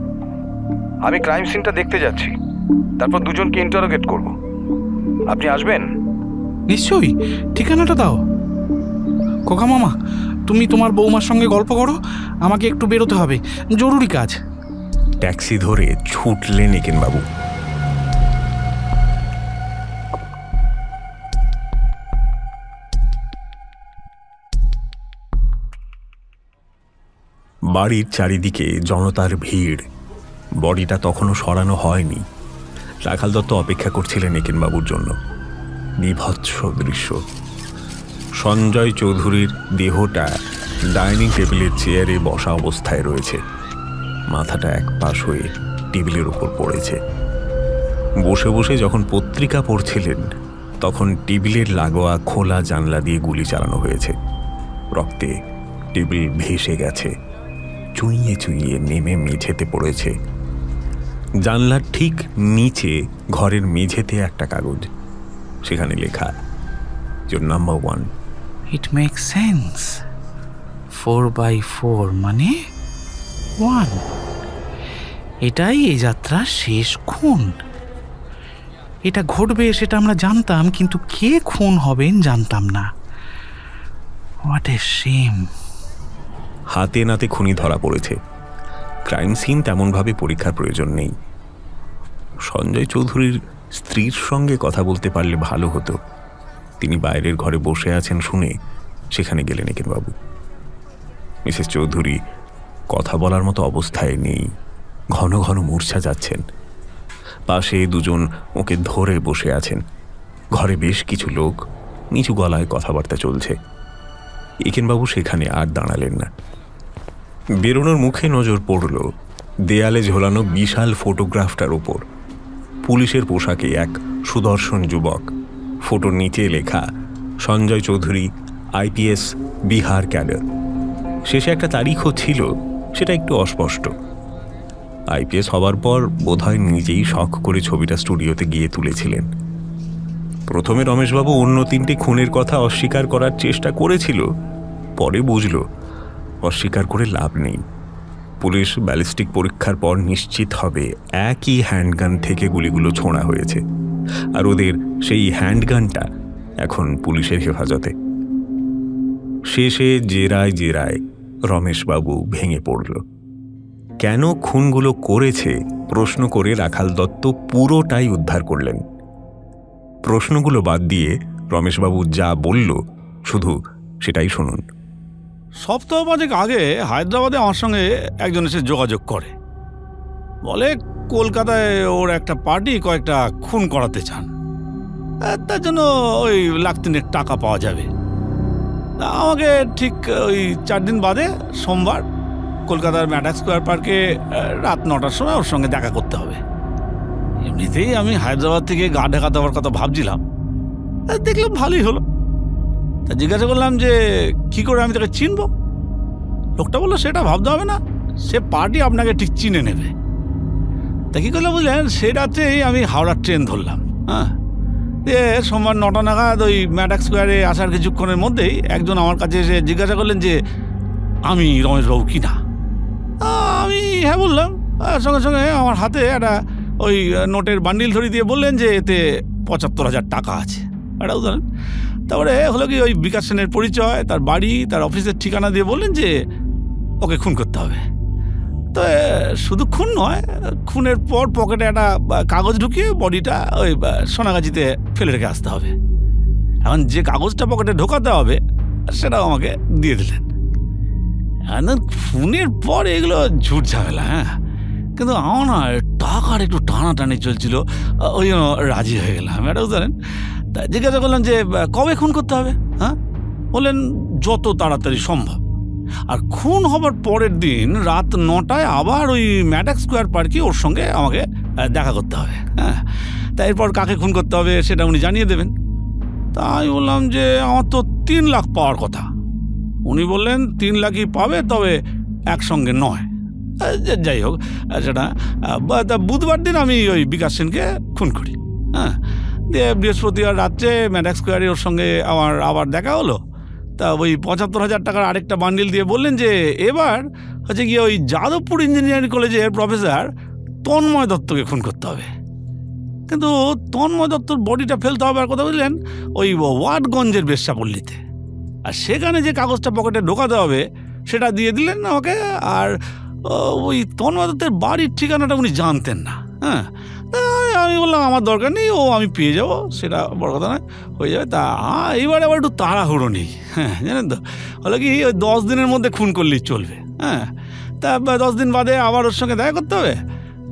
আমি ক্রাইম সিনটা দেখতে যাচ্ছি, তারপর দুজনকে ইন্টারোগেট করব। আপনি আসবেন? নিশ্চয়ই, ঠিকানাটা দাও। খোকা মামা, তুমি তোমার বৌমার সঙ্গে গল্প করো, আমাকে একটু বেরোতে হবে, জরুরি কাজ। ট্যাক্সি ধরে ছুটলেন একেনবাবু। বাড়ির চারিদিকে জনতার ভিড়। বডিটা তখনও সরানো হয়নি। রাখাল দত্ত অপেক্ষা করছিলেন একেনবাবুর জন্য। বিভৎস দৃশ্য। সঞ্জয় চৌধুরীর দেহটা ডাইনিং টেবিলের চেয়ারে বসা অবস্থায় রয়েছে। মাথাটা এক পাশ হয়ে টেবিলের উপর পড়েছে। বসে বসে যখন পত্রিকা পড়ছিলেন, তখন টেবিলের লাগোয়া খোলা জানলা দিয়ে গুলি চালানো হয়েছে। রক্তে টেবিল ভেসে গেছে, চুইয়ে চুইয়ে নেমে মেঝেতে পড়েছে। জানলার ঠিক নিচে ঘরের মেঝেতে একটা কাগজ, সেখানে লেখা your number 1. It make sense. 4x4 মানে 1। এটাই এই যাত্রার শেষ খুন। এটা ঘটবে সেটা আমরা জানতাম, কিন্তু কে খুন হবেন জানতাম না। What a shame. হাতে নাতে খুনি ধরা পড়েছে। ক্রাইম সিন তেমনভাবে পরীক্ষার প্রয়োজন নেই। সঞ্জয় চৌধুরীর স্ত্রীর সঙ্গে কথা বলতে পারলে ভালো হতো। তিনি বাইরের ঘরে বসে আছেন শুনে সেখানে গেলেন একেনবাবু। মিসেস চৌধুরী কথা বলার মতো অবস্থায় নেই, ঘন ঘন মূর্ছা যাচ্ছেন। পাশে দুজন ওকে ধরে বসে আছেন। ঘরে বেশ কিছু লোক, নিচু গলায় কথাবার্তা চলছে। একেনবাবু সেখানে আর দাঁড়ালেন না। বেরোনোর মুখে নজর পড়ল দেয়ালে ঝোলানো বিশাল ফটোগ্রাফটার উপর। পুলিশের পোশাকে এক সুদর্শন যুবক। ফটোর নিচে লেখা সঞ্জয় চৌধুরী, IPS, বিহার ক্যাডার। শেষে একটা তারিখও ছিল, সেটা একটু অস্পষ্ট। IPS হবার পর বোধহয় নিজেই শখ করে ছবিটা স্টুডিওতে গিয়ে তুলেছিলেন। প্রথমে রমেশবাবু অন্য 3টে খুনের কথা অস্বীকার করার চেষ্টা করেছিল, পরে বুঝল অস্বীকার করে লাভ নেই। পুলিশ ব্যালিস্টিক পরীক্ষার পর নিশ্চিত হবে একই হ্যান্ডগান থেকে গুলিগুলো ছোঁড়া হয়েছে, আর ওদের সেই হ্যান্ডগানটা এখন পুলিশের হেফাজতে। শেষে জেরায় জেরায় রমেশবাবু ভেঙে পড়ল। কেন খুনগুলো করেছে প্রশ্ন করে রাখাল দত্ত পুরোটাই উদ্ধার করলেন। প্রশ্নগুলো বাদ দিয়ে রমেশবাবু যা বলল শুধু সেটাই শুনুন। সপ্তাহ পাঁচেক আগে হায়দ্রাবাদে আমার সঙ্গে একজন এসে যোগাযোগ করে, বলে কলকাতায় ওর একটা পার্টি কয়েকটা খুন করাতে চান, তার জন্য ওই লাখ তিনেক টাকা পাওয়া যাবে। আমাকে ঠিক ওই 4 দিন বাদে সোমবার কলকাতার ম্যাডাক স্কোয়ার পার্কে রাত 9টার সময় ওর সঙ্গে দেখা করতে হবে। এমনিতেই আমি হায়দ্রাবাদ থেকে গা ঢাকা দেওয়ার কথা ভাবছিলাম, দেখলাম ভালোই হলো। তা জিজ্ঞাসা করলাম যে কি করে আমি তাকে চিনব। লোকটা বললো সেটা ভাবতে হবে না, সে পার্টি আপনাকে ঠিক চিনে নেবে। তা কী করলাম বুঝলেন, সেই রাত্রেই আমি হাওড়ার ট্রেন ধরলাম। হ্যাঁ, দিয়ে সোমবার 9টা নাগাদ ওই ম্যাডাক স্কোয়ারে আসার কিছুক্ষণের মধ্যেই একজন আমার কাছে এসে জিজ্ঞাসা করলেন যে আমি রমেশবাবু কি না। আমি হ্যাঁ বললাম। সঙ্গে সঙ্গে আমার হাতে একটা ওই নোটের বান্ডিল ধরিয়ে দিয়ে বললেন যে এতে 75,000 টাকা আছে, এটা উদাহরণ। তারপরে হলো কি ওই বিকাশ সেনের পরিচয়, তার বাড়ি, তার অফিসের ঠিকানা দিয়ে বললেন যে ওকে খুন করতে হবে। তো শুধু খুন নয়, খুনের পর পকেটে একটা কাগজ ঢুকিয়ে বডিটা ওই সোনাগাছিতে ফেলে রেখে আসতে হবে। এখন যে কাগজটা পকেটে ঢোকাতে হবে সেটাও আমাকে দিয়ে দিলেন। খুনের পর এগুলো ঝুট ঝামেলা, হ্যাঁ, কিন্তু আমার না টাকার একটু টানাটানি চলছিল, ওই জন্য রাজি হয়ে গেলাম। এটা জানেন, তা জিজ্ঞাসা করলাম যে কবে খুন করতে হবে। হ্যাঁ, বললেন যত তাড়াতাড়ি সম্ভব। আর খুন হবার পরের দিন রাত 9টায় আবার ওই ম্যাডাক স্কোয়ার পার্কে ওর সঙ্গে আমাকে দেখা করতে হবে। হ্যাঁ, তা এরপর কাকে খুন করতে হবে সেটা উনি জানিয়ে দেবেন। তা আমি বললাম যে আমার তো 3 লাখ পাওয়ার কথা। উনি বললেন 3 লাখই পাবে, তবে একসঙ্গে নয়। যাই হোক, সেটা বুধবার দিন আমি ওই বিকাশ সেনকে খুন করি। হ্যাঁ, দিয়ে বৃহস্পতিবার রাত্রে ম্যাডাক স্কোয়ারে ওর সঙ্গে আমার আবার দেখা হলো। তা ওই 75,000 টাকার আরেকটা বান্ডিল দিয়ে বললেন যে এবার হচ্ছে গিয়ে ওই যাদবপুর ইঞ্জিনিয়ারিং কলেজের প্রফেসর তন্ময় দত্তকে খুন করতে হবে। কিন্তু তন্ময় দত্তর বডিটা ফেলতে হবে আর কথা বললেন ওই ওয়াটগঞ্জের বেশ্যাপল্লীতে। আর সেখানে যে কাগজটা পকেটে ঢোকাতে হবে সেটা দিয়ে দিলেন আমাকে। আর ওই তন্ময় দত্তের বাড়ির ঠিকানাটা উনি জানতেন না। হ্যাঁ, আমি বললাম আমার দরকার নেই, ও আমি পেয়ে যাবো, সেটা বড় কথা নয়, হয়ে যাবে। তা এইবারে আবার একটু তাড়াহুড়ো নেই। হ্যাঁ, জানেন তো, হলো কি ওই 10 দিনের মধ্যে খুন করলেই চলবে। হ্যাঁ, তা 10 দিন বাদে আবার ওর সঙ্গে দেখা করতে হবে।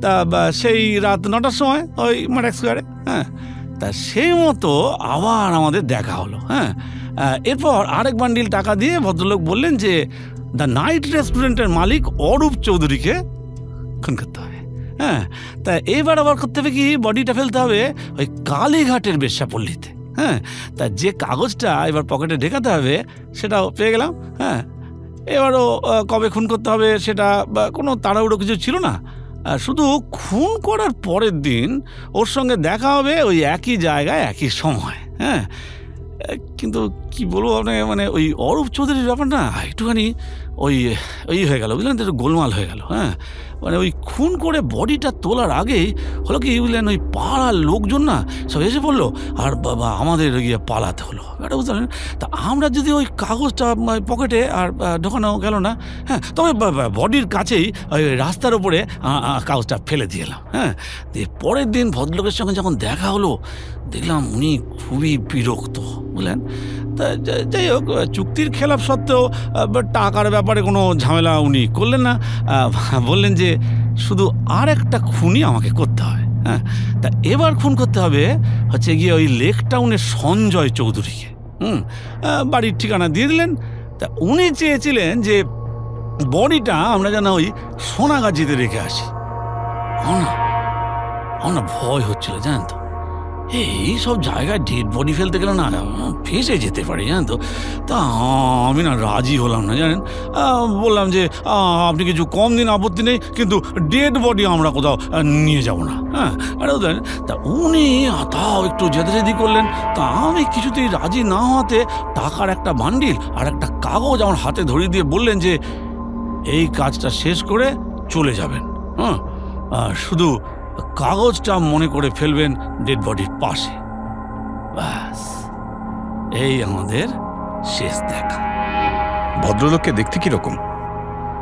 তা সেই রাত 9টার সময় ওই ম্যাডাক স্কোয়ারে। হ্যাঁ, তা সেই মতো আবার আমাদের দেখা হলো। হ্যাঁ, এরপর আরেক বান্ডিল টাকা দিয়ে ভদ্রলোক বললেন যে দ্য নাইট রেস্টুরেন্টের মালিক অরূপ চৌধুরীকে খুন করতে হবে। হ্যাঁ, তা এইবার আবার করতে হবে কি, বডিটা ফেলতে হবে ওই কালীঘাটের বেশ্যাপল্লীতে। হ্যাঁ, তা যে কাগজটা এবার পকেটে ঢেকাতে হবে সেটাও পেয়ে গেলাম। হ্যাঁ, এবারও কবে খুন করতে হবে সেটা কোনো তাড়াহুড়ো কিছু ছিল না, শুধু খুন করার পরের দিন ওর সঙ্গে দেখা হবে ওই একই জায়গায় একই সময়। হ্যাঁ, কিন্তু কি বলবো আপনাকে, মানে ওই অরূপ চৌধুরীর ব্যাপার না একটুখানি ওই হয়ে গেল, বুঝলেন, একটু গোলমাল হয়ে গেল। হ্যাঁ, মানে ওই খুন করে বডিটা তোলার আগেই হলো কি বুঝলেন, ওই পাড়ার লোকজন না সব এসে পড়লো, আর বাবা আমাদের গিয়ে পালাতে হলো। এটা বুঝলেন, তা আমরা যদি ওই কাগজটা পকেটে আর ঢোকানো গেল না। হ্যাঁ, তবে বডির কাছেই ওই রাস্তার উপরে কাগজটা ফেলে দিয়ে এলাম। হ্যাঁ, দিয়ে পরের দিন ভদ্রলোকের সঙ্গে যখন দেখা হলো দেখলাম উনি খুবই বিরক্ত, বুঝলেন। তা যাই হোক, চুক্তির খেলাপ সত্ত্বেও টাকার ব্যাপারে কোনো ঝামেলা উনি করলেন না। বললেন যে শুধু আর একটা খুনই আমাকে করতে হবে। হ্যাঁ, তা এবার খুন করতে হবে হচ্ছে গিয়ে ওই লেক টাউনের সঞ্জয় চৌধুরীকে। বাড়ির ঠিকানা দিয়ে দিলেন। তা উনি চেয়েছিলেন যে বডিটা আমরা যেন ওই সোনাগাছিতে রেখে আসি। আমার ভয় হচ্ছিল, জানেন তো, এই সব জায়গায় ডেড বডি ফেলতে গেলে না ফেঁসে যেতে পারি, জানেন তো। তা আমি না রাজি হলাম না, জানেন। বললাম যে আপনি কিছু কম দিন আপত্তি নেই, কিন্তু ডেড বডি আমরা কোথাও নিয়ে যাব না। হ্যাঁ, এটাও জানেন। তা উনি তাও একটু জেদি করলেন। তা আমি কিছুতেই রাজি না হওয়াতে টাকার একটা বান্ডিল আর একটা কাগজ আমার হাতে ধরিয়ে দিয়ে বললেন যে এই কাজটা শেষ করে চলে যাবেন। হ্যাঁ, শুধু কাগজটা মনে করে ফেলবেন ডেড বডির পাশে। ব্যাস, এই আমাদের শেষ দেখা। ভদ্রলোককে দেখতে কিরকম?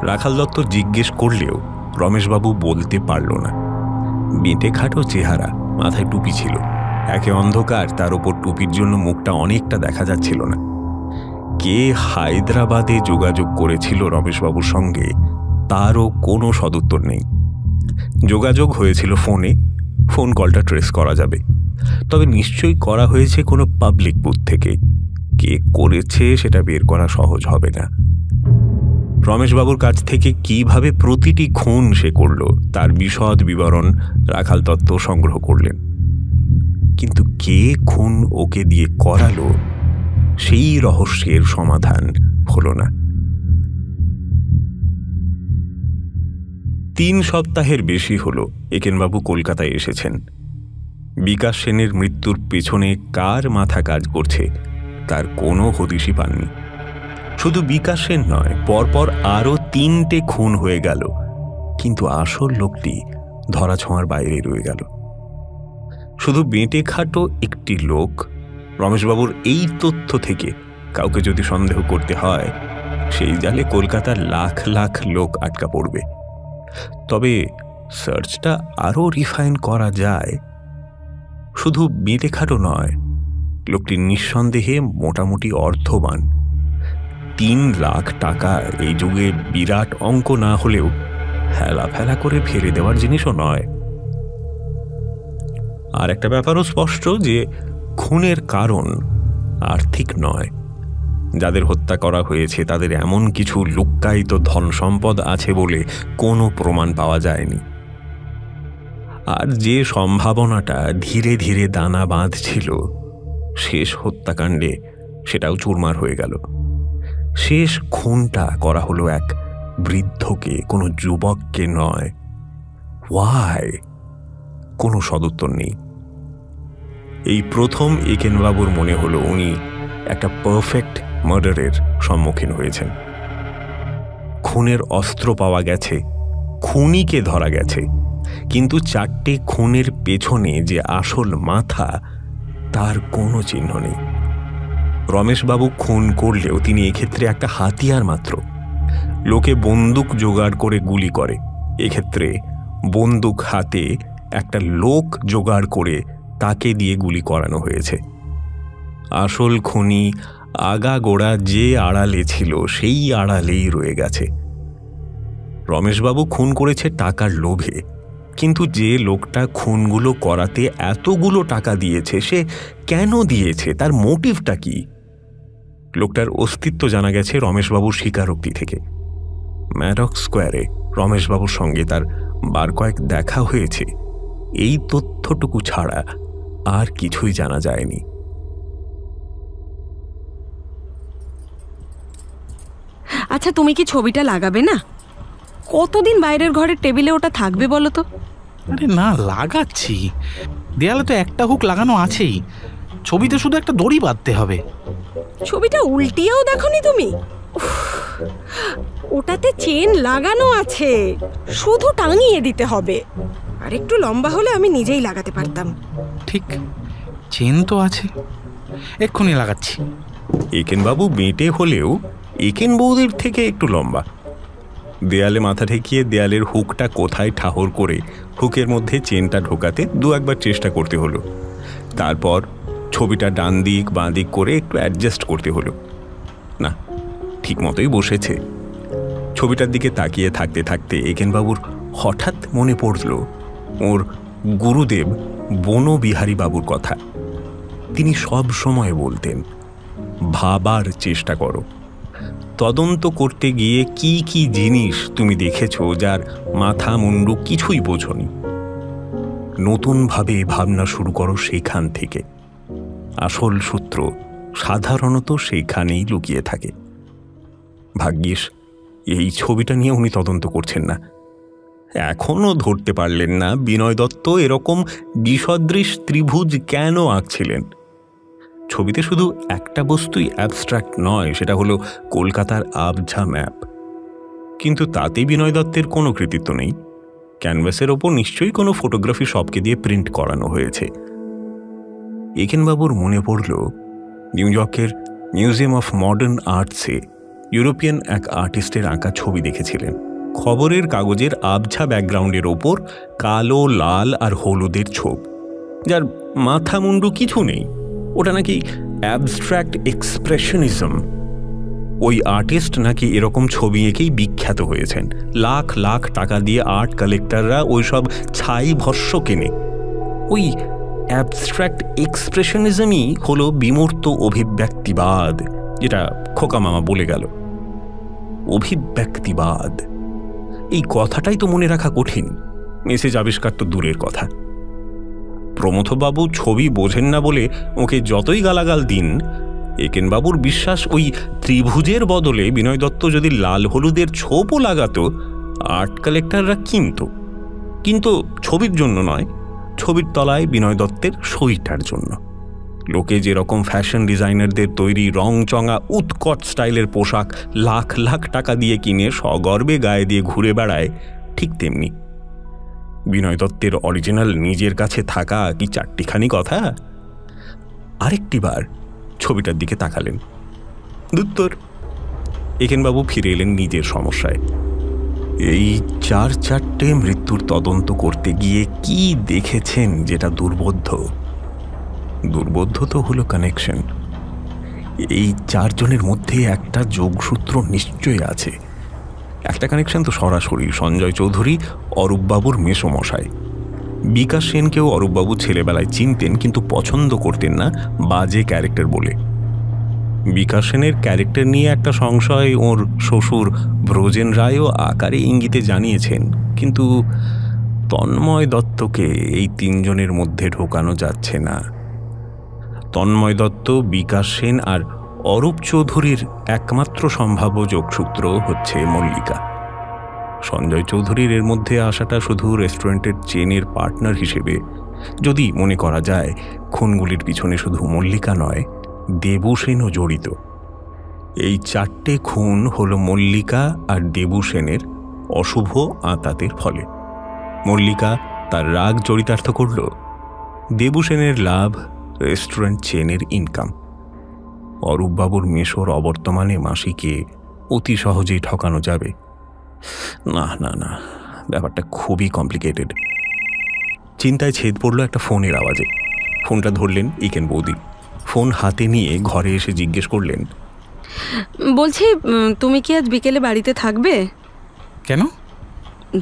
রাখাল দত্ত জিজ্ঞেস করলেও রমেশবাবু বলতে পারল না। বেঁটে খাটো চেহারা, মাথায় টুপি ছিল, একে অন্ধকার, তার ওপর টুপির জন্য মুখটা অনেকটা দেখা যাচ্ছিল না। কে হায়দ্রাবাদে যোগাযোগ করেছিল রমেশবাবুর সঙ্গে তারও কোনো সদুত্তর নেই। যোগাযোগ হয়েছিল ফোনে, ফোন কলটা ট্রেস করা যাবে, তবে নিশ্চয়ই করা হয়েছে কোনো পাবলিক বুথ থেকে। কে করেছে সেটা বের করা সহজ হবে না। রমেশবাবুর কাছ থেকে কিভাবে প্রতিটি খুন সে করল তার বিশদ বিবরণ রাখাল দত্ত সংগ্রহ করলেন, কিন্তু কে খুন ওকে দিয়ে করালো সেই রহস্যের সমাধান হল না। 3 সপ্তাহের বেশি হল একেনবাবু কলকাতায় এসেছেন। বিকাশ সেনের মৃত্যুর পেছনে কার মাথা কাজ করছে তার কোনো হদিশই পাননি। শুধু বিকাশ সেন নয়, পরপর আরও 3টে খুন হয়ে গেল, কিন্তু আসল লোকটি ধরাছোঁয়ার বাইরে রয়ে গেল। শুধু বেঁটে খাটো একটি লোক। রমেশবাবুর এই তথ্য থেকে কাউকে যদি সন্দেহ করতে হয়, সেই জালে কলকাতার লাখ লাখ লোক আটকা পড়বে। তবে সার্চটা আরও রিফাইন করা যায়। শুধু বেঁটে খাটো নয়, লোকটি নিঃসন্দেহে মোটামুটি অর্থবান। 3 লাখ টাকা এই যুগে বিরাট অঙ্ক না হলেও হেলা ফেলা করে ফেলে দেওয়ার জিনিসও নয়। আর একটা ব্যাপারও স্পষ্ট যে খুনের কারণ আর্থিক নয়। যাদের হত্যা করা হয়েছে তাদের এমন কিছু লুক্কায়িত ধন সম্পদ আছে বলে কোনো প্রমাণ পাওয়া যায়নি। আর যে সম্ভাবনাটা ধীরে ধীরে দানা বাঁধছিল শেষ হত্যাকাণ্ডে, সেটাও চুরমার হয়ে গেল। শেষ খুনটা করা হলো এক বৃদ্ধকে, কোনো যুবককে নয়। ওয়াই? কোনো সদুত্তর নেই। এই প্রথম একেনবাবুর মনে হলো উনি একটা পারফেক্ট মার্ডারের সম্মুখীন হয়েছেন। খুনের অস্ত্র পাওয়া গেছে, খুনিকে ধরা গেছে, কিন্তু 4টে খুনের পেছনে যে আসল মাথা তার কোনো চিহ্ন নেই। রমেশবাবু খুন করলেও তিনি এক্ষেত্রে একটা হাতিয়ার মাত্র। লোকে বন্দুক জোগাড় করে গুলি করে, এক্ষেত্রে বন্দুক হাতে একটা লোক জোগাড় করে তাকে দিয়ে গুলি করানো হয়েছে। আসল খুনি আগাগোড়া যে আড়ালে ছিল সেই আড়ালেই রয়ে গেছে। রমেশবাবু খুন করেছে টাকার লোভে, কিন্তু যে লোকটা খুনগুলো করাতে এতগুলো টাকা দিয়েছে সে কেন দিয়েছে, তার মোটিভটা কি? লোকটার অস্তিত্ব জানা গেছে রমেশবাবুর স্বীকারোক্তি থেকে। ম্যাডক স্কোয়ারে রমেশবাবুর সঙ্গে তার বার কয়েক দেখা হয়েছে, এই তথ্যটুকু ছাড়া আর কিছুই জানা যায়নি। আচ্ছা, তুমি কি ছবিটা লাগাবে না? কতদিন বাইরের ঘরের টেবিলে ওটা থাকবে বলো তো? আরে না, লাগাচ্ছি। দেয়ালে তো একটা হুক লাগানো আছেই, ছবিতে শুধু একটা দড়ি বাঁধতে হবে। ছবিটা উল্টিয়েও দেখোনি তুমি? ওটাতে চেন লাগানো আছে, শুধু টাঙিয়ে দিতে হবে। আর একটু লম্বা হলে আমি নিজেই লাগাতে পারতাম। ঠিক, চেন তো আছে, এক্ষুনি লাগাচ্ছি। একেনবাবু বেঁটে হলেও একেন বৌদির থেকে একটু লম্বা। দেয়ালে মাথা ঠেকিয়ে দেয়ালের হুকটা কোথায় ঠাহর করে হুকের মধ্যে চেনটা ঢোকাতে 2-1বার চেষ্টা করতে হলো। তারপর ছবিটা ডান দিক বাঁ দিক করে একটু অ্যাডজাস্ট করতে হলো। না, ঠিক মতোই বসেছে। ছবিটার দিকে তাকিয়ে থাকতে থাকতে একেনবাবুর হঠাৎ মনে পড়ল ওর গুরুদেব বনবিহারী বাবুর কথা। তিনি সব সময় বলতেন, ভাবার চেষ্টা করো। তদন্ত করতে গিয়ে কি কি জিনিস তুমি দেখেছ যার মাথা মুন্ডু কিছুই বোঝনি, নতুনভাবে ভাবনা শুরু করো সেখান থেকে। আসল সূত্র সাধারণত সেইখানেই লুকিয়ে থাকে। ভাগ্যিস এই ছবিটা নিয়ে উনি তদন্ত করছেন না। এখনও ধরতে পারলেন না বিনয় দত্ত এরকম বিসদৃশ ত্রিভুজ কেন আঁকছিলেন। ছবিতে শুধু একটা বস্তুই অ্যাবস্ট্রাক্ট নয়, সেটা হলো কলকাতার আবঝা ম্যাপ। কিন্তু তাতে বিনয় দত্তের কোনো কৃতিত্ব নেই। ক্যানভাসের ওপর নিশ্চয়ই কোনো ফটোগ্রাফি শপকে দিয়ে প্রিন্ট করানো হয়েছে। একেনবাবুর মনে পড়ল নিউ ইয়র্কের মিউজিয়াম অফ মডার্ন আর্টসে ইউরোপিয়ান এক আর্টিস্টের আঁকা ছবি দেখেছিলেন। খবরের কাগজের আবছা ব্যাকগ্রাউন্ডের ওপর কালো, লাল আর হলুদের ছোপ, যার মাথা মুন্ডু কিছু নেই। ওটা নাকি অ্যাবস্ট্র্যাক্ট এক্সপ্রেশনিজম। ওই আর্টিস্ট নাকি এরকম ছবি এঁকেই বিখ্যাত হয়েছেন। লাখ লাখ টাকা দিয়ে আর্ট কালেক্টররা ওই সব ছাই ভস্য কেনে। ওই অ্যাবস্ট্র্যাক্ট এক্সপ্রেশনিজমই হলো বিমূর্ত অভিব্যক্তিবাদ, যেটা খোকা মামা বলে গেল। অভিব্যক্তিবাদ, এই কথাটাই তো মনে রাখা কঠিন। মেসেজ আবিষ্কার তো দূরের কথা। প্রমথবাবু ছবি বোঝেন না বলে ওকে যতই গালাগাল দিন, একেনবাবুর বিশ্বাস ওই ত্রিভুজের বদলে বিনয় দত্ত যদি লাল হলুদের ছোপও লাগাতো, আর্ট কালেক্টররা কিন্তু ছবির জন্য নয়, ছবির তলায় বিনয় দত্তের সইটার জন্য। লোকে যেরকম ফ্যাশন ডিজাইনারদের তৈরি রংচঙা উৎকট স্টাইলের পোশাক লাখ লাখ টাকা দিয়ে কিনে সগর্বে গায়ে দিয়ে ঘুরে বেড়ায়, ঠিক তেমনি বিনয় দত্তের অরিজিনাল নিজের কাছে থাকা কি চারটিখানি কথা? আরেকটিবার ছবিটার দিকে তাকালেন। দুত্তর। একেনবাবু ফিরে এলেন নিজের সমস্যায়। এই 4-4টে মৃত্যুর তদন্ত করতে গিয়ে কি দেখেছেন যেটা দুর্বোধ্য? দুর্বোধ্য তো হলো কানেকশন। এই 4 জনের মধ্যে একটা যোগসূত্র নিশ্চয়ই আছে। একটা কানেকশন তো সরাসরি সঞ্জয় চৌধুরী অরূপবাবুর মেসোমশাই। বিকাশ সেনকেও অরূপবাবু ছেলেবেলায় চিনতেন, কিন্তু পছন্দ করতেন না, বাজে ক্যারেক্টার বলে। বিকাশ সেনের ক্যারেক্টার নিয়ে একটা সংশয় ওর শ্বশুর ব্রজেন রায়ও আকারে ইঙ্গিতে জানিয়েছেন, কিন্তু তন্ময় দত্তকে এই 3 জনের মধ্যে ঢোকানো যাচ্ছে না। তন্ময় দত্ত, বিকাশ সেন আর অরূপ চৌধুরীর একমাত্র সম্ভাব্য যোগসূত্র হচ্ছে মল্লিকা। সঞ্জয় চৌধুরীর এর মধ্যে আসাটা শুধু রেস্টুরেন্টের চেনের পার্টনার হিসেবে, যদি মনে করা যায় খুনগুলির পিছনে শুধু মল্লিকা নয়, দেবু সেনও জড়িত। এই 4টে খুন হলো মল্লিকা আর দেবু সেনের অশুভ আঁতাতের ফলে। মল্লিকা তার রাগ চরিতার্থ করল, দেবু সেনের লাভ রেস্টুরেন্ট চেনের ইনকাম। অরূপবাবুর মেশোর অবর্তমানে মাসিকে অতি সহজেই ঠকানো যাবে না। না না, ব্যাপারটা খুবই কমপ্লিকেটেড। চিন্তায় ছেদ পড়ল একটা ফোনের আওয়াজে। ফোনটা ধরলেন ইকেন বৌদি। ফোন হাতে নিয়ে ঘরে এসে জিজ্ঞেস করলেন, বলছি তুমি কি আজ বিকেলে বাড়িতে থাকবে? কেন?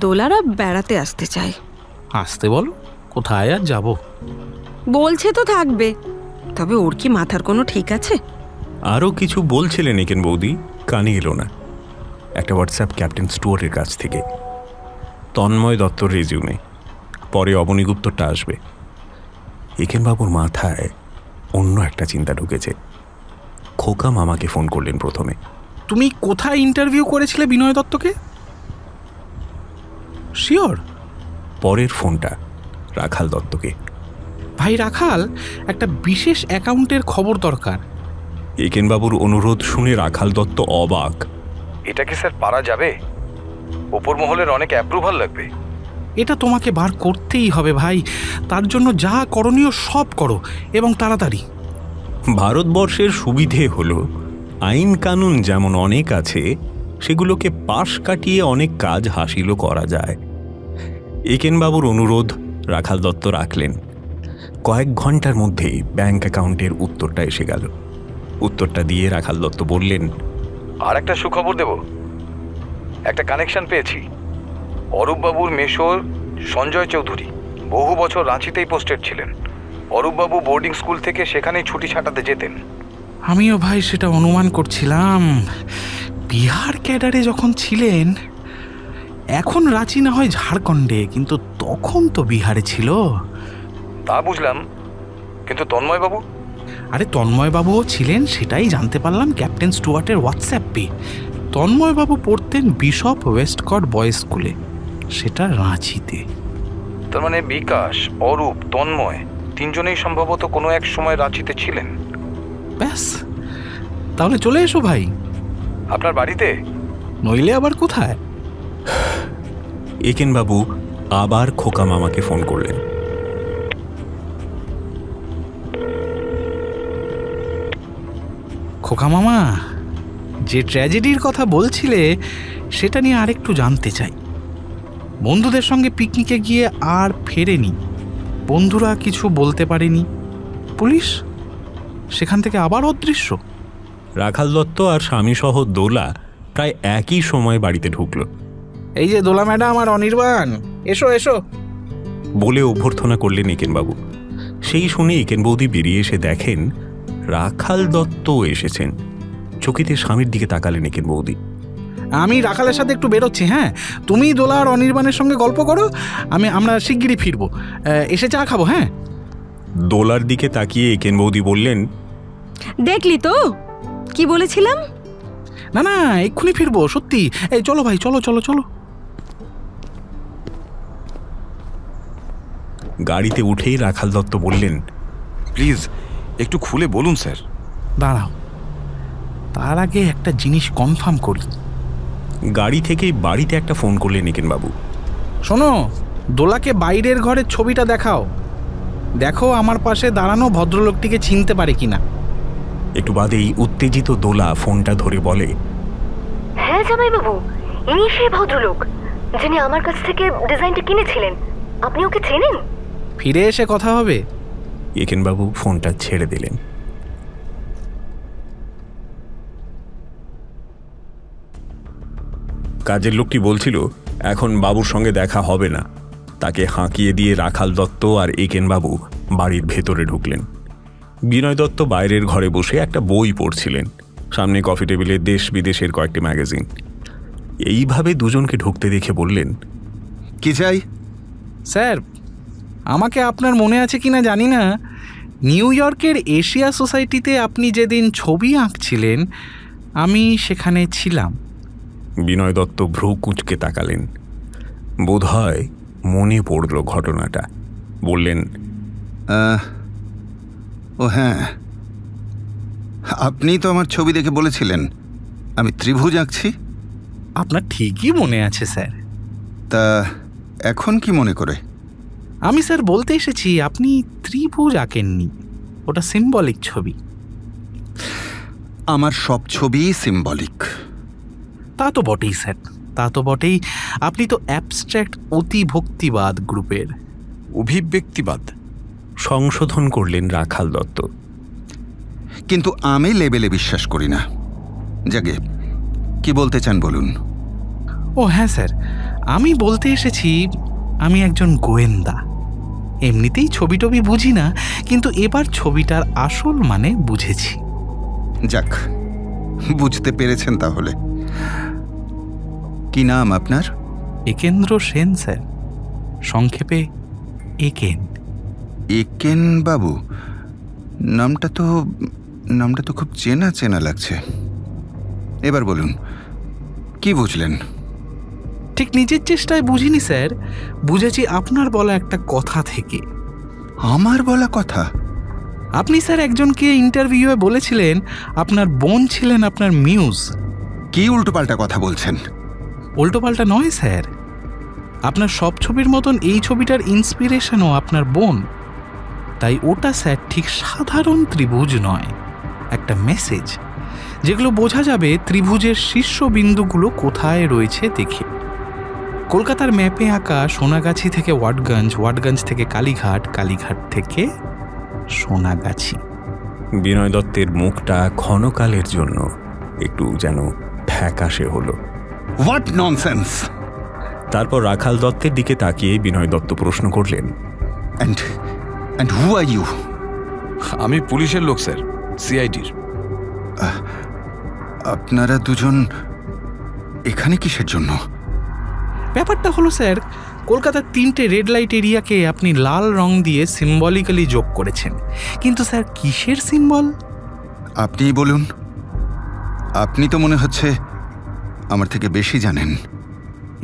দোলারা বেড়াতে আসতে চায়। আসতে বলো, কোথায় আর যাব? বলছে তো থাকবে, তবে ওর কি মাথার কোনো ঠিক আছে? আরও কিছু বলছিলেন একেন বৌদি, কানে এলো না। একটা হোয়াটসঅ্যাপ ক্যাপ্টেন স্টুয়ার্টের কাছ থেকে, তন্ময় দত্তর রেজিউমে, পরে অবনীগুপ্তরটা আসবে। একেনবাবুর মাথায় অন্য একটা চিন্তা ঢুকেছে। খোকা মামাকে ফোন করলেন প্রথমে। তুমি কোথায় ইন্টারভিউ করেছিলে বিনয় দত্তকে? শিওর? পরের ফোনটা রাখাল দত্তকে। ভাই রাখাল, একটা বিশেষ অ্যাকাউন্টের খবর দরকার। একেনবাবুর অনুরোধ শুনে রাখাল দত্ত অবাক। এটা কি স্যার পারা যাবে? ওপর মহলের অনেক অ্যাপ্রুভাল লাগবে। এটা তোমাকে বার করতেই হবে ভাই। তার জন্য যা করণীয় সব করো, এবং তাড়াতাড়ি। ভারতবর্ষের সুবিধে হলো আইন কানুন যেমন অনেক আছে, সেগুলোকে পাশ কাটিয়ে অনেক কাজ হাসিলও করা যায়। একেনবাবুর অনুরোধ রাখাল দত্ত রাখলেন। কয়েক ঘন্টার মধ্যেই ব্যাংক অ্যাকাউন্টের উত্তরটা এসে গেল। উত্তরটা দিয়ে রাখাল দত্ত বললেন, আর একটা সুখবর দেব। একটা কানেকশন পেয়েছি। অরূপবাবুর মেশোর সঞ্জয় চৌধুরী বহু বছর রাঁচিতেই পোস্টেড ছিলেন। অরূপবাবু বোর্ডিং স্কুল থেকে সেখানেই ছুটি ছাটাতে যেতেন। আমিও ভাই সেটা অনুমান করছিলাম। বিহার ক্যাডারে যখন ছিলেন, এখন রাঁচি না হয় ঝাড়খণ্ডে, কিন্তু তখন তো বিহারে ছিল। তা বুঝলাম, কিন্তু তন্ময়বাবু? আরে তন্ময়বাবুও ছিলেন, সেটাই জানতে পারলাম ক্যাপ্টেন স্টুয়ার্টের হোয়াটসঅ্যাপে। তন্ময়বাবু পড়তেন বিশপ ওয়েস্টকট বয়েজ স্কুলে, সেটা রাঁচিতে। তার মানে বিকাশ, অরূপ, তন্ময় 3 জনেই সম্ভবত কোনো এক সময় রাঁচিতে ছিলেন। ব্যাস, তাহলে চলে এসো ভাই। আপনার বাড়িতে? নইলে আবার কোথায়? একেনবাবু আবার খোকা মামাকে ফোন করলেন। খোকা মামা, যে ট্র্যাজেডির কথা বলছিলে সেটা নিয়ে আরেকটু জানতে চাই। বন্ধুদের সঙ্গে পিকনিকে গিয়ে আর ফেরেনি, বন্ধুরা কিছু বলতে পারেনি, পুলিশ সেখান থেকে আবার অদৃশ্য। রাখাল দত্ত আর স্বামীসহ দোলা প্রায় একই সময় বাড়িতে ঢুকল। এই যে দোলা ম্যাডাম আর অনির্বাণ, এসো এসো বলে অভ্যর্থনা করলেন একেনবাবু। সেই শুনে একেন বৌদি বেরিয়ে এসে দেখেন রাখাল দত্ত এসেছেন। চকিতে স্বামীর দিকে তাকালেন একেন বৌদি। আমি রাখালের সাথে একটু বেরোচ্ছি, হ্যাঁ, তুমি দোলা আর অনির্বাণের সঙ্গে গল্প করো, আমরা শিগগিরই ফিরবো, এসে চা খাবো। হ্যাঁ। দোলার দিকে তাকিয়ে একেন বৌদি বললেন, দেখলি তো কি বলেছিলাম? না না, এক্ষুনি ফিরবো, সত্যি। এই চলো ভাই, চলো চলো চলো। গাড়িতে উঠেই রাখাল দত্ত বললেন, প্লিজ একটু খুলে বলুন স্যার। দাঁড়াও, তার আগে একটা জিনিস কনফার্ম করি। গাড়ি থেকেই বাড়িতে একটা ফোন করলেন একেনবাবু। শোনো, দোলাকে বাইরের ঘরের ছবিটা দেখাও, দেখো আমার পাশে দাঁড়ানো ভদ্রলোকটিকে চিনতে পারে কিনা। একটু বাদেই উত্তেজিত দোলা ফোনটা ধরে বলে, হ্যাঁ জামাইবাবু, ইনি সেই ভদ্রলোক যিনি আমার কাছ থেকে ডিজাইনটা কিনেছিলেন। আপনি ওকে চেনেন? ফিরে এসে কথা হবে। একেনবাবু ফোনটা ছেড়ে দিলেন। কাজের লোকটি বলছিল এখন বাবুর সঙ্গে দেখা হবে না। তাকে হাঁকিয়ে দিয়ে রাখাল দত্ত আর একেনবাবু বাড়ির ভেতরে ঢুকলেন। বিনয় দত্ত বাইরের ঘরে বসে একটা বই পড়ছিলেন, সামনে কফি টেবিলে দেশ বিদেশের কয়েকটি ম্যাগাজিন। এইভাবে দুজনকে ঢুকতে দেখে বললেন, কি চাই? স্যার, আমাকে আপনার মনে আছে কিনা জানি না, নিউ ইয়র্কের এশিয়া সোসাইটিতে আপনি যেদিন ছবি আঁকছিলেন আমি সেখানে ছিলাম। বিনয় দত্ত ভ্রু কুঁচকে তাকালেন। বোধহয় মনে পড়ল ঘটনাটা। বললেন, ও হ্যাঁ, আপনি তো আমার ছবি দেখে বলেছিলেন আমি ত্রিভুজ আঁকছি। আপনার ঠিকই মনে আছে স্যার। তা এখন কি মনে করে? আমি স্যার বলতে এসেছি আপনি ত্রিভুজ আঁকেননি, ওটা সিম্বলিক ছবি। আমার সব ছবি সিম্বলিক। তা তো বটেই স্যার, তা তো বটেই। আপনি তো অ্যাবস্ট্র্যাক্ট অতিভক্তিবাদ গ্রুপের। অভিব্যক্তিবাদ সংশোধন করলেন রাখাল দত্ত। কিন্তু আমি লেবেলে বিশ্বাস করি না। জাগে, কি বলতে চান বলুন। ও হ্যাঁ স্যার, আমি বলতে এসেছি আমি একজন গোয়েন্দা। এমনিতেই ছবি টবি বুঝি না, কিন্তু এবার ছবিটার আসল মানে বুঝেছি। যাক, বুঝতে পেরেছেন তাহলে। কি নাম আপনার? একেন্দ্র সেন স্যার, সংক্ষেপে একেন। একেন বাবু, নামটা তো খুব চেনা চেনা লাগছে। এবার বলুন, কি বুঝলেন? ঠিক নিজের চেষ্টায় বুঝিনি স্যার, বুঝেছি আপনার বলা একটা কথা থেকে। আমার বলা কথা? আপনি স্যার একজনকে ইন্টারভিউয়ে বলেছিলেন আপনার বোন ছিলেন আপনার মিউজ। কি উল্টোপাল্টা কথা বলছেন? উল্টোপাল্টা নয় স্যার, আপনার সব ছবির মতন এই ছবিটার ইন্সপিরেশনও আপনার বোন। তাই ওটা স্যার ঠিক সাধারণ ত্রিভুজ নয়, একটা মেসেজ, যেগুলো বোঝা যাবে ত্রিভুজের শীর্ষবিন্দুগুলো কোথায় রয়েছে দেখে। কলকাতার ম্যাপে আঁকা সোনাগাছি থেকে ওয়াটগঞ্জ, ওয়াটগঞ্জ থেকে কালীঘাট, কালীঘাট থেকে সোনাগাছি। বিনয় দত্তের মুখটা ক্ষণকালের জন্য একটু যেন ফ্যাকাশে হলো। What nonsense! তারপর রাখাল দত্তের দিকে তাকিয়ে বিনয় দত্ত প্রশ্ন করলেন, And who are you? আমি পুলিশের লোক স্যার, সিআইডির। আপনারা দুজন এখানে কিসের জন্য? ব্যাপারটা হলো স্যার, কলকাতার 3টে রেড লাইট এরিয়াকে আপনি লাল রং দিয়ে সিম্বলিক্যালি যোগ করেছেন, কিন্তু স্যার কিসের সিম্বল? আপনিই বলুন। আপনি তো মনে হচ্ছে আমার থেকে বেশি জানেন।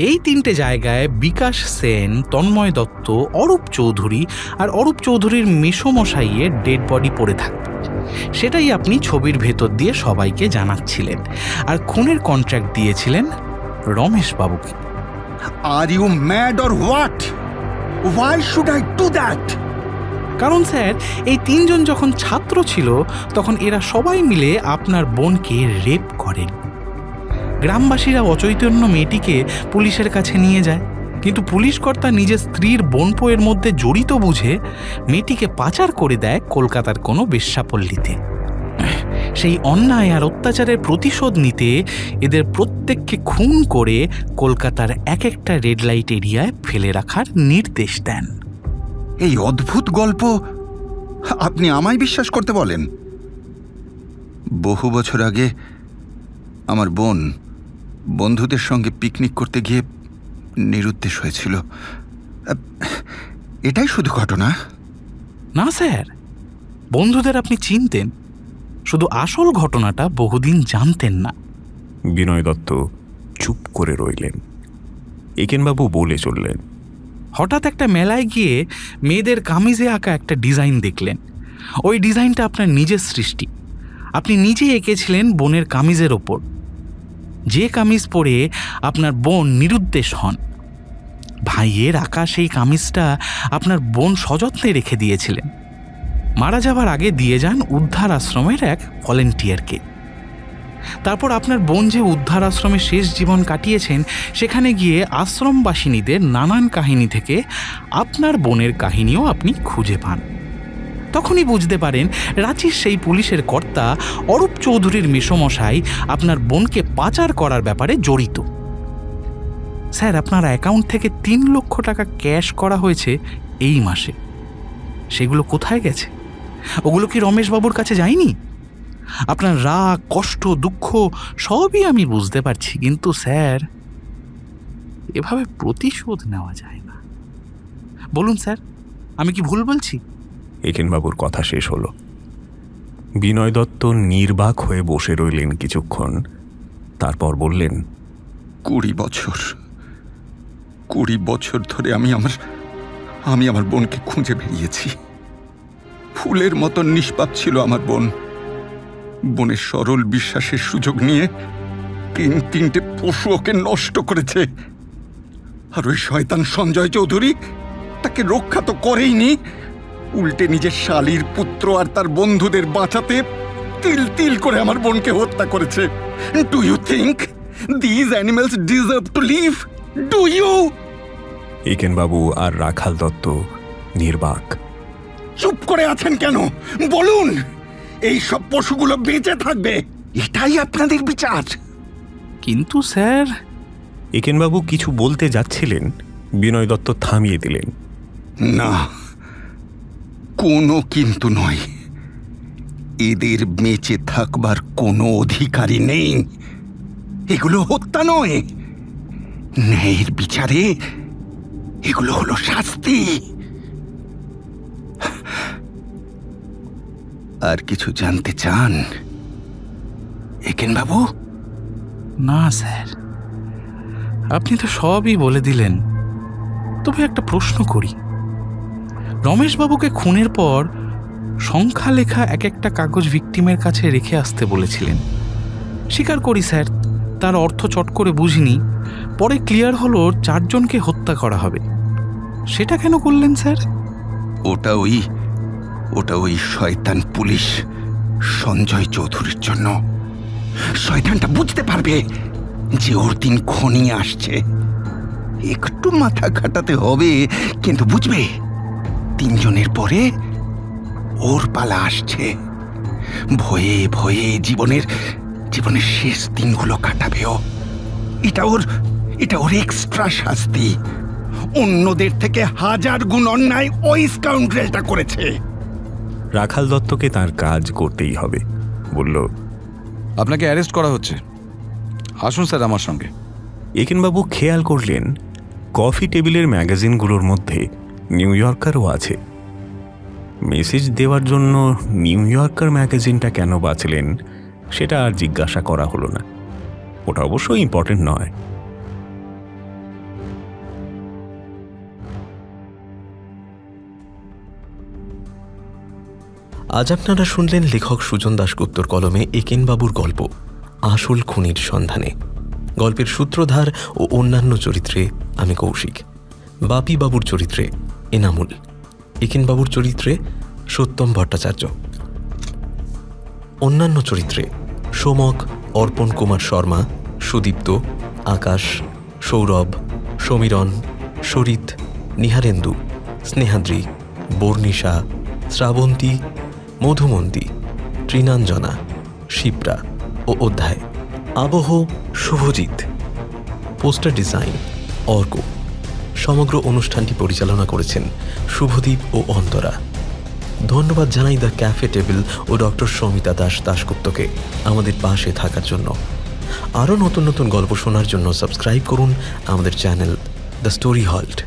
এই 3টে জায়গায় বিকাশ সেন, তন্ময় দত্ত, অরূপ চৌধুরী আর অরূপ চৌধুরীর মেসোমশাইয়ের ডেড বডি পড়ে থাকত। সেটাই আপনি ছবির ভেতর দিয়ে সবাইকে জানাচ্ছিলেন, আর খুনের কন্ট্রাক্ট দিয়েছিলেন রমেশ বাবুকে। Are you mad or what? Why should I do that? কারণ স্যার, এই তিনজন যখন ছাত্র ছিল তখন এরা সবাই মিলে আপনার বোনকে রেপ করেন। গ্রামবাসীরা অচৈতন্য মেয়েটিকে পুলিশের কাছে নিয়ে যায়, কিন্তু পুলিশ কর্তা নিজের স্ত্রীর বোনপোয়ের মধ্যে জড়িত বুঝে মেয়েটিকে পাচার করে দেয় কলকাতার কোনো বেশ্যাপল্লীতে। সেই অন্যায় আর অত্যাচারের প্রতিশোধ নিতে এদের প্রত্যেককে খুন করে কলকাতার এক একটা রেড লাইট এরিয়ায় ফেলে রাখার নির্দেশ দেন। এই অদ্ভুত গল্প আপনি আমায় বিশ্বাস করতে বলেন? বহু বছর আগে আমার বোন বন্ধুদের সঙ্গে পিকনিক করতে গিয়ে নিরুদ্দেশ হয়েছিল। এটাই শুধু ঘটনা? না স্যার, বন্ধুদের আপনি চিনতেন, শুধু আসল ঘটনাটা বহুদিন জানতেন না। বিনয় দত্ত চুপ করে রইলেন। একেনবাবু বলে চললেন, হঠাৎ একটা মেলায় গিয়ে মেয়েদের কামিজে আঁকা একটা ডিজাইন দেখলেন। ওই ডিজাইনটা আপনার নিজের সৃষ্টি, আপনি নিজে এঁকেছিলেন বোনের কামিজের ওপর। যে কামিজ পরে আপনার বোন নিরুদ্দেশ হন, ভাইয়ের আঁকা সেই কামিজটা আপনার বোন সযত্নে রেখে দিয়েছিলেন। মারা যাবার আগে দিয়ে যান উদ্ধার আশ্রমের এক ভলেন্টিয়ারকে। তারপর আপনার বোন যে উদ্ধার আশ্রমে শেষ জীবন কাটিয়েছেন, সেখানে গিয়ে আশ্রমবাসিনীদের নানান কাহিনী থেকে আপনার বোনের কাহিনীও আপনি খুঁজে পান। তখনই বুঝতে পারেন রাঁচির সেই পুলিশের কর্তা অরূপ চৌধুরীর মেসোমশাই আপনার বোনকে পাচার করার ব্যাপারে জড়িত। স্যার, আপনার অ্যাকাউন্ট থেকে 3 লক্ষ টাকা ক্যাশ করা হয়েছে এই মাসে। সেগুলো কোথায় গেছে? ওগুলো কি রমেশবাবুর কাছে যায়নি? আপনার রাগ, কষ্ট, দুঃখ সবই আমি বুঝতে পারছি, কিন্তু স্যার, এভাবে প্রতিশোধ নেওয়া যায় না। বলুন স্যার, আমি কি ভুল বলছি? একেনবাবুর কথা শেষ হলো। বিনয় দত্ত নির্বাক হয়ে বসে রইলেন কিছুক্ষণ, তারপর বললেন, 20 বছর ধরে আমি আমার বোনকে খুঁজে বেরিয়েছি। ফুলের মতো নিষ্পাপ ছিল আমার বোন। বোনের সরল বিশ্বাসের সুযোগ নিয়ে 3টে পশু ওকে নষ্ট করেছে। আর ওই শয়তান সঞ্জয় চৌধুরী তাকে রক্ষা তো করেইনি, উল্টে নিজের শালীর পুত্র আর তার বন্ধুদের বাঁচাতে তিল তিল করে আমার বোনকে হত্যা করেছে। Do you think this animals deserve to live? Do you? একেনবাবু আর রাখাল দত্ত নির্বাক। চুপ করে আছেন কেন? বলুন, এই সব পশুগুলো বেঁচে থাকবে, এটাই আপনাদের বিচার? কিন্তু স্যার, একেনবাবু কিছু বলতে যাচ্ছিলেন, বিনয় দত্ত থামিয়ে দিলেন। না, কোনো কিন্তু নয়। এদের বেঁচে থাকবার কোনো অধিকারই নেই। এগুলো হত্যা নয়, ন্যায়ের বিচারে এগুলো হলো শাস্তি। আর কিছু জানতে চান একেনবাবু? না স্যার, আপনি তো সবই বলে দিলেন। তবে একটা প্রশ্ন করি, রমেশবাবুকে খুনের পর সংখ্যা লেখা এক একটা কাগজ ভিকটিমের কাছে রেখে আসতে বলেছিলেন। স্বীকার করি স্যার, তার অর্থ চট করে বুঝিনি। পরে ক্লিয়ার হলো 4 জনকে হত্যা করা হবে। সেটা কেন করলেন স্যার? ওটা ওই শয়তান পুলিশ সঞ্জয় চৌধুরীর জন্য। শয়তানটা বুঝতে পারবে যে ওর দিন ঘনিয়ে আসছে। একটু মাথা খাটাতে হবে, কিন্তু বুঝবে 3 জনের পরে ওর পালা আসছে। ভয়ে ভয়ে জীবনের শেষ দিনগুলো কাটাবে ও। এটা ওর এক্সট্রা শাস্তি। অন্যদের থেকে 1000 গুণ অন্যায় ওই স্কাউন্ড্রেলটা করেছে। রাখাল দত্তকে তার কাজ করতেই হবে, বলল, আপনাকে অ্যারেস্ট করা হচ্ছে, আসুন স্যার আমার সঙ্গে। একেনবাবু খেয়াল করলেন কফি টেবিলের ম্যাগাজিনগুলোর মধ্যে নিউ ইয়র্কারও আছে। মেসেজ দেওয়ার জন্য নিউ ইয়র্কার ম্যাগাজিনটা কেন বাঁচলেন সেটা আর জিজ্ঞাসা করা হলো না। ওটা অবশ্য ইম্পর্টেন্ট নয়। আজ আপনারা শুনলেন লেখক সুজন দাশগুপ্তর কলমে একেনবাবুর গল্প আসল খুনির সন্ধানে। গল্পের সূত্রধার ও অন্যান্য চরিত্রে আমি কৌশিক, বাপি বাবুর চরিত্রে এনামুল, একেনবাবুর চরিত্রে সত্যম ভট্টাচার্য, অন্যান্য চরিত্রে সোমক, অর্পণ কুমার শর্মা, সুদীপ্ত, আকাশ, সৌরভ, সমীরণ, সরিত, নিহারেন্দু, স্নেহাদ্রি, বর্ণিশা, শ্রাবন্তী, মধুমন্তী, তৃণাঞ্জনা, শিপ্রা ও অধ্যায়। আবহ শুভজিৎ। Poster design Arka. সমগ্র অনুষ্ঠানটি পরিচালনা করেছেন শুভদীপ ও অন্তরা। ধন্যবাদ জানাই দ্য ক্যাফে টেবিল ও ডক্টর সৌমিতা দাস দাশগুপ্তকে আমাদের পাশে থাকার জন্য। আরও নতুন নতুন গল্প শোনার জন্য সাবস্ক্রাইব করুন আমাদের চ্যানেল দ্য স্টোরি হল্ট।